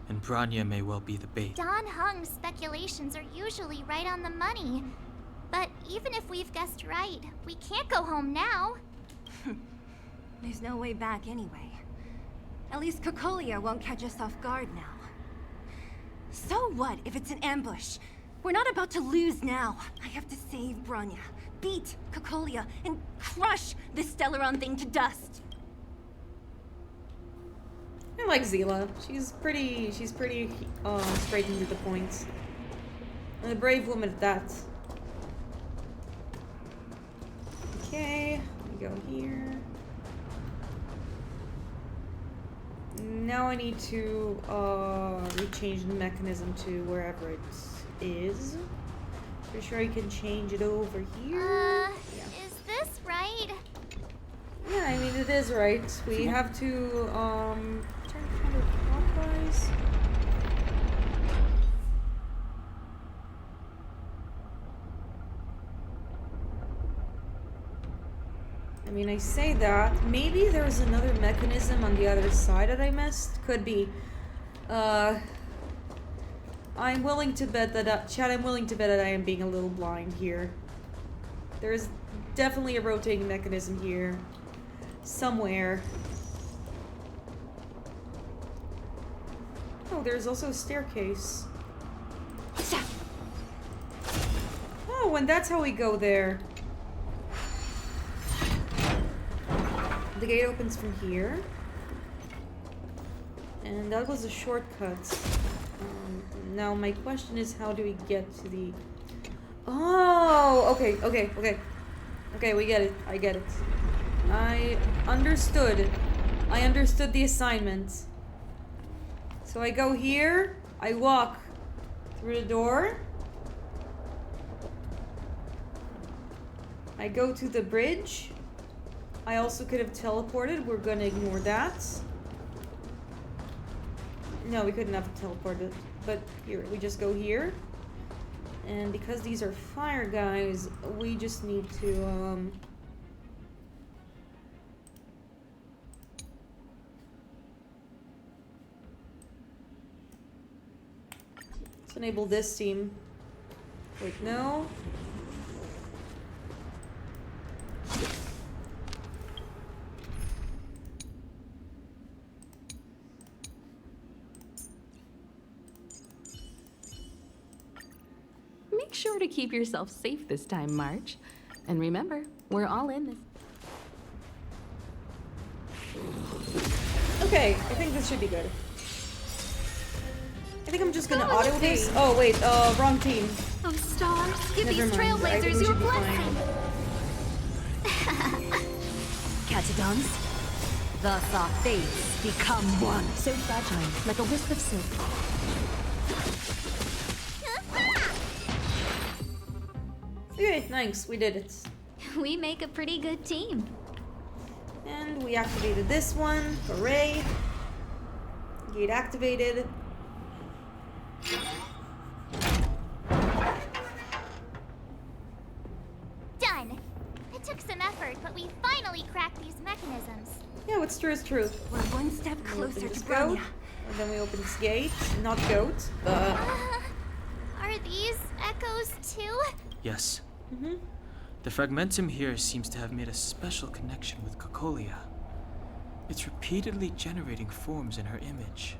And Branya may well be the bait. Don Hung's speculations are usually right on the money. But even if we've guessed right, we can't go home now. There's no way back anyway. At least Cocolia won't catch us off guard now. So what if it's an ambush? We're not about to lose now. I have to save Branya, beat Cocolia, and crush this Stellaron thing to dust. I like Zila. She's pretty straight and to the point. And a brave woman at that. Okay, we go here. Now I need to rechange the mechanism to wherever it is. Pretty sure I can change it over here. Is this right? Yeah, I mean it is right. We have to turn counterclockwise. I mean, I say that. Maybe there's another mechanism on the other side that I missed. Could be. I'm willing to bet that, Chad, I'm willing to bet that I am being a little blind here. There's definitely a rotating mechanism here. Somewhere. Oh, there's also a staircase. Oh, and that's how we go there. The gate opens from here. And that was a shortcut. Now my question is, how do we get to the... Oh, okay. Okay, we get it. I get it. I understood the assignment. So I go here, I walk through the door. I go to the bridge. I also could have teleported. We're gonna ignore that. No, we couldn't have teleported. But here, we just go here. And because these are fire guys, we just need to, let's enable this team. Wait, no. Make sure to keep yourself safe this time, March. And remember, we're all in this. Okay, I think this should be good. I think I'm just gonna auto this. Oh wait, wrong team. Oh, stars, give Never these mind. I think trailblazers we your should be blessing. Catadons, thus our fates become one. So fragile, like a wisp of silk. Okay, thanks, we did it. We make a pretty good team. And we activated this one. Hooray. Gate activated. Done. It took some effort, but we finally cracked these mechanisms. Yeah, what's true is true. We're one step We closer open to this goat, Bronya. and then we open this gate. Not goat. Are these echoes too? Yes. The fragmentum here seems to have made a special connection with Cocolia. It's repeatedly generating forms in her image.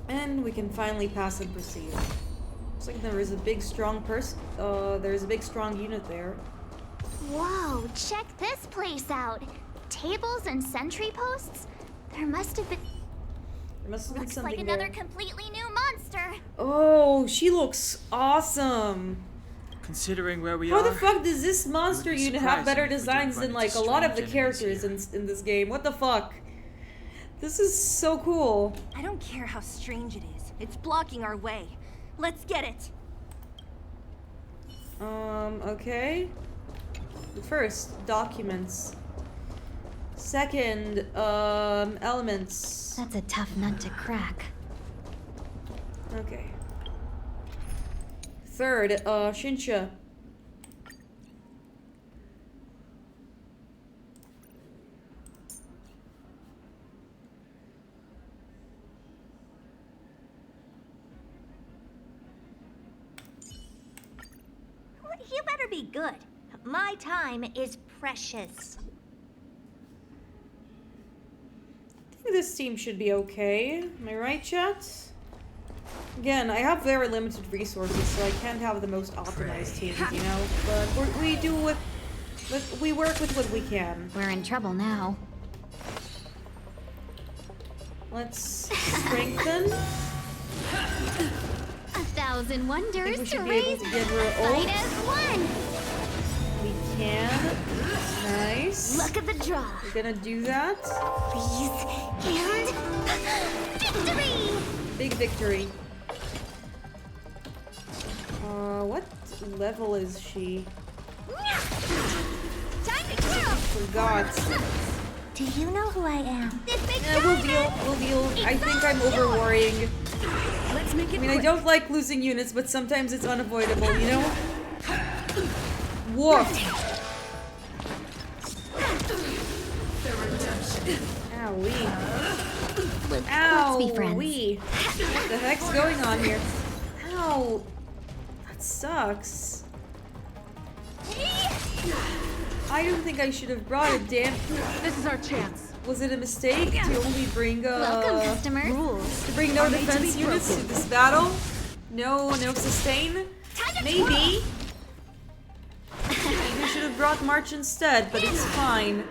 And we can finally pass and proceed. Looks like there is a big strong there's a big strong unit there. Whoa, check this place out. Tables and sentry posts? There must have been Looks like something another there. completely new monster. Oh, she looks awesome. Considering where we How are, the fuck does this monster be unit have surprising better if we did designs run than into like a lot of the strange enemies characters in this game? What the fuck? This is so cool. I don't care how strange it is. It's blocking our way. Let's get it. Okay. First, documents. Second, elements. That's a tough nut to crack. Okay. Third, Shinsha. You better be good. My time is precious. I think this team should be okay. Am I right, chat? Again, I have very limited resources, so I can't have the most optimized teams, you know? But we do we work with what we can. We're in trouble now. Let's strengthen. 1,000 wonders we to should be able raise to get her fight ult. as one. We can. Nice. Look at the draw. We're gonna do that. Please. And victory! Big victory. What level is she? Time to kill! Forgot. Do you know who I am? We'll deal. I think I'm over worrying. Let's make it I mean, I don't like losing units, but sometimes it's unavoidable, you know? Woof! Owie. Let's be friends. Owie. What the heck's going on here? Ow. That sucks. I don't think I should have brought it, damn. This is our chance. Was it a mistake to only bring Welcome, customers. rules? To bring no defense units to this battle? No sustain? Maybe. We should have brought March instead, but it's fine.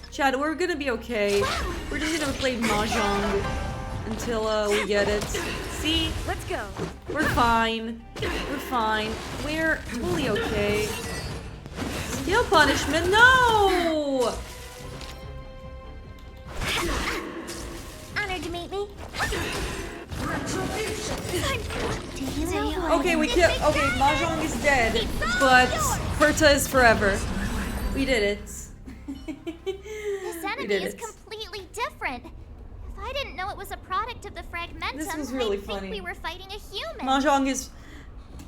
Chad, we're gonna be okay. We're just gonna play Mahjong until we get it. See? Let's go. We're fine. We're fine. We're fully okay. Skill punishment? No! fight me? Okay, we killed. Okay, Mahjong is dead, but Perta is forever. We did it. This enemy did is it. completely different. If I didn't know it was a product of the fragmentum, This was really I'd funny. think we were fighting a human. Mahjong is.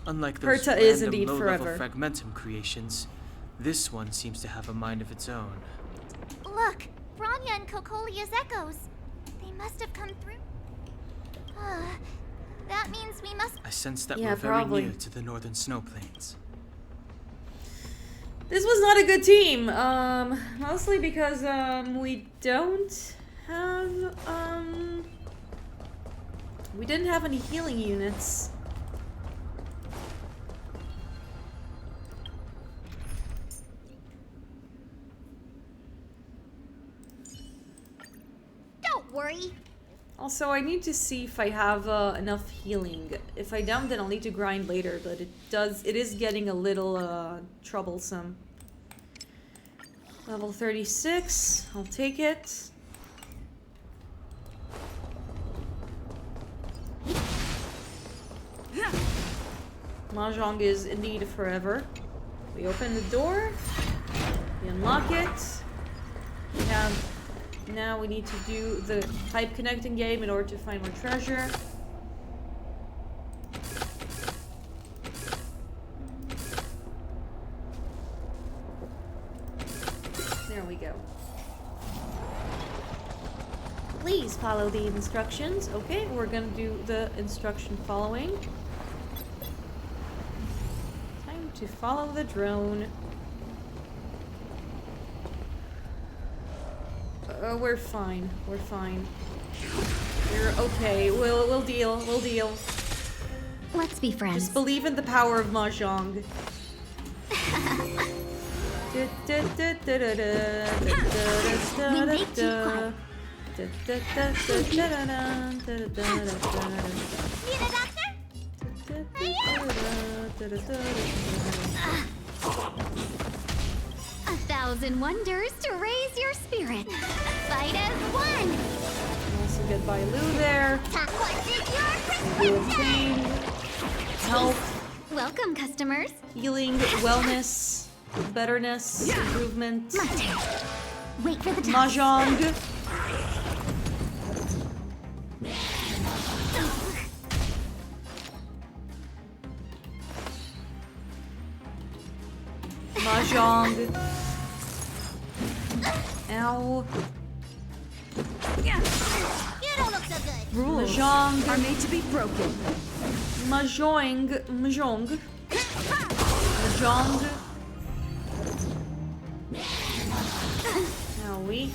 Unlike those Perta is random indeed low-level forever. fragmentum creations, this one seems to have a mind of its own. Look, Bronya and Kokolia's echoes. They must have come through. That means we must. I sense that Yeah, we're very probably. near to the northern snow plains. This was not a good team. Mostly because we don't have we didn't have any healing units. Don't worry. Also, I need to see if I have enough healing. If I don't, then I'll need to grind later, but it is getting a little troublesome. Level 36, I'll take it. Mahjong is indeed forever. We open the door, we unlock it. We have. Now we need to do the pipe connecting game in order to find more treasure. There we go. Please follow the instructions. Okay, we're gonna do the instruction following. Time to follow the drone. We're fine. We're fine. We're okay. We'll deal. We'll deal. Let's be friends. Just believe in the power of Mahjong. We make too quiet. Need a doctor? A thousand wonders to raise your spirit. Fight as one. Also get by Lou there. Routine. Health. Welcome, customers. Healing. Wellness. Betterness. Improvement. Wait for the test. Mahjong. Mahjong. Ow. You don't look so good. Rules Mahjong. are made to be broken. Mahjong. Mahjong. Mahjong. Owie.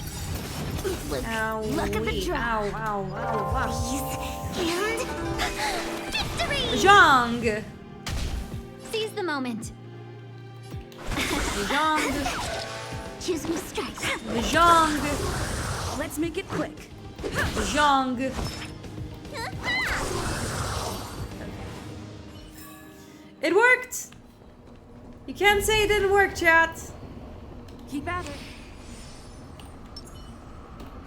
Look at the Owie. draw. Ow, ow, ow, ow. And victory! Mahjong. Seize the moment. Mahjong. Choose me strike. Mahjong. Let's make it quick. Mahjong. It worked! You can't say it didn't work, chat. Keep at it.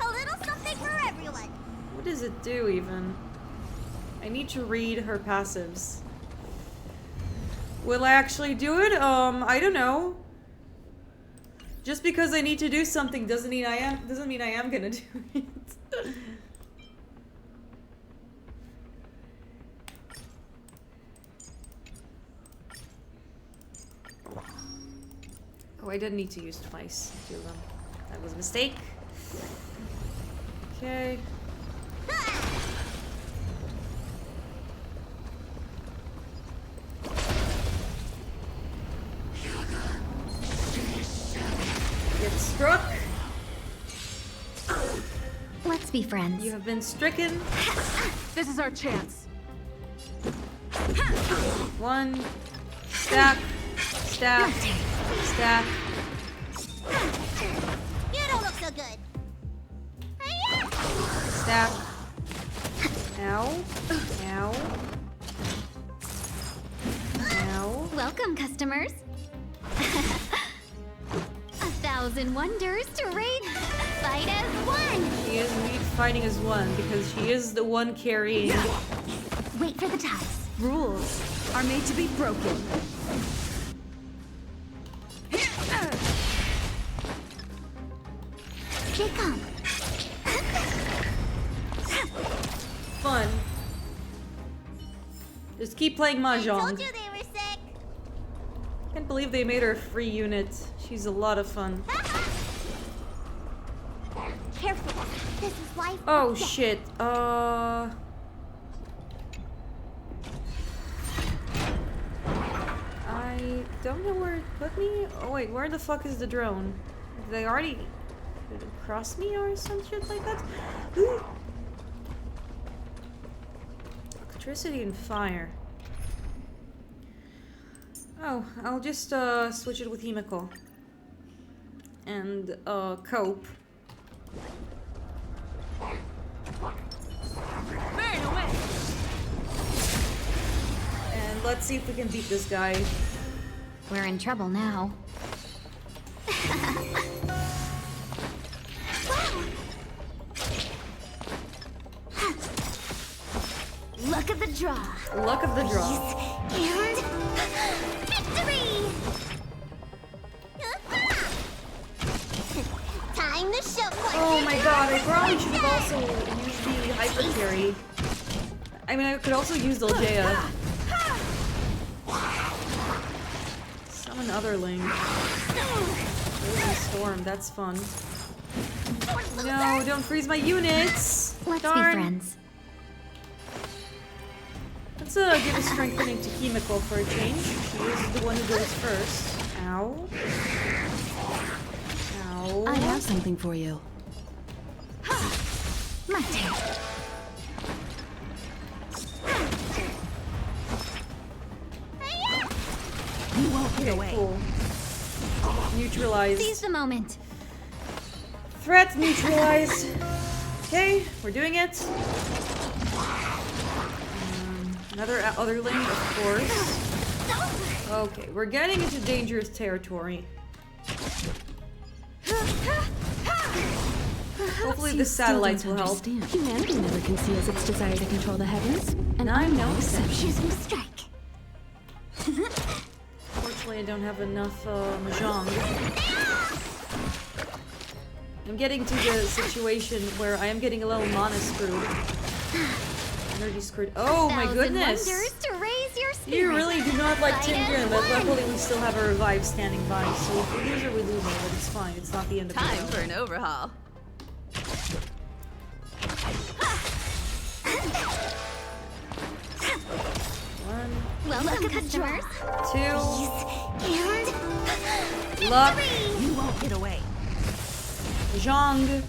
A little something for everyone. What does it do, even? I need to read her passives. Will I actually do it? I don't know. Just because I need to do something doesn't mean I am gonna do it. Oh, I didn't need to use twice. Two of them. That was a mistake. Okay. Get struck. Let's be friends. You have been stricken. This is our chance. One. Stack. Stack. Stack. You don't look so good. Stack. Ow. Ow. Ow. Welcome, customers. A thousand wonders to raid. Fight as one. she is indeed fighting as one, because she is the one carrying. Wait for the ties. Rules are made to be broken. They come. Fun. Just keep playing Mahjong. they were sick. Can't believe they made her a free unit. She's a lot of fun. Careful. This is life. Oh shit. I don't know where it put me. Oh wait, where the fuck is the drone? Did they already did it cross me or some shit like that? Ooh. Electricity and fire. Oh, I'll just switch it with Himiko. And cope. And let's see if we can beat this guy. We're in trouble now. Luck of the draw. Luck of the draw. And victory! Time to show what Oh you my god, I probably should have also used the hyper carry. I mean, I could also use Doljea. Summon Otherling. Frozen Storm, that's fun. No, don't freeze my units! Let's Darn. be friends. Let's give a strengthening to Himiko for a change. She is the one who goes first. Ow. Ow. I have something for you. My turn. You won't get Okay, away. cool. Neutralized. Seize the moment. Threat neutralized. Okay, we're doing it. Another Otherling, of course. Okay, we're getting into dangerous territory. Hopefully the satellites will help. Humanity never conceals its desire to control the heavens, and I'm no no exception. Choosing to strike. Fortunately, I don't have enough Mahjong. I'm getting to the situation where I am getting a little mana screwed. Energy screwed. Oh my goodness! Wonders to raise your spirit. You really do not like Fight as Tingrim, but one. luckily we still have a revive standing by, so if we lose her, we lose her, but it's fine. It's not the end of the Time world. for an overhaul. One, Welcome, customers. two, And luck, You won't get away. Mahjong.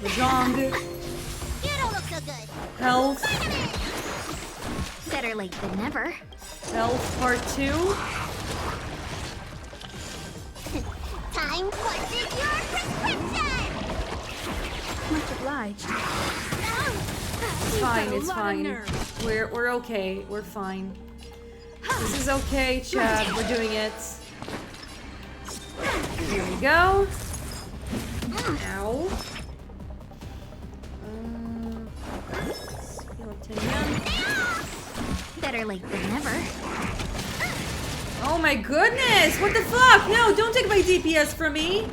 Mahjong. you don't look so good. Health. Better late than never. Health part 2. Time questions your prescription. Much obliged. It's fine, it's fine. We're okay. We're fine. This is okay, Chad. We're doing it. Here we go. Ow. Skeleton. Better late than never. Oh my goodness! What the fuck? No, don't take my DPS from me!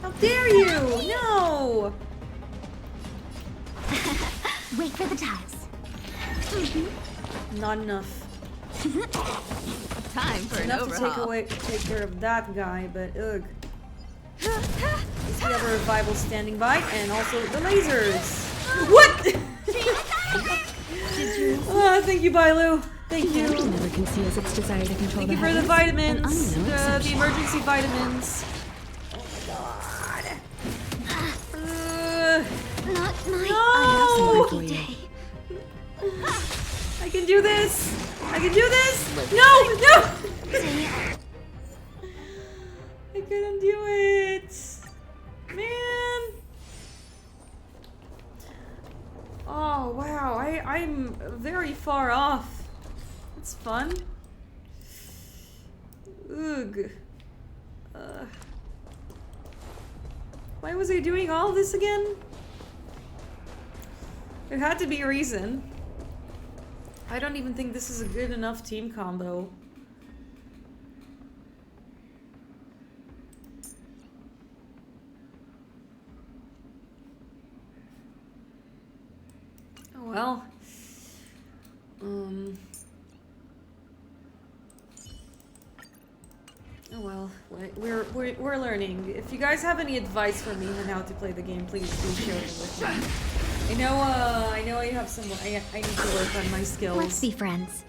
How dare you! No! Wait for the ties. Not enough. Time for an Enough to overhaul. take care of that guy, but ugh. At least we have a revival standing by, and also the lasers. What? Oh, thank you, Bailu. Thank you. Humanity never conceals its desire to control Thank the you for the heavens, and vitamins, I'm no the exception. emergency vitamins. Not my No! For you. day. I can do this. I can do this. No, no. I couldn't do it, man. Oh wow, I'm very far off. It's fun. Ugh. Why was I doing all this again? There had to be a reason. I don't even think this is a good enough team combo. Oh well. Oh well, we're learning. If you guys have any advice for me on how to play the game, please do share them with me. I know I have some. I need to work on my skills. Let's be friends.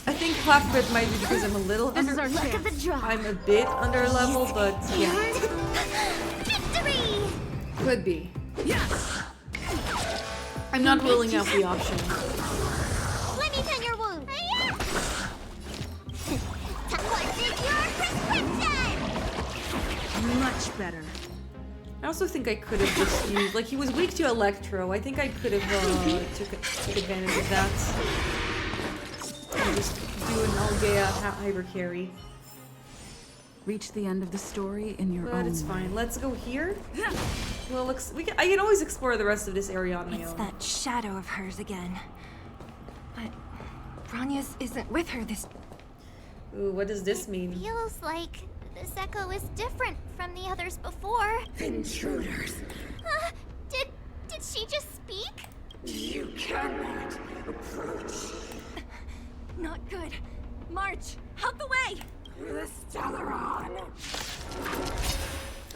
I think half of it might be because I'm a little under. I'm a bit under level, but yeah. Victory! Could be. Yes. I'm not ruling out the option. Let me tend your wound. Much better. I also think I could have just used, like, he was weak to Electro. I think I could have took advantage of that. And just do an Algea hyper carry. Reach the end of the story in your own But it's fine. Let's go here. Well, I can always explore the rest of this area on my It's own. that shadow of hers again. But Bronya's isn't with her this... Ooh, what does this mean? Feels like this echo is different from the others before. Intruders. Did she just speak? You cannot approach Not good. March, out the way! the Stellaron.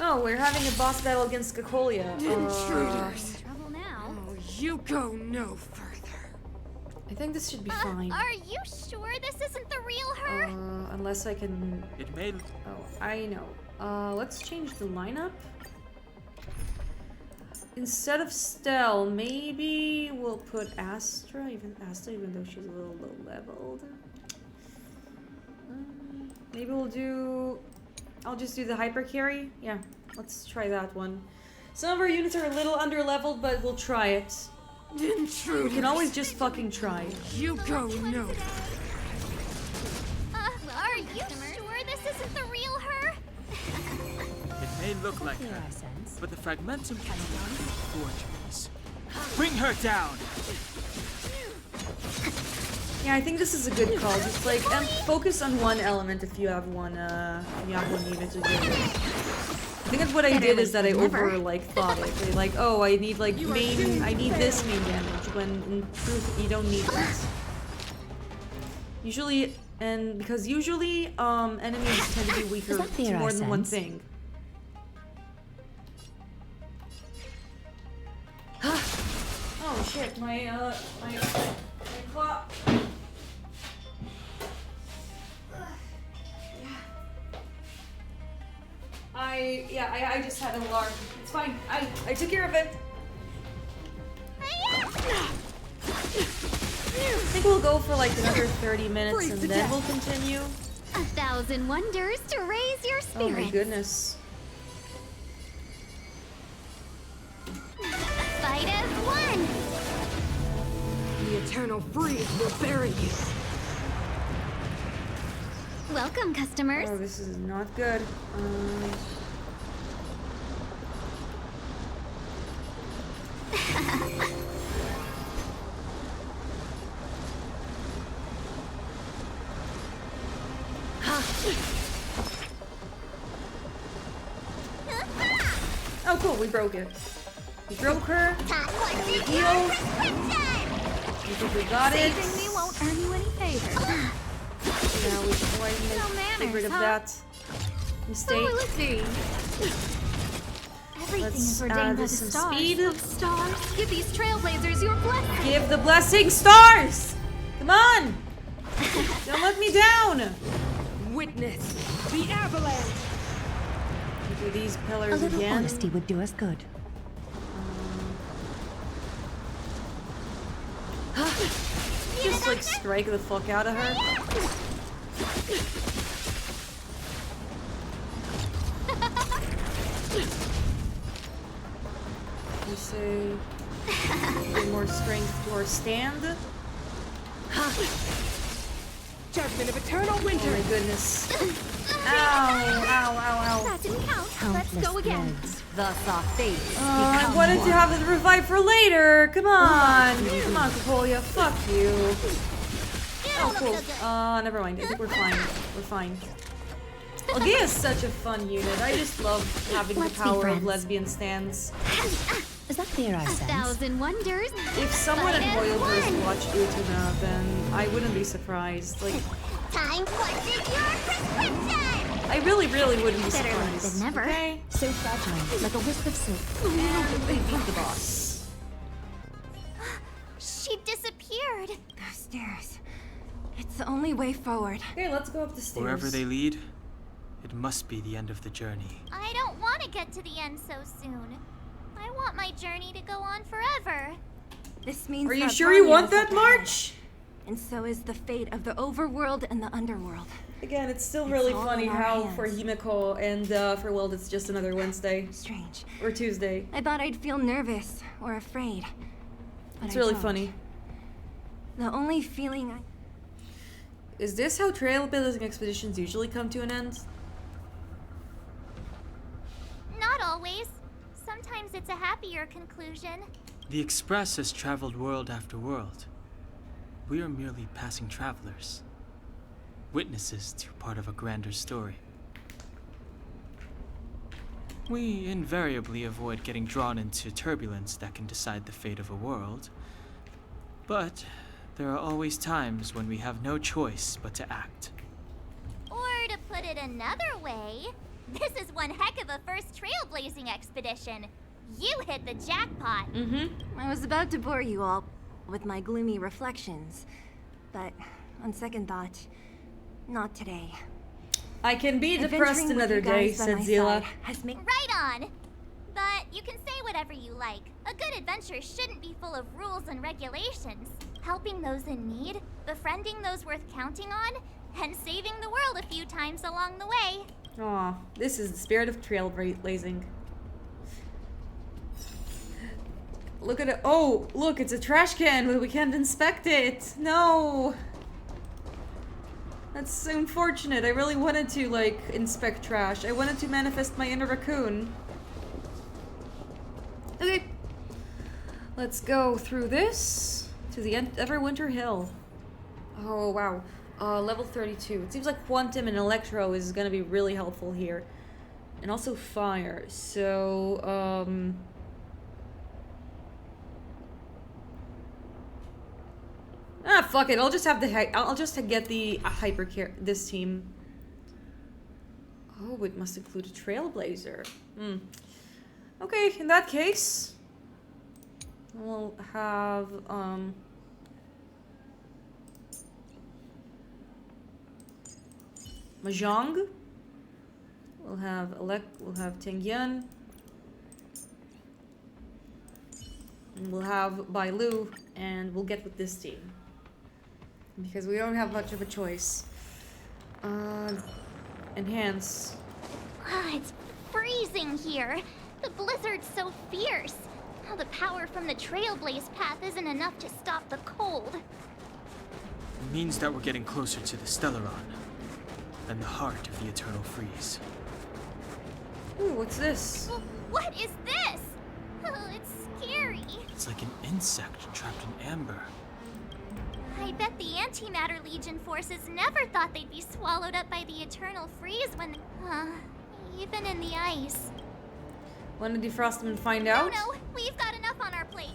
Oh, we're having a boss battle against Cacolia. Intruders. Trouble now. Oh, you go no further. I think this should be fine. Are you sure this isn't the real her? Unless I can... It may... Oh, I know. Let's change the lineup. Instead of Stell, maybe we'll put Astra, even though she's a little low leveled. Maybe we'll do... I'll just do the hyper carry. Yeah, let's try that one. Some of our units are a little under leveled, but we'll try it. Intruders. We can always just fucking try. You go no. Are you sure this isn't the real her? It may look like her, but the fragmentum can be forgeries. Bring her down! Yeah, I think this is a good call. Just like focus on one element if you have one unit to do it. I think what I did is that I thought it. Like, oh, I need like I need this main damage, when in truth you don't need that. Usually, and because usually enemies tend to be weaker to more than one thing. Oh shit, my claw. I just had an alarm. It's fine. I took care of it. I think we'll go for like another 30 minutes and then we'll continue. 1,000 wonders to raise your Oh spirit. my goodness. Fight as one. The eternal freeze will bury you. Welcome, customers. Oh, this is not good. Oh, cool, we broke it. We broke her. We healed. I think we got it. Saving me won't earn you any favors. Now we can go ahead and get rid of that mistake. Oh, let's see. Everything Let's is ordained add by the some stars. speed. Stars, give these trailblazers your blessing. Give the blessing stars! Come on! Don't let me down! Witness the avalanche. Do these A pillars little again. honesty would do us good. Just like strike the fuck out of her. We say give more strength to our stand. Judgment of eternal winter. Oh my goodness. Ow, ow, ow, That didn't count. Countless Let's go again. threads. Thus our fates I become wanted one. to have the revive for later. Come on. Come on, Copolia. Fuck you. Oh, cool. Never mind. I think we're fine. We're fine. Algea is such a fun unit. I just love having the power of lesbian stands. Is that clear, I sense? 1,000 wonders. If someone at But Voyagers one. watched Utuna, then I wouldn't be surprised. Like, Time punches your prescription. I really wouldn't be Better late surprised. than never. Okay? So fragile, like a wisp of silk. And they beat the boss. She disappeared. Those stairs. It's the only way forward. Okay, let's go up the stairs. Wherever they lead, it must be the end of the journey. I don't want to get to the end so soon. I want my journey to go on forever. This means Are you that sure you Bronya want is that, up March? ahead. And so is the fate of the overworld and the underworld. Again, it's still It's really all funny in our how hands. for Himiko and for Wild it's just another Wednesday. Strange. Or Tuesday. I thought I'd feel nervous or afraid. But It's I really don't. funny. The only feeling I... Is this how trailblazing expeditions usually come to an end? Not always. Sometimes it's a happier conclusion. The Express has traveled world after world. We are merely passing travelers, witnesses to part of a grander story. We invariably avoid getting drawn into turbulence that can decide the fate of a world. But there are always times when we have no choice but to act. Or to put it another way, this is one heck of a first trailblazing expedition. You hit the jackpot. I was about to bore you all with my gloomy reflections. But on second thought, not today. I can be depressed Adventuring with another you day, guys by said my Zila. side has made... Right on. But you can say whatever you like. A good adventure shouldn't be full of rules and regulations. Helping those in need, befriending those worth counting on, and saving the world a few times along the way. Aw, this is the spirit of trailblazing. Look at it. Oh, look, it's a trash can, but we can't inspect it. No. That's so unfortunate. I really wanted to, like, inspect trash. I wanted to manifest my inner raccoon. Okay. Let's go through this to the Everwinter Hill. Oh, wow. Level 32. It seems like Quantum and Electro is gonna be really helpful here. And also Fire. So, fuck it. I'll just have the I'll just get the hypercare this team. Oh, it must include a trailblazer. Okay, in that case, we'll have Mahjong. We'll have we'll have Tengyun. And we'll have Bailu, and we'll get with this team. Because we don't have much of a choice. Enhance. It's freezing here. The blizzard's so fierce. Now the power from the Trailblaze path isn't enough to stop the cold. It means that we're getting closer to the Stellaron, and the heart of the Eternal Freeze. Ooh, what's this? What is this? Oh, it's scary. It's like an insect trapped in amber. I bet the Antimatter Legion forces never thought they'd be swallowed up by the Eternal Freeze when... even in the ice. Want to defrost them and find out? No, we've got enough on our plate.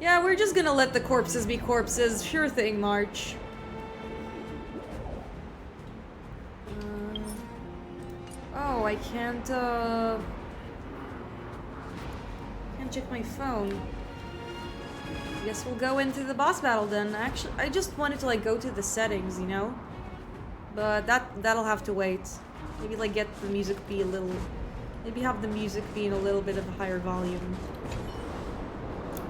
Yeah, we're just gonna let the corpses be corpses. Sure thing, March. Oh, I can't check my phone. Guess we'll go into the boss battle then. Actually, I just wanted to like go to the settings, you know? But that'll have to wait. Maybe like get the music be a little... Maybe have the music be in a little bit of a higher volume.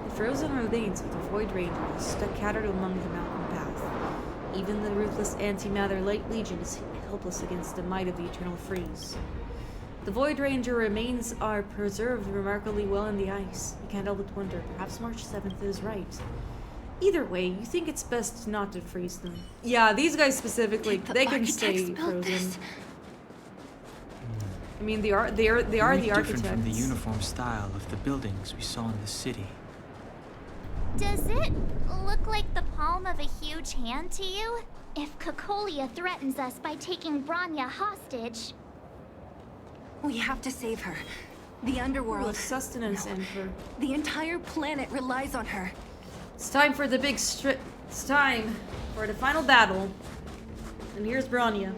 The frozen remains of the Void Rangers stuck scattered among the mountain path. Even the ruthless Antimatter Light Legion is helpless against the might of the Eternal Freeze. The Void Ranger remains are preserved remarkably well in the ice. You can't help but wonder, perhaps March 7th is right. Either way, you think it's best not to freeze them. Yeah, these guys specifically, they can stay frozen. I mean, they are the Very architects. different from the uniform style of the buildings we saw in the city. Does it look like the palm of a huge hand to you? If Cocolia threatens us by taking Bronya hostage... We have to save her. The underworld. The sustenance emperor. The entire planet relies on her. It's time for the big it's time for the final battle. And here's Bronya.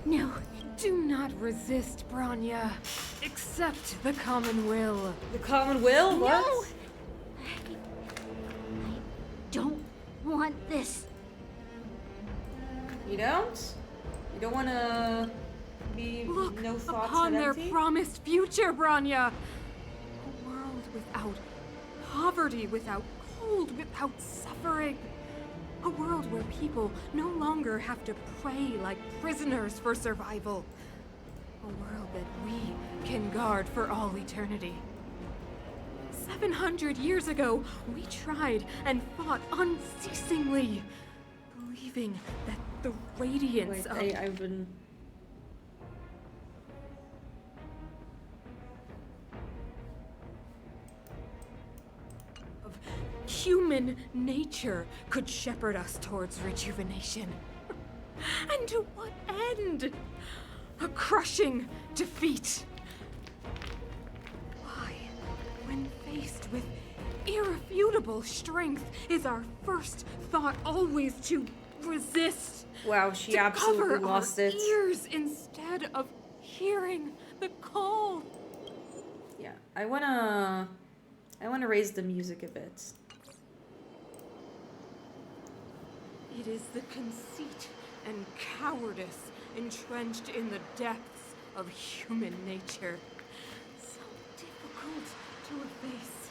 No. Do not resist, Bronya. Accept the common will. The common will? What? No! I don't want this. You don't? You don't want to be Look no thoughts upon but their empty? promised future, Bronya. A world without poverty, without cold, without suffering. A world where people no longer have to pray like prisoners for survival. A world that we can guard for all eternity. 700 years ago, we tried and fought unceasingly, believing that the radiance of... I've been... human nature could shepherd us towards rejuvenation. And to what end? A crushing defeat. Why, when faced with irrefutable strength, is our first thought always to resist? Wow, she to absolutely cover lost our it. ears instead of hearing the call. Yeah, I wanna raise the music a bit. It is the conceit and cowardice entrenched in the depths of human nature, so difficult to efface.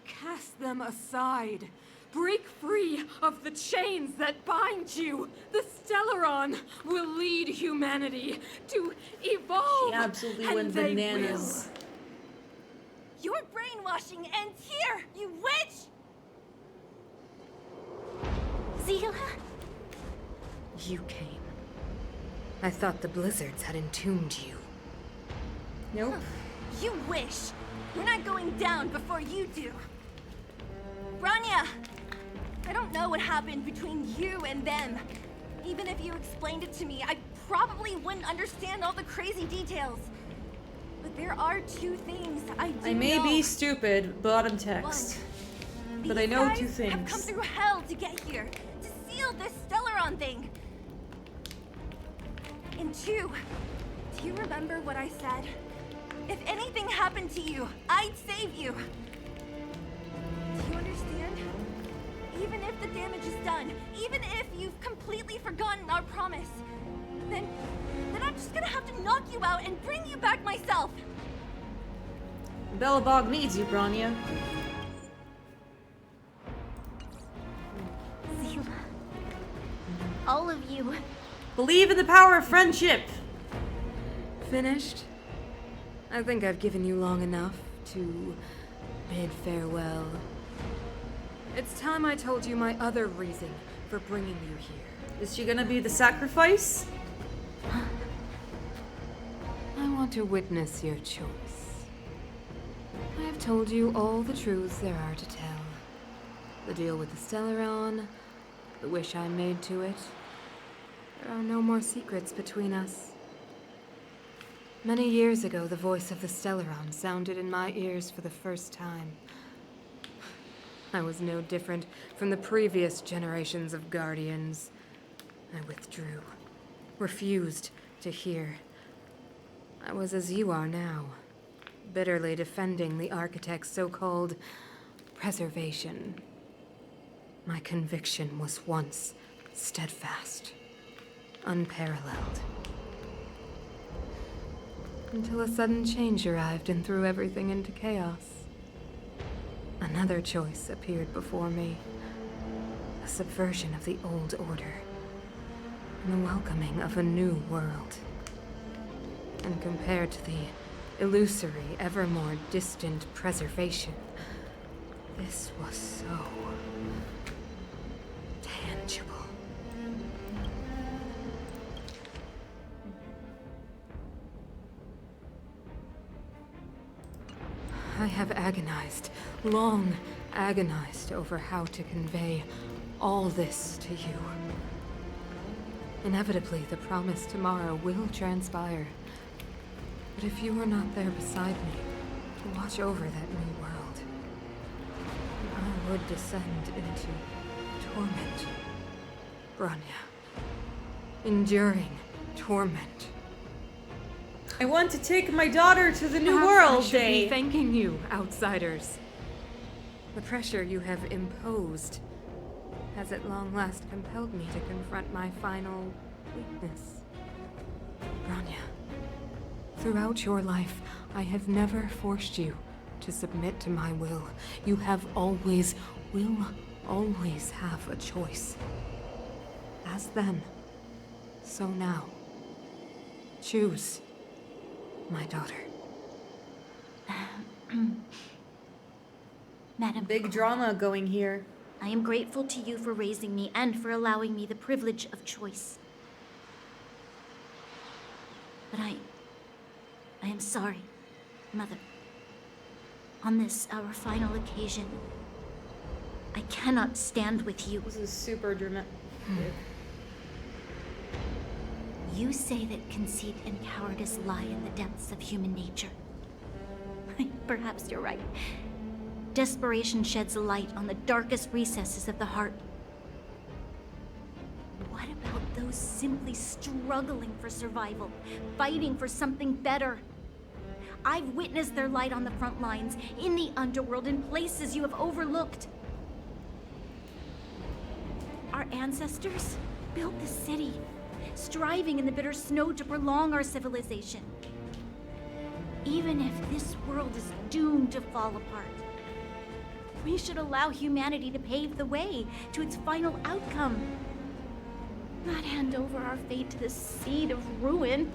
Cast them aside. Break free of the chains that bind you. The Stellaron will lead humanity to evolve. She absolutely and went they bananas. Will. Your brainwashing ends here, you witch! Zila? You came. I thought the blizzards had entombed you. Nope. You wish. You're not going down before you do. Bronya! I don't know what happened between you and them. Even if you explained it to me, I probably wouldn't understand all the crazy details. But there are two things I do I may know. be stupid, bottom text. One, But I these know guys two have come things. through hell to get here, to seal this Stellaron thing. And two, do you remember what I said? If anything happened to you, I'd save you. Do you understand? Even if the damage is done, even if you've completely forgotten our promise, then I'm just gonna have to knock you out and bring you back myself. Belobog needs you, Bronya. Zila. All of you. Believe in the power of friendship. Finished? I think I've given you long enough to bid farewell. It's time I told you my other reason for bringing you here. Is she gonna be the sacrifice? I want to witness your choice. I have told you all the truths there are to tell. The deal with the Stellaron, the wish I made to it. There are no more secrets between us. Many years ago, the voice of the Stellaron sounded in my ears for the first time. I was no different from the previous generations of Guardians. I withdrew, refused to hear. I was as you are now, bitterly defending the Architect's so-called preservation. My conviction was once steadfast, unparalleled. Until a sudden change arrived and threw everything into chaos. Another choice appeared before me. A subversion of the old order. And the welcoming of a new world. And compared to the illusory, ever more distant preservation. This was so tangible. I have agonized, long agonized over how to convey all this to you. Inevitably, the promised tomorrow will transpire. But if you were not there beside me, to watch over that new world, I would descend into torment. Bronya. Enduring torment. I want to take my daughter to the New Perhaps World I should Day. be thanking you, outsiders. The pressure you have imposed has at long last compelled me to confront my final weakness. Bronya, throughout your life, I have never forced you to submit to my will. You have always, will always have a choice. As then, so now. Choose, my daughter. Madam. Big drama going here. I am grateful to you for raising me and for allowing me the privilege of choice. But I am sorry, Mother. On this, our final occasion, I cannot stand with you. This is super dramatic. You say that conceit and cowardice lie in the depths of human nature. Perhaps you're right. Desperation sheds a light on the darkest recesses of the heart. What about those simply struggling for survival, fighting for something better? I've witnessed their light on the front lines, in the underworld, in places you have overlooked. Our ancestors built this city, striving in the bitter snow to prolong our civilization. Even if this world is doomed to fall apart, we should allow humanity to pave the way to its final outcome. Not hand over our fate to the seed of ruin.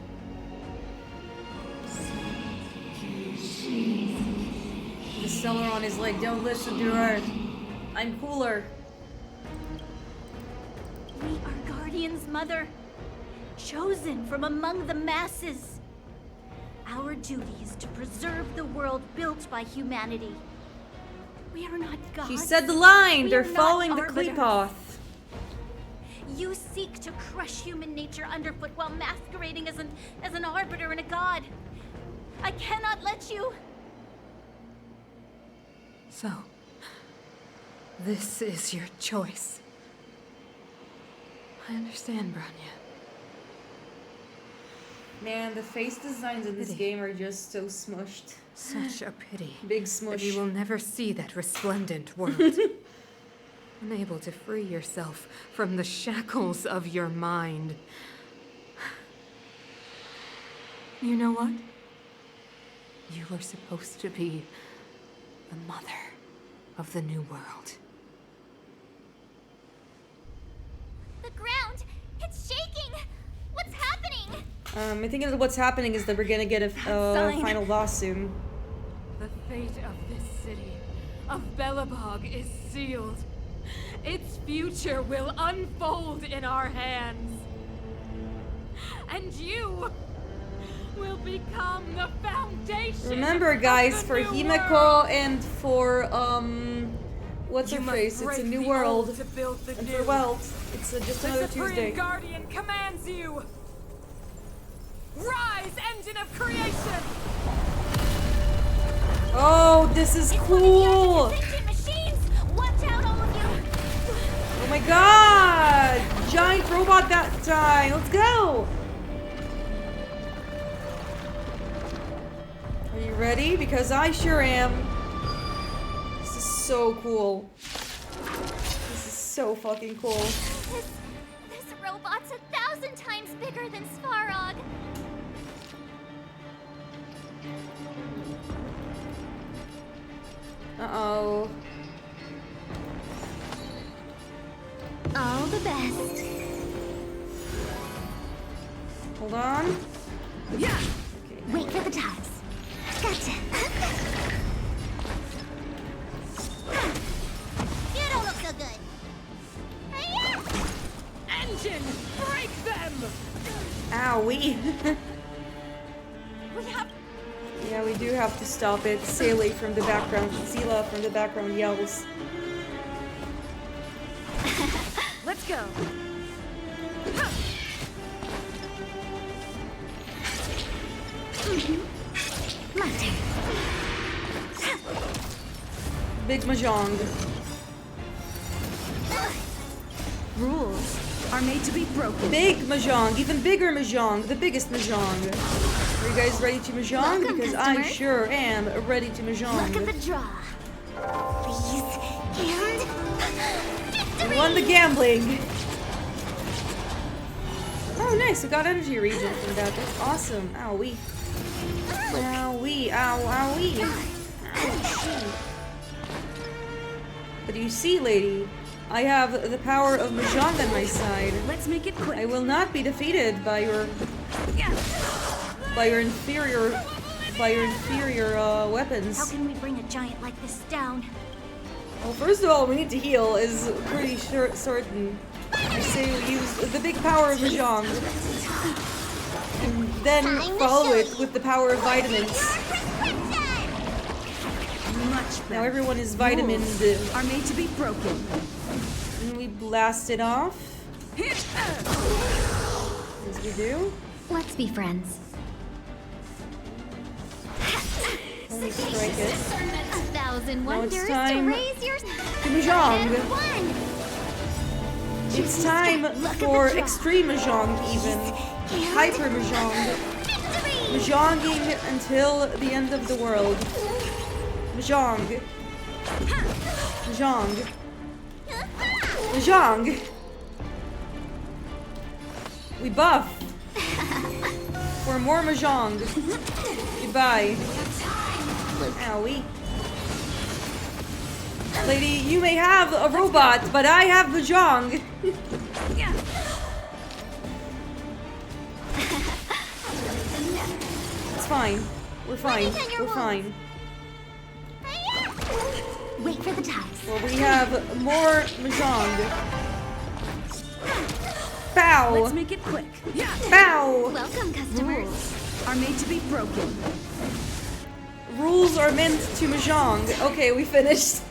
The Celeron is like, don't listen to her. I'm cooler. We are guardians, Mother. Chosen from among the masses. Our duty is to preserve the world built by humanity. We are not gods. She said the line. We They're are not following the arbiters. Kleepoth. You seek to crush human nature underfoot while masquerading as an arbiter and a god. I cannot let you. So, this is your choice. I understand, Bronya. Man, the face designs in this game are just so smushed. Such a pity. Big smush. That you will never see that resplendent world. Unable to free yourself from the shackles of your mind. You know what? You were supposed to be the mother of the new world. The ground, it's shaking. What's happening? I think what's happening is that we're gonna get a sign. final boss soon. The fate of this city, of Belobog, is sealed. Its future will unfold in our hands. And you will become the foundation. Remember, guys, of the for new Himeko world. and for what's her You must face? It's a break new the world. old to build the And new. for Welt, it's just The another Supreme Tuesday. Guardian commands you. Rise, engine of creation. Oh, this is cool! Machines! Watch out, all of you! Oh my god! Giant robot that time! Let's go! Are you ready? Because I sure am. This is so cool. This is so fucking cool. This robot's 1,000 times bigger than Svarog. Uh-oh. All the best. Hold on. Yeah. Wait for the ties. we. Yeah, we do have to stop it. Sele from the background. Zila from the background yells. Let's go. My turn. Big Mahjong. Rules are made to be broken. Big Mahjong. Even bigger Mahjong. The biggest Mahjong. Are you guys ready to Mahjong? Welcome, Because customer. I sure am ready to Mahjong. Look at the draw. Please. And victory! We won the gambling. Oh, nice. We got energy regen from that. That's awesome. Owie. Owie. Ow, owie. Ouchie. But you see, lady, I have the power of Mahjong on my side. Let's make it quick. I will not be defeated by your inferior weapons. How can we bring a giant like this down? Well, first of all, we need to heal is pretty certain. I say we use the big power of Mahjong. And then follow it with the power of vitamins. Much better. Now everyone is vitamined. Rules are made to be broken. And we blast it off. As we do. Let's be friends. Only strike it. 1,000 Now it's wonders time to raise your to Mahjong. one. It's time for extreme Mahjong even. Hyper Mahjong. Mahjonging until the end of the world. Mahjong. Mahjong. Mahjong. We buff. For more Mahjong. Goodbye. Owie. Lady, you may have a robot, but I have Mahjong. It's fine. We're fine. We're fine. Wait for the ties. Well, we have more Mahjong. Bow. Let's make it quick. Bow. Welcome, customers. Rules are made to be broken. Rules are meant to Mahjong. Okay, we finished.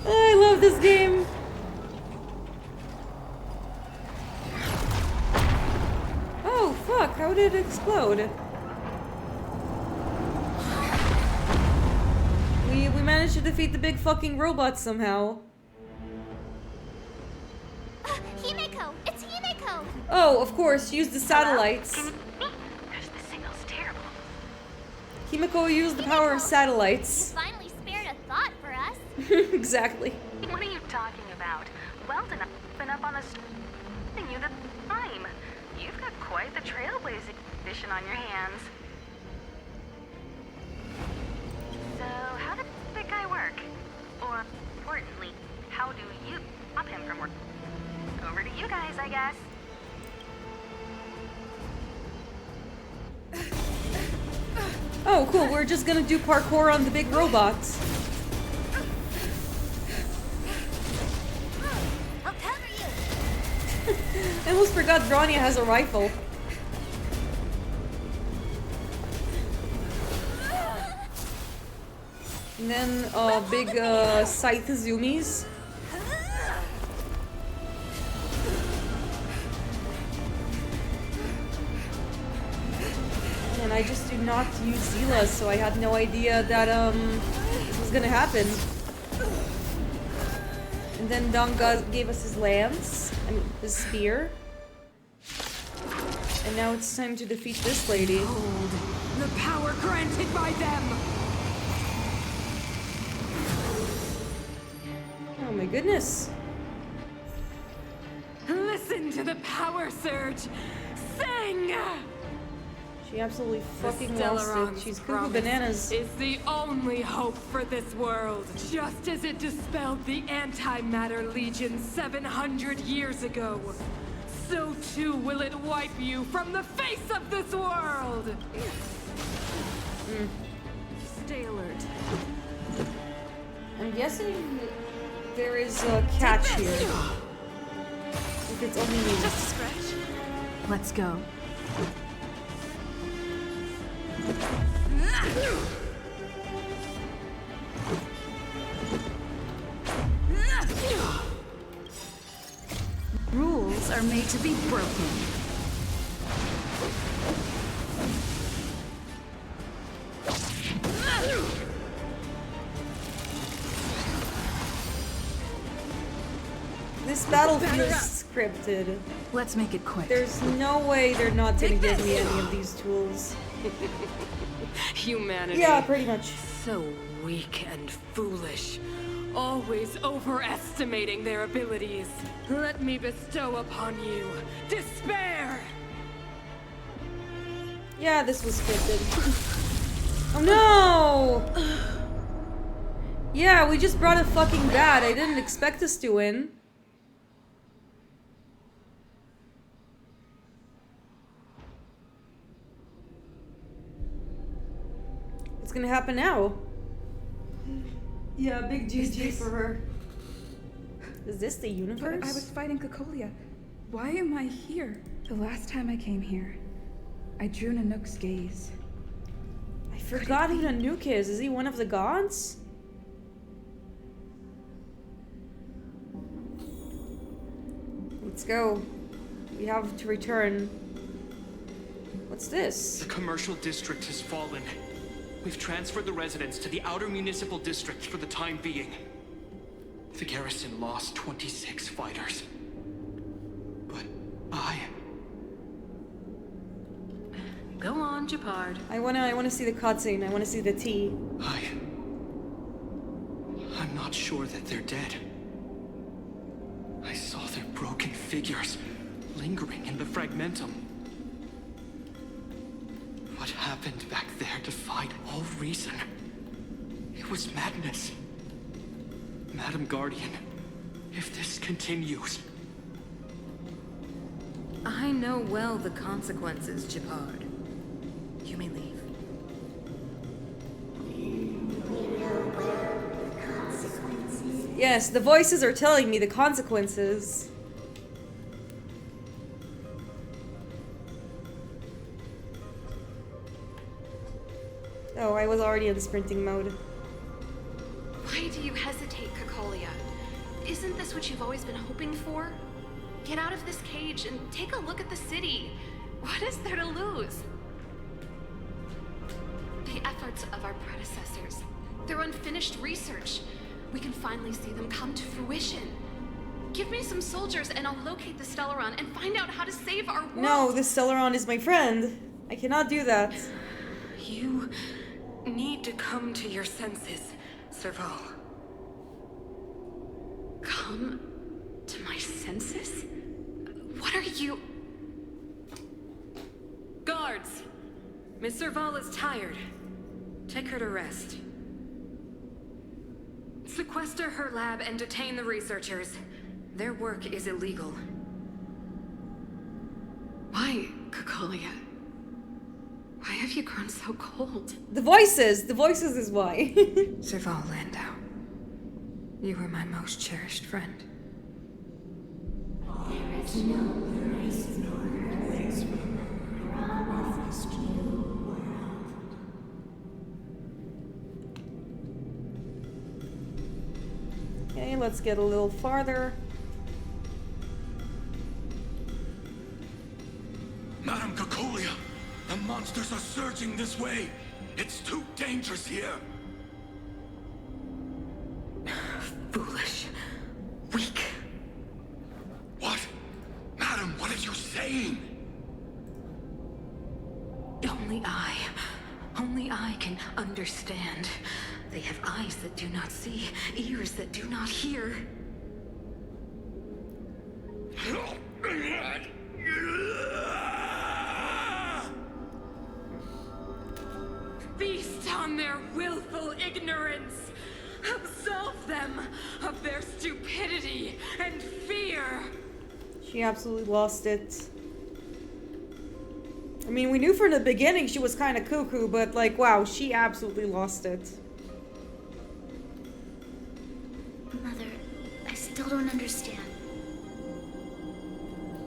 I love this game. Oh, fuck. How did it explode? We managed to defeat the big fucking robot somehow. Himeko! It's Himeko! Oh, of course, use the satellites. Because the signal's terrible. Himeko used the power of satellites. Finally spared a thought for us. Exactly. What are you talking about? Weldon up been up on a you the time. You've got quite the trailblazing edition on your hands. So, how did the guy work? Or, importantly, how do you stop him from working? Over to you guys, I guess. Oh, cool. We're just gonna do parkour on the big robots. I'll cover you. I almost forgot Bronya has a rifle. And then big scythe zoomies. And I just do not use Zila, so I had no idea that this was gonna happen. And then Donga gave us his lance and his spear. And now it's time to defeat this lady. Hold the power granted by them. Oh my goodness. Listen to the power surge. Sing! She absolutely fucking The lost it. Stellaron's She's cuckoo promise bananas. is the only hope for this world. Just as it dispelled the Antimatter Legion 700 years ago, so too will it wipe you from the face of this world. Stay alert. I'm guessing there is a catch here. If it's only me. Just a scratch. Let's go. Rules are made to be broken. This battle feels scripted. Let's make it quick. There's no way they're not gonna give me any of these tools. Humanity. Yeah, pretty much. So weak and foolish. Always overestimating their abilities. Let me bestow upon you despair! Yeah, this was scripted. Oh no! Yeah, we just brought a fucking bat. I didn't expect us to win. What's gonna happen now? Yeah, big GG for her. Is this the universe? But I was fighting Cocolia. Why am I here? The last time I came here, I drew Nanook's gaze. I forgot who Nanook is. Is he one of the gods? Let's go. We have to return. What's this? The commercial district has fallen. We've transferred the residents to the outer municipal district for the time being. The garrison lost 26 fighters. But Go on, Japard. I wanna see the cutscene. I wanna see the T. I'm not sure that they're dead. I saw their broken figures lingering in the fragmentum. What happened back there defied all reason. It was madness. Madam Guardian, if this continues... I know well the consequences, Japard. You may leave. Yes, the voices are telling me the consequences. Oh, I was already in sprinting mode. Why do you hesitate, Cocolia? Isn't this what you've always been hoping for? Get out of this cage and take a look at the city. What is there to lose? The efforts of our predecessors, their unfinished research. We can finally see them come to fruition. Give me some soldiers and I'll locate the Stellaron and find out how to save our world. No, this Stellaron is my friend. I cannot do that. You need to come to your senses, Serval. Come to my senses? What are you... Guards! Miss Serval is tired. Take her to rest. Sequester her lab and detain the researchers. Their work is illegal. Why, Cocolia? Why have you grown so cold? The voices is why. Serval Landau, you were my most cherished friend. Okay, let's get a little farther. Madam Cocolia, the monsters are surging this way. It's too dangerous here. Foolish. Weak. What? Madam, what are you saying? Only I can understand. They have eyes that do not see, ears that do not hear. Feast on their willful ignorance! Absolve them of their stupidity and fear! She absolutely lost it. I mean, we knew from the beginning she was kind of cuckoo, but like, wow, she absolutely lost it. Mother, I still don't understand.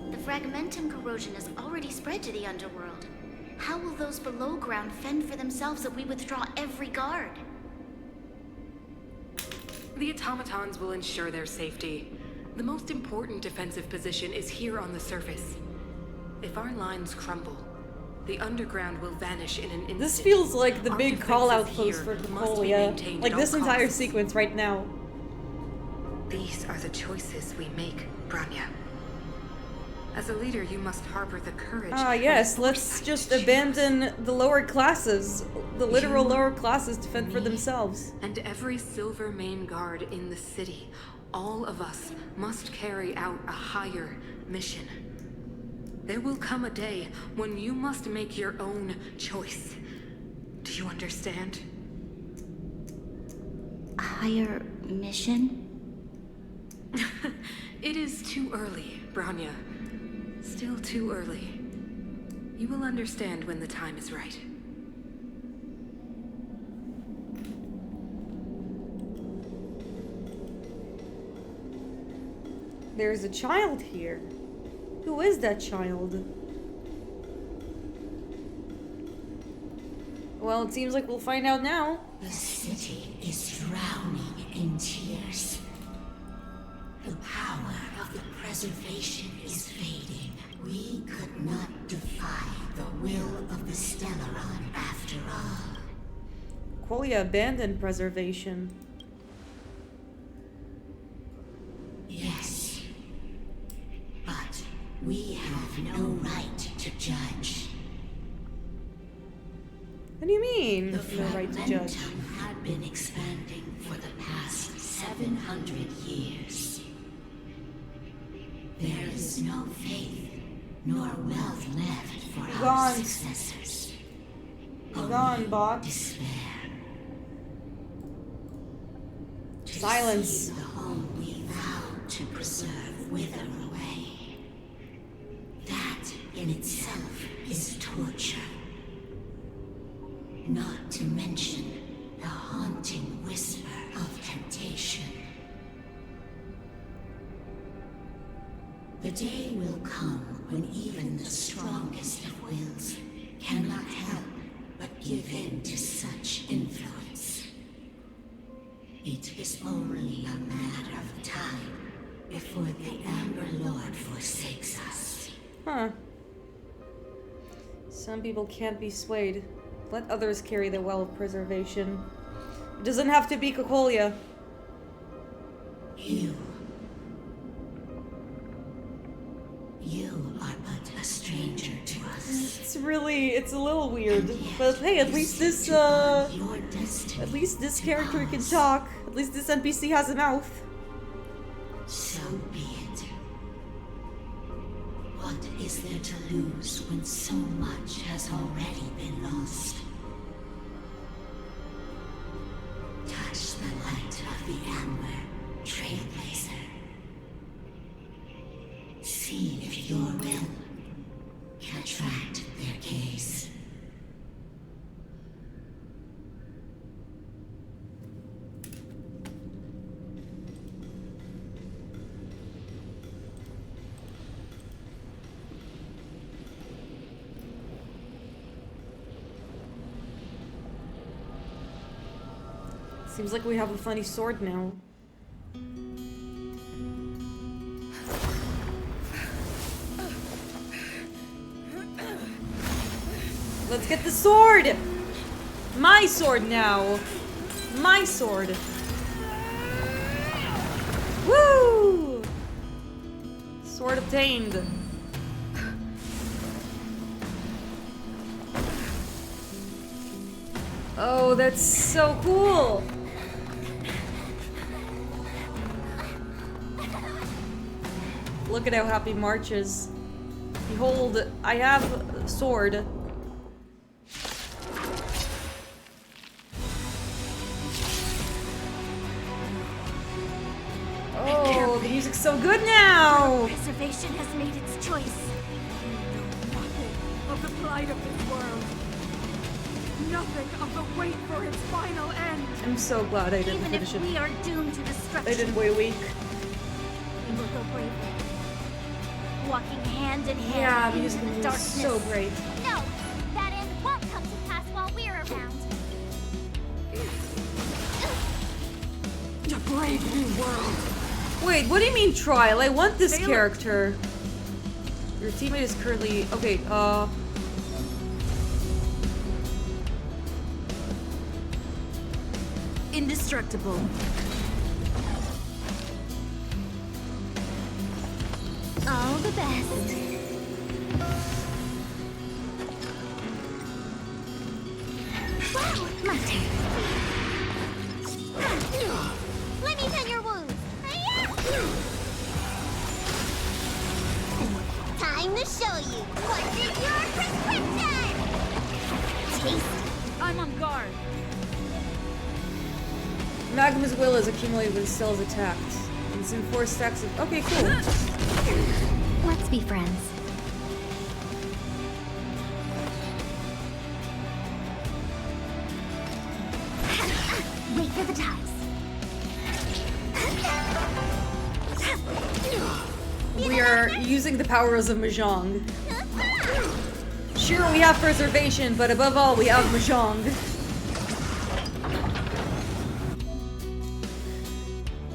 The fragmentum corrosion has already spread to the underworld. How will those below ground fend for themselves if we withdraw every guard? The automatons will ensure their safety. The most important defensive position is here on the surface. If our lines crumble, the underground will vanish in an instant. This feels like the Our big defenses call-out here post for must be Cocolia. maintained Like at this all entire costs. sequence right now. These are the choices we make, Bronya. As a leader, you must harbor the courage. Ah, and yes, the let's foresight just to choose. abandon the lower classes. The literal You, lower classes to fend for themselves. And every silver main guard in the city, all of us must carry out a higher mission. There will come a day when you must make your own choice. Do you understand? A higher mission? It is too early, Bronya. Still too early. You will understand when the time is right. There's a child here. Who is that child? Well, it seems like we'll find out now. The city is drowning in tears. The power of the preservation is fading. We could not defy the will of the Stellaron after all. Cocolia abandoned preservation. Yes. But we have no right to judge. What do you mean? The No right to judge. fragmentum had been expanding for the past 700 years. There is no faith nor wealth left for Be our gone. successors. Be gone, bot. Despair. To Silence. see the home we vowed to preserve wither away. That in itself is torture. Not to mention the haunting whisper of temptation. The day will come when even the strongest of wills cannot help but give in to such influence. It is only a matter of time before the Amber Lord forsakes us. Huh. Some people can't be swayed. Let others carry the well of preservation. It doesn't have to be Cocolia. You are but a stranger to us. It's a little weird. But hey, at least this character can talk. At least this NPC has a mouth. So be it. What is there to lose when so much has already been lost? Touch the light of the Amber, Trailblazer. See if your will can attract their gaze. Seems like we have a funny sword now. Let's get the sword! My sword now! My sword! Woo! Sword obtained. Oh, that's so cool! Look at how happy March is. Behold, I have a sword. Oh, the music's so good now! Preservation has made its choice. Of the plight of this world. Nothing of the wait for its final end. I'm so glad I didn't Even finish if it. we are doomed to destruction, I didn't wait a week. we will go bravely. walking hand in hand. Yeah, in music the is darkness. so great. No, that end won't come to pass while we're around. A brave new world. Wait, what do you mean trial? I want this character. Your teammate is currently okay. Indestructible. All the best. Wow, my turn. Let me tend your wounds. Time to show you what's in your prescription. Taste. I'm on guard. Magma's will is accumulated when Stella's attacked. It's in 4 stacks of. Okay, cool. Let's be friends. Wait for the ties. We are using the powers of Mahjong. Sure, we have preservation, but above all, we have Mahjong.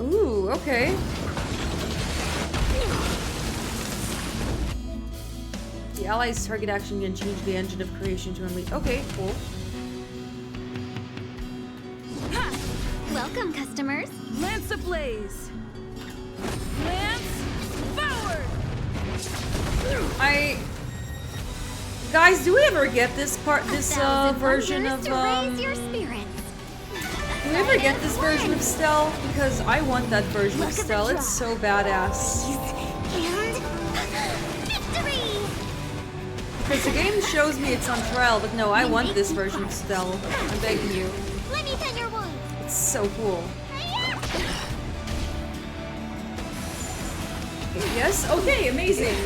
Ooh, okay. The allies' target action can change the engine of creation to unleash. Okay, cool. Welcome, customers. Lance ablaze. Lance forward. Guys, do we ever get this version of Raise your spirits. Do we ever get this version of Stell? Because I want that version of Stell. It's so badass. And victory. Because the game shows me it's on trial, but no, I want this version of Stell. I'm begging you. Let me tend your wounds. It's so cool. Yes? Okay, amazing.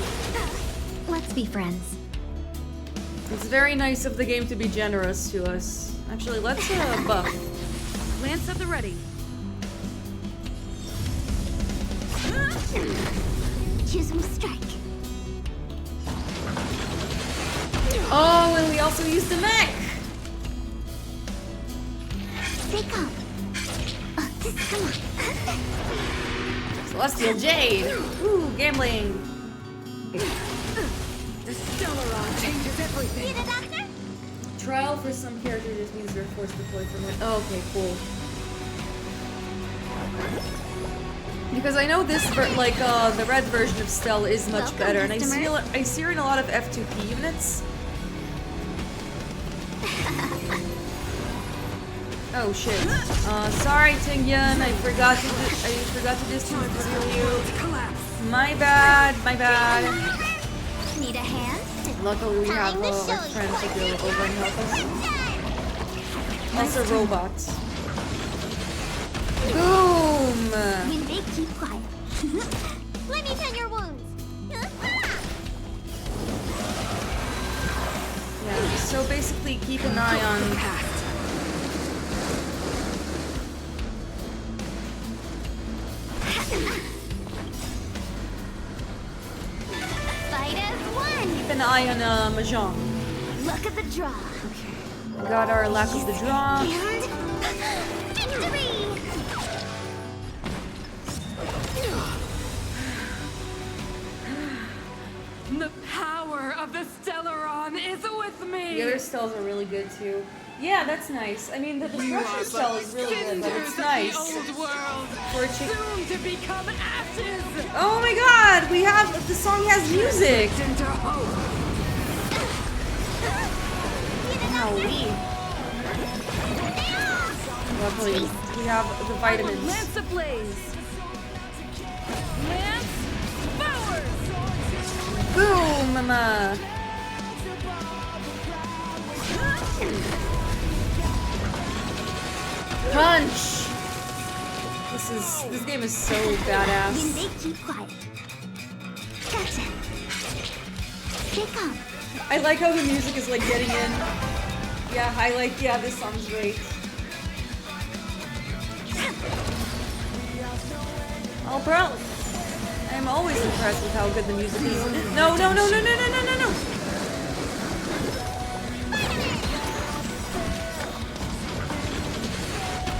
Let's be friends. It's very nice of the game to be generous to us. Actually, let's buff. Lance at the ready. Choose from strike. Oh, and we also used the mech! Stay calm. Come on. Celestial Jade! Ooh, gambling! The Stellaron changes everything. Need a doctor? Trial for some characters just means they're forced to play from it. Oh, okay, cool. Because I know this, the red version of Stell is much better, and I see her in a lot of F2P units. Oh shit. Sorry, Tingyan, I forgot to distance you. My bad, my bad. Need a hand? Luckily we have our friend to go over and help us. Also robots. Boom! When they keep quiet. Let me tend your wounds. Yeah, so basically keep an eye on... Fight as one. Keep an eye on Mahjong. Luck of the draw. Okay. We got our luck of the draw. And victory. The power of the Stellaron is with me. The other Stells are really good too. Yeah, that's nice. I mean, the destruction Stell is really good, but it's nice. Old world, For a soon to become ashes. Oh my god, the song has music! Into hope. Owie. Luckily, we have the vitamins. Lance ablaze. Lance forward. Boom, mama! Punch! This game is so When badass. they keep quiet. Gotcha. Stay calm. I like how the music is like getting in. Yeah, this song's great. Oh, bro! I'm always impressed with how good the music is. No, no, no, no, no, no, no, no, no!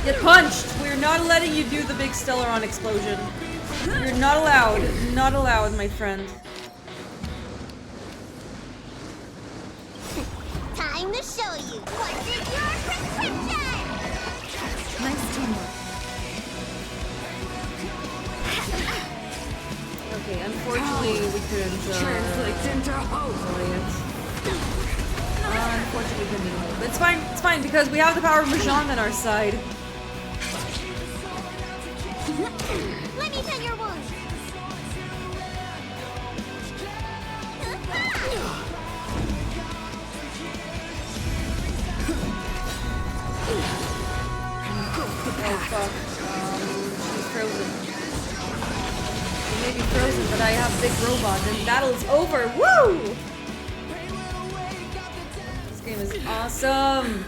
Get punched! We're not letting you do the big Stellaron explosion. You're not allowed. Not allowed, my friend. Time to show you what's in your prescription! Nice teamwork. Okay, unfortunately we couldn't translates into hope. Unfortunately we couldn't do hope. But it's fine because we have the power of Mahjong on our side. Let me tend your wounds. Oh fuck. She's frozen. She may be frozen, but I have a big robot, and the battle is over. Woo! This game is awesome.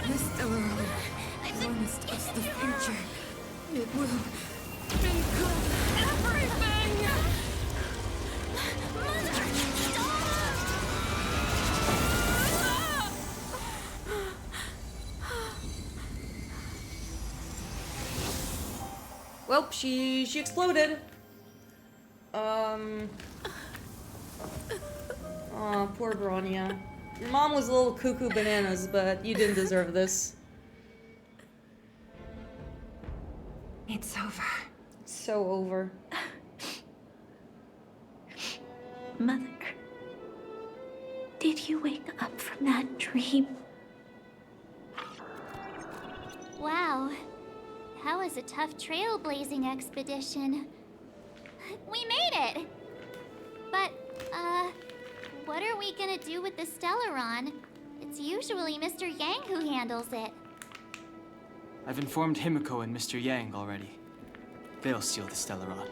This Stellaron promised us the future. It will include everything! Well, she exploded. Aw, poor Bronya. Your mom was a little cuckoo bananas, but you didn't deserve this. It's over. So over. Mother, did you wake up from that dream? Wow. That was a tough trailblazing expedition. We made it! But, what are we gonna do with the Stellaron? It's usually Mr. Yang who handles it. I've informed Himiko and Mr. Yang already. They'll steal the Stellaron.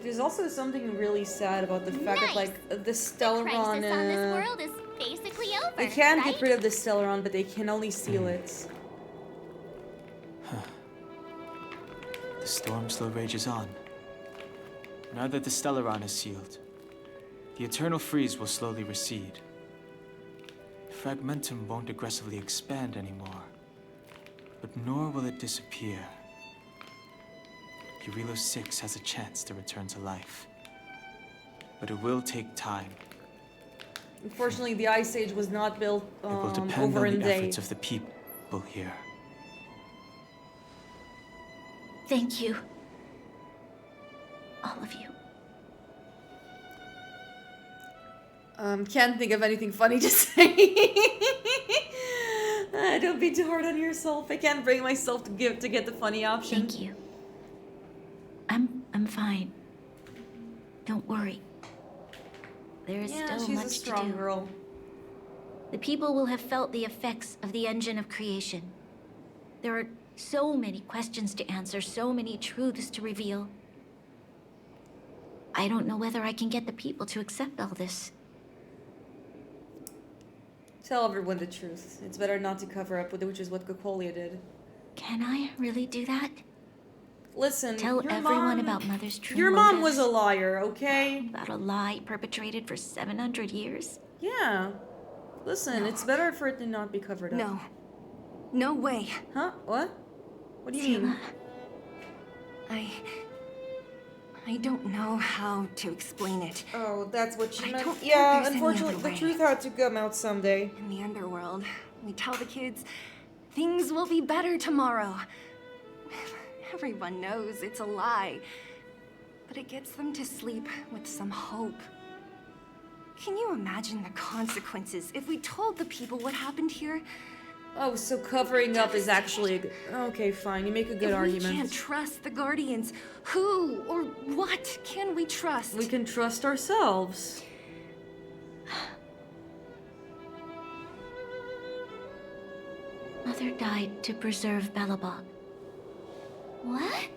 There's also something really sad about the fact that, like, the Stellaron, Crisis on this world is basically over, they can right? get rid of the Stellaron, but they can only steal it. The storm still rages on. Now that the Stellaron is sealed, the eternal freeze will slowly recede. Fragmentum won't aggressively expand anymore, but nor will it disappear. Eurilo 6 has a chance to return to life, but it will take time. Unfortunately, the Ice Age was not built It will depend over on in the a day. efforts of the people here. Thank you. All of you. Can't think of anything funny to say. Don't be too hard on yourself. I can't bring myself to get the funny option. Thank you. I'm fine. Don't worry. There is Yeah, still she's much a strong to do. girl. The people will have felt the effects of the engine of creation. There are so many questions to answer, so many truths to reveal. I don't know whether I can get the people to accept all this. Tell everyone the truth. It's better not to cover up, which is what Cocolia did. Can I really do that? Listen, Tell your everyone mom, about Mother's true Your mom was motives. a liar, okay? About a lie perpetrated for 700 years? Yeah. Listen, it's better for it to not be covered up. No. No way. Huh? What? What do you mean? I don't know how to explain it. Oh, that's what she I meant. don't think Yeah, there's any unfortunately, other the way. truth had to come out someday. In the underworld, we tell the kids, things will be better tomorrow. Everyone knows it's a lie, but it gets them to sleep with some hope. Can you imagine the consequences if we told the people what happened here? Oh, so covering up is actually a good... Okay, fine. You make a good If argument. we can't trust the Guardians, who or what can we trust? We can trust ourselves. Mother died to preserve Belobog. What?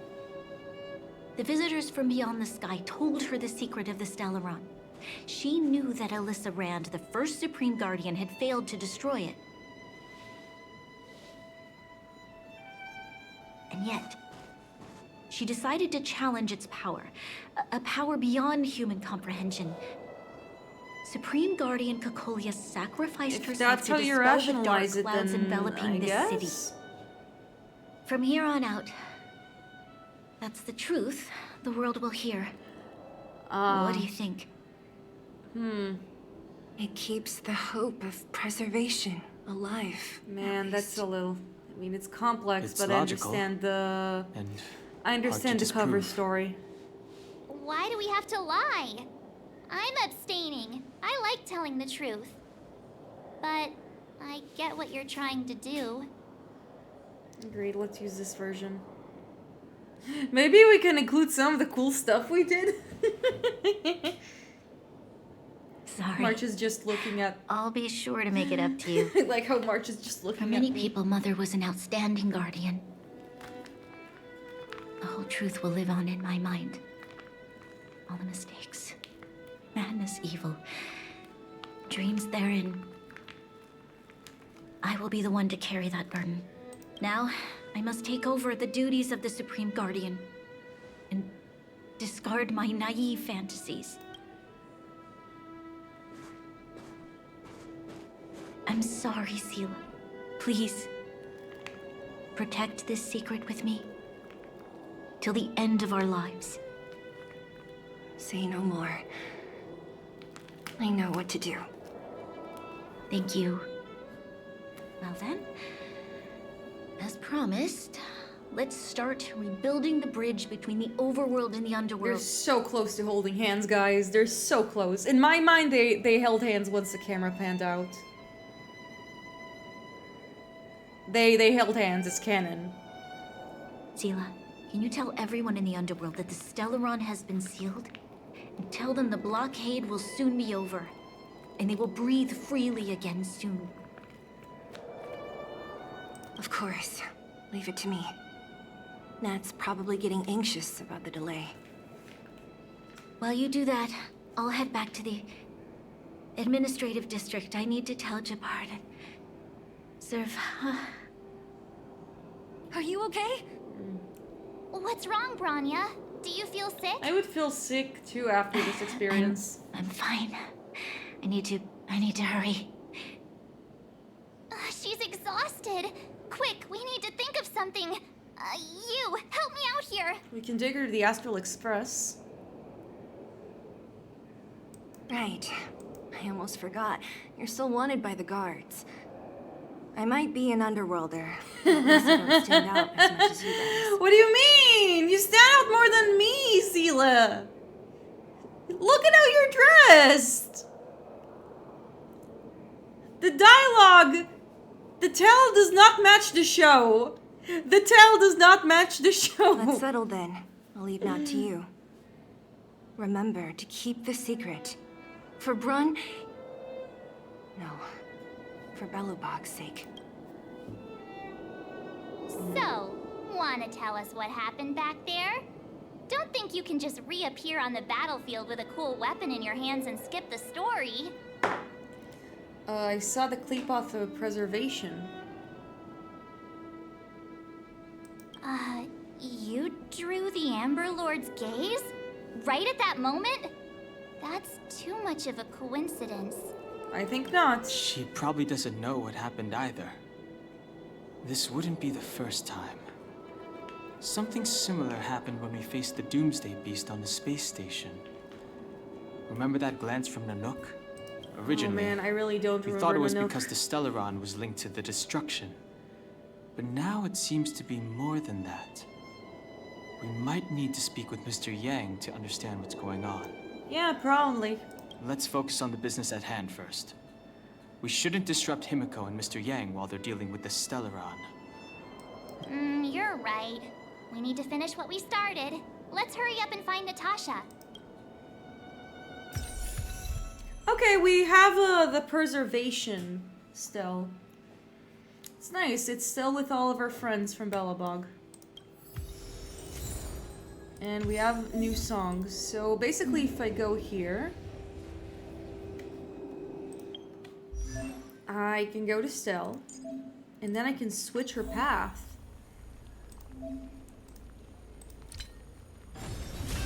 The visitors from beyond the sky told her the secret of the Stellaron. She knew that Alyssa Rand, the first Supreme Guardian, had failed to destroy it. And yet. She decided to challenge its power, a power beyond human comprehension. Supreme Guardian Cocolia sacrificed If herself that's to how you dispel the dark rationalize it, clouds then enveloping I this guess? city. From here on out, that's the truth the world will hear. What do you think? It keeps the hope of preservation alive. Man, that's a little... I mean, it's complex, It's but logical. I understand the... And I understand the hard to cover disprove. story. Why do we have to lie? I'm abstaining. I like telling the truth. But I get what you're trying to do. Agreed, let's use this version. Maybe we can include some of the cool stuff we did. Sorry. March is just looking at... I'll be sure to make it up to you. like how March is just looking For at many me. people, Mother was an outstanding guardian. The whole truth will live on in my mind. All the mistakes, madness, evil, dreams therein. I will be the one to carry that burden. Now, I must take over the duties of the Supreme Guardian and discard my naive fantasies. I'm sorry, Seela. Please, protect this secret with me till the end of our lives. Say no more. I know what to do. Thank you. Well then, as promised, let's start rebuilding the bridge between the overworld and the underworld. They're so close to holding hands, guys. They're so close. In my mind, they held hands once the camera panned out. They held hands, it's canon. Seela, can you tell everyone in the underworld that the Stellaron has been sealed? And tell them the blockade will soon be over, and they will breathe freely again soon. Of course. Leave it to me. Nat's probably getting anxious about the delay. While you do that, I'll head back to the administrative district. I need to tell Jabard and Serve. Are you okay? What's wrong, Branya? Do you feel sick? I would feel sick too after this experience. I'm fine. I need to hurry. She's exhausted. Quick, we need to think of something. You, help me out here. We can take her to the Astral Express. Right. I almost forgot. You're still wanted by the guards. I might be an underworlder, but at least I don't stand out as much as you guys. What do you mean? You stand out more than me, Seela. Look at how you're dressed. The dialogue, the tale does not match the show. The tale does not match the show. Let's settle then. I'll leave Nat to you. Remember to keep the secret. For Brun... No. For Belobog's sake. So, wanna tell us what happened back there? Don't think you can just reappear on the battlefield with a cool weapon in your hands and skip the story. I saw the clip off of Preservation. You drew the Amber Lord's gaze? Right at that moment? That's too much of a coincidence. I think not. She probably doesn't know what happened either. This wouldn't be the first time. Something similar happened when we faced the Doomsday Beast on the space station. Remember that glance from Nanook? Originally, oh man, I really don't we remember thought it was Nanook. because the Stellaron was linked to the destruction. But now it seems to be more than that. We might need to speak with Mr. Yang to understand what's going on. Yeah, probably. Let's focus on the business at hand first. We shouldn't disrupt Himiko and Mr. Yang while they're dealing with the Stellaron. You're right. We need to finish what we started. Let's hurry up and find Natasha. Okay, we have the Preservation still. It's nice. It's still with all of our friends from Belobog. And we have new songs. So basically, if I go here, I can go to Stell, and then I can switch her path.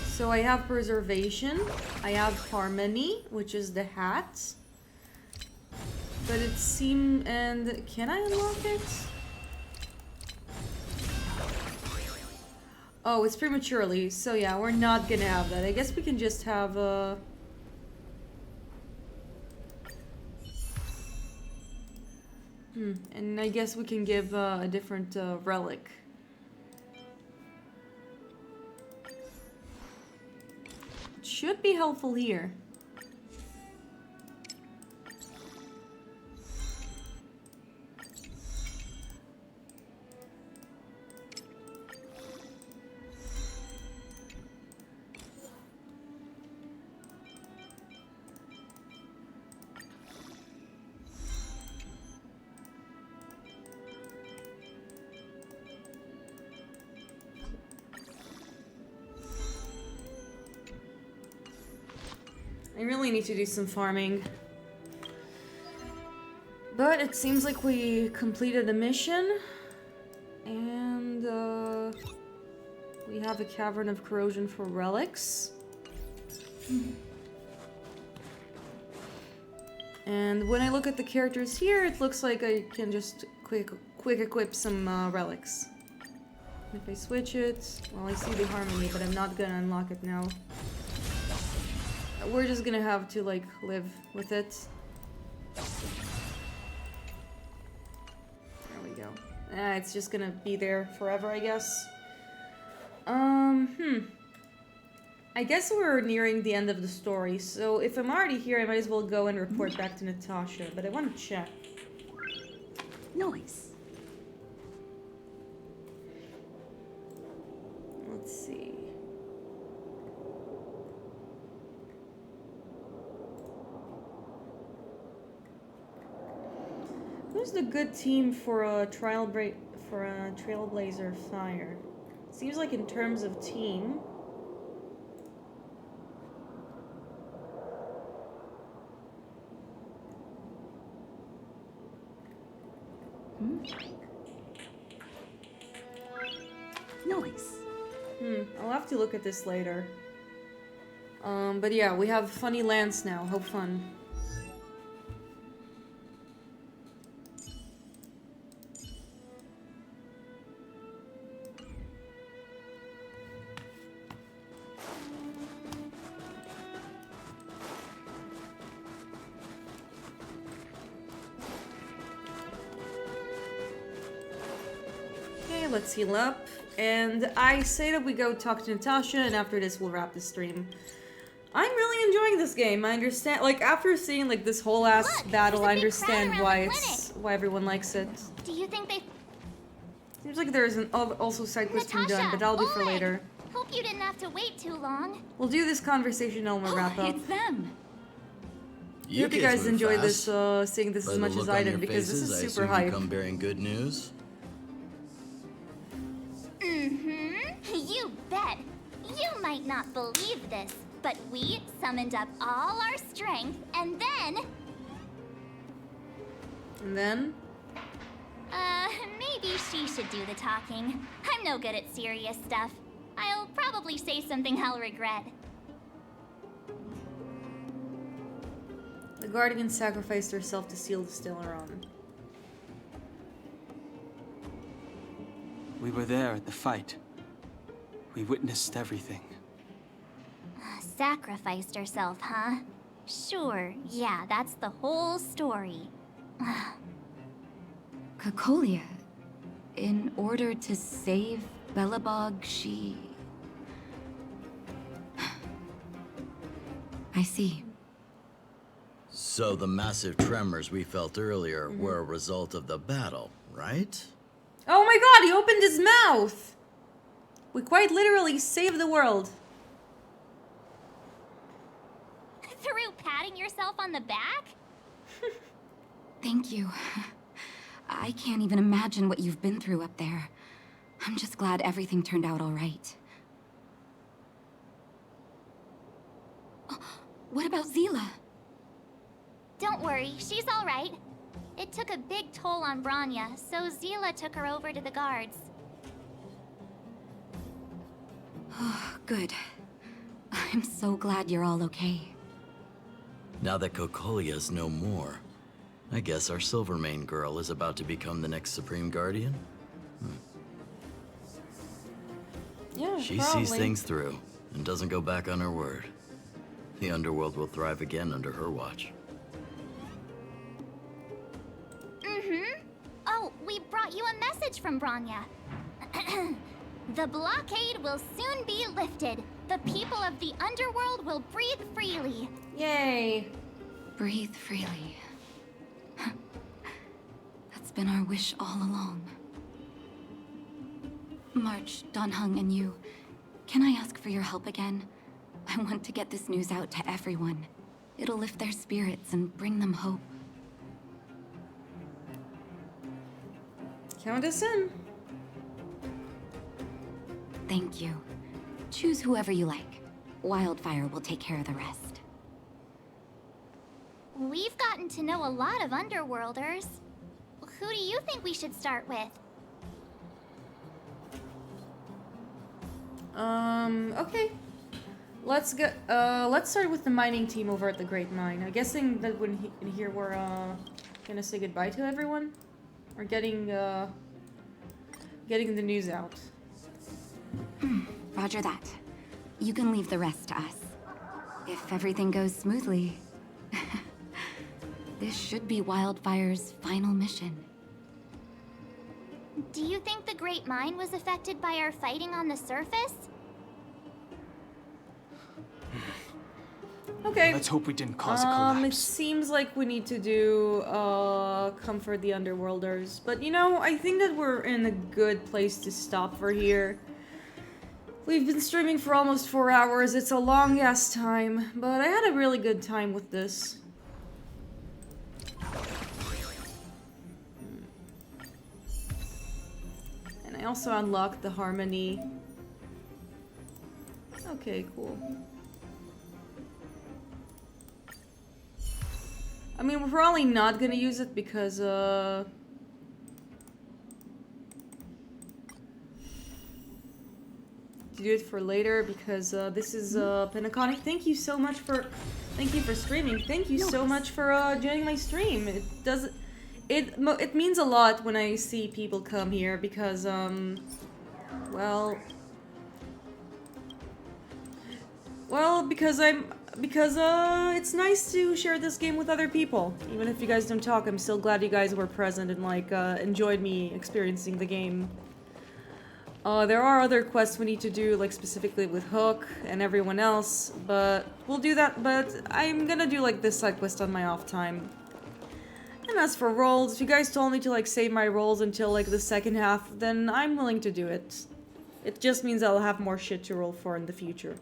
So I have preservation, I have harmony, which is the hat. But it seems, and can I unlock it? Oh, it's prematurely, so yeah, we're not gonna have that. I guess we can just have and I guess we can give a different relic. It should be helpful here. I really need to do some farming. But it seems like we completed a mission. And we have a Cavern of Corrosion for relics. And when I look at the characters here, it looks like I can just quick equip some relics. If I switch it, well, I see the harmony, but I'm not gonna unlock it now. We're just gonna have to, like, live with it. There we go. It's just gonna be there forever, I guess. I guess we're nearing the end of the story, so if I'm already here, I might as well go and report back to Natasha, but I want to check. Nice. Let's see. Who's the good team for a Trailblazer Fire? Seems like in terms of team. Nice. I'll have to look at this later. But yeah, we have funny Lance now. Hope fun. Let's heal up, and I say that we go talk to Natasha, and after this we'll wrap the stream. I'm really enjoying this game. I understand, like, after seeing like this whole ass battle, I understand why why everyone likes it. Do you think they... Seems like there's an also side quest being done, but that'll be for later. Hope you didn't have to wait too long. We'll do this conversation and we'll wrap up. It's them. I hope you guys enjoyed this, seeing this as much as I did, because this is super hype. Come bearing good news. You bet. You might not believe this, but we summoned up all our strength, and then... And then? Maybe she should do the talking. I'm no good at serious stuff. I'll probably say something I'll regret. The Guardian sacrificed herself to seal the Stellaron. We were there at the fight. We witnessed everything. Sacrificed herself, huh? Sure, yeah, that's the whole story. Kakolia, in order to save Belobog, she... I see. So the massive tremors we felt earlier were a result of the battle, right? Oh my god, he opened his mouth! We quite literally saved the world. Through patting yourself on the back? Thank you. I can't even imagine what you've been through up there. I'm just glad everything turned out all right. What about Zila? Don't worry, she's all right. It took a big toll on Branya, so Zila took her over to the guards. Oh, good. I'm so glad you're all okay. Now that Cocolia's no more, I guess our Silvermane girl is about to become the next Supreme Guardian? Yeah, She probably. sees things through and doesn't go back on her word. The underworld will thrive again under her watch. Oh, we brought you a message from Bronya. The blockade will soon be lifted. The people of the underworld will breathe freely. Yay. Breathe freely. That's been our wish all along. March, Donhung, and you, can I ask for your help again? I want to get this news out to everyone. It'll lift their spirits and bring them hope. Count us in. Thank you. Choose whoever you like. Wildfire will take care of the rest. We've gotten to know a lot of Underworlders. Who do you think we should start with? Okay. Let's start with the mining team over at the Great Mine. I'm guessing that in here we're gonna say goodbye to everyone, or getting the news out. Roger that. You can leave the rest to us. If everything goes smoothly, this should be Wildfire's final mission. Do you think the Great Mine was affected by our fighting on the surface? Okay. Let's hope we didn't cause a It collapse. seems like we need to do comfort the Underworlders, but you know, I think that we're in a good place to stop for here. We've been streaming for almost 4 hours. It's a long ass time, but I had a really good time with this. And I also unlocked the harmony. Okay, cool. I mean, we're probably not gonna use it because, to do it for later because, this is, Pentaconic. Thank you so much for, thank you for streaming. Thank you so much for, joining my stream. It means a lot when I see people come here because, well, because it's nice to share this game with other people. Even if you guys don't talk, I'm still glad you guys were present and, like, enjoyed me experiencing the game. There are other quests we need to do, like, specifically with Hook and everyone else, but we'll do that, but I'm gonna do, like, this side quest on my off time. And as for rolls, if you guys told me to, like, save my rolls until, like, the second half, then I'm willing to do it. It just means I'll have more shit to roll for in the future.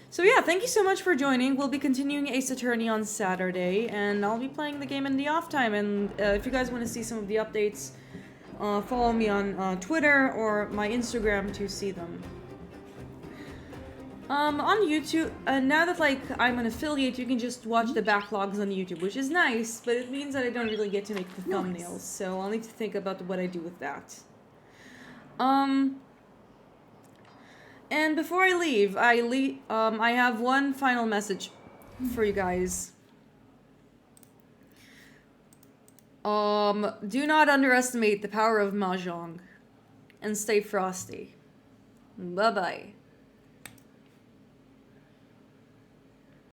So yeah, thank you so much for joining. We'll be continuing Ace Attorney on Saturday, and I'll be playing the game in the off time. And if you guys want to see some of the updates, follow me on Twitter or my Instagram to see them. On YouTube, now that, like, I'm an affiliate, you can just watch the backlogs on YouTube, which is nice, but it means that I don't really get to make the thumbnails, so I'll need to think about what I do with that. And before I leave, I have one final message for you guys. Do not underestimate the power of Mahjong. And stay frosty. Bye-bye.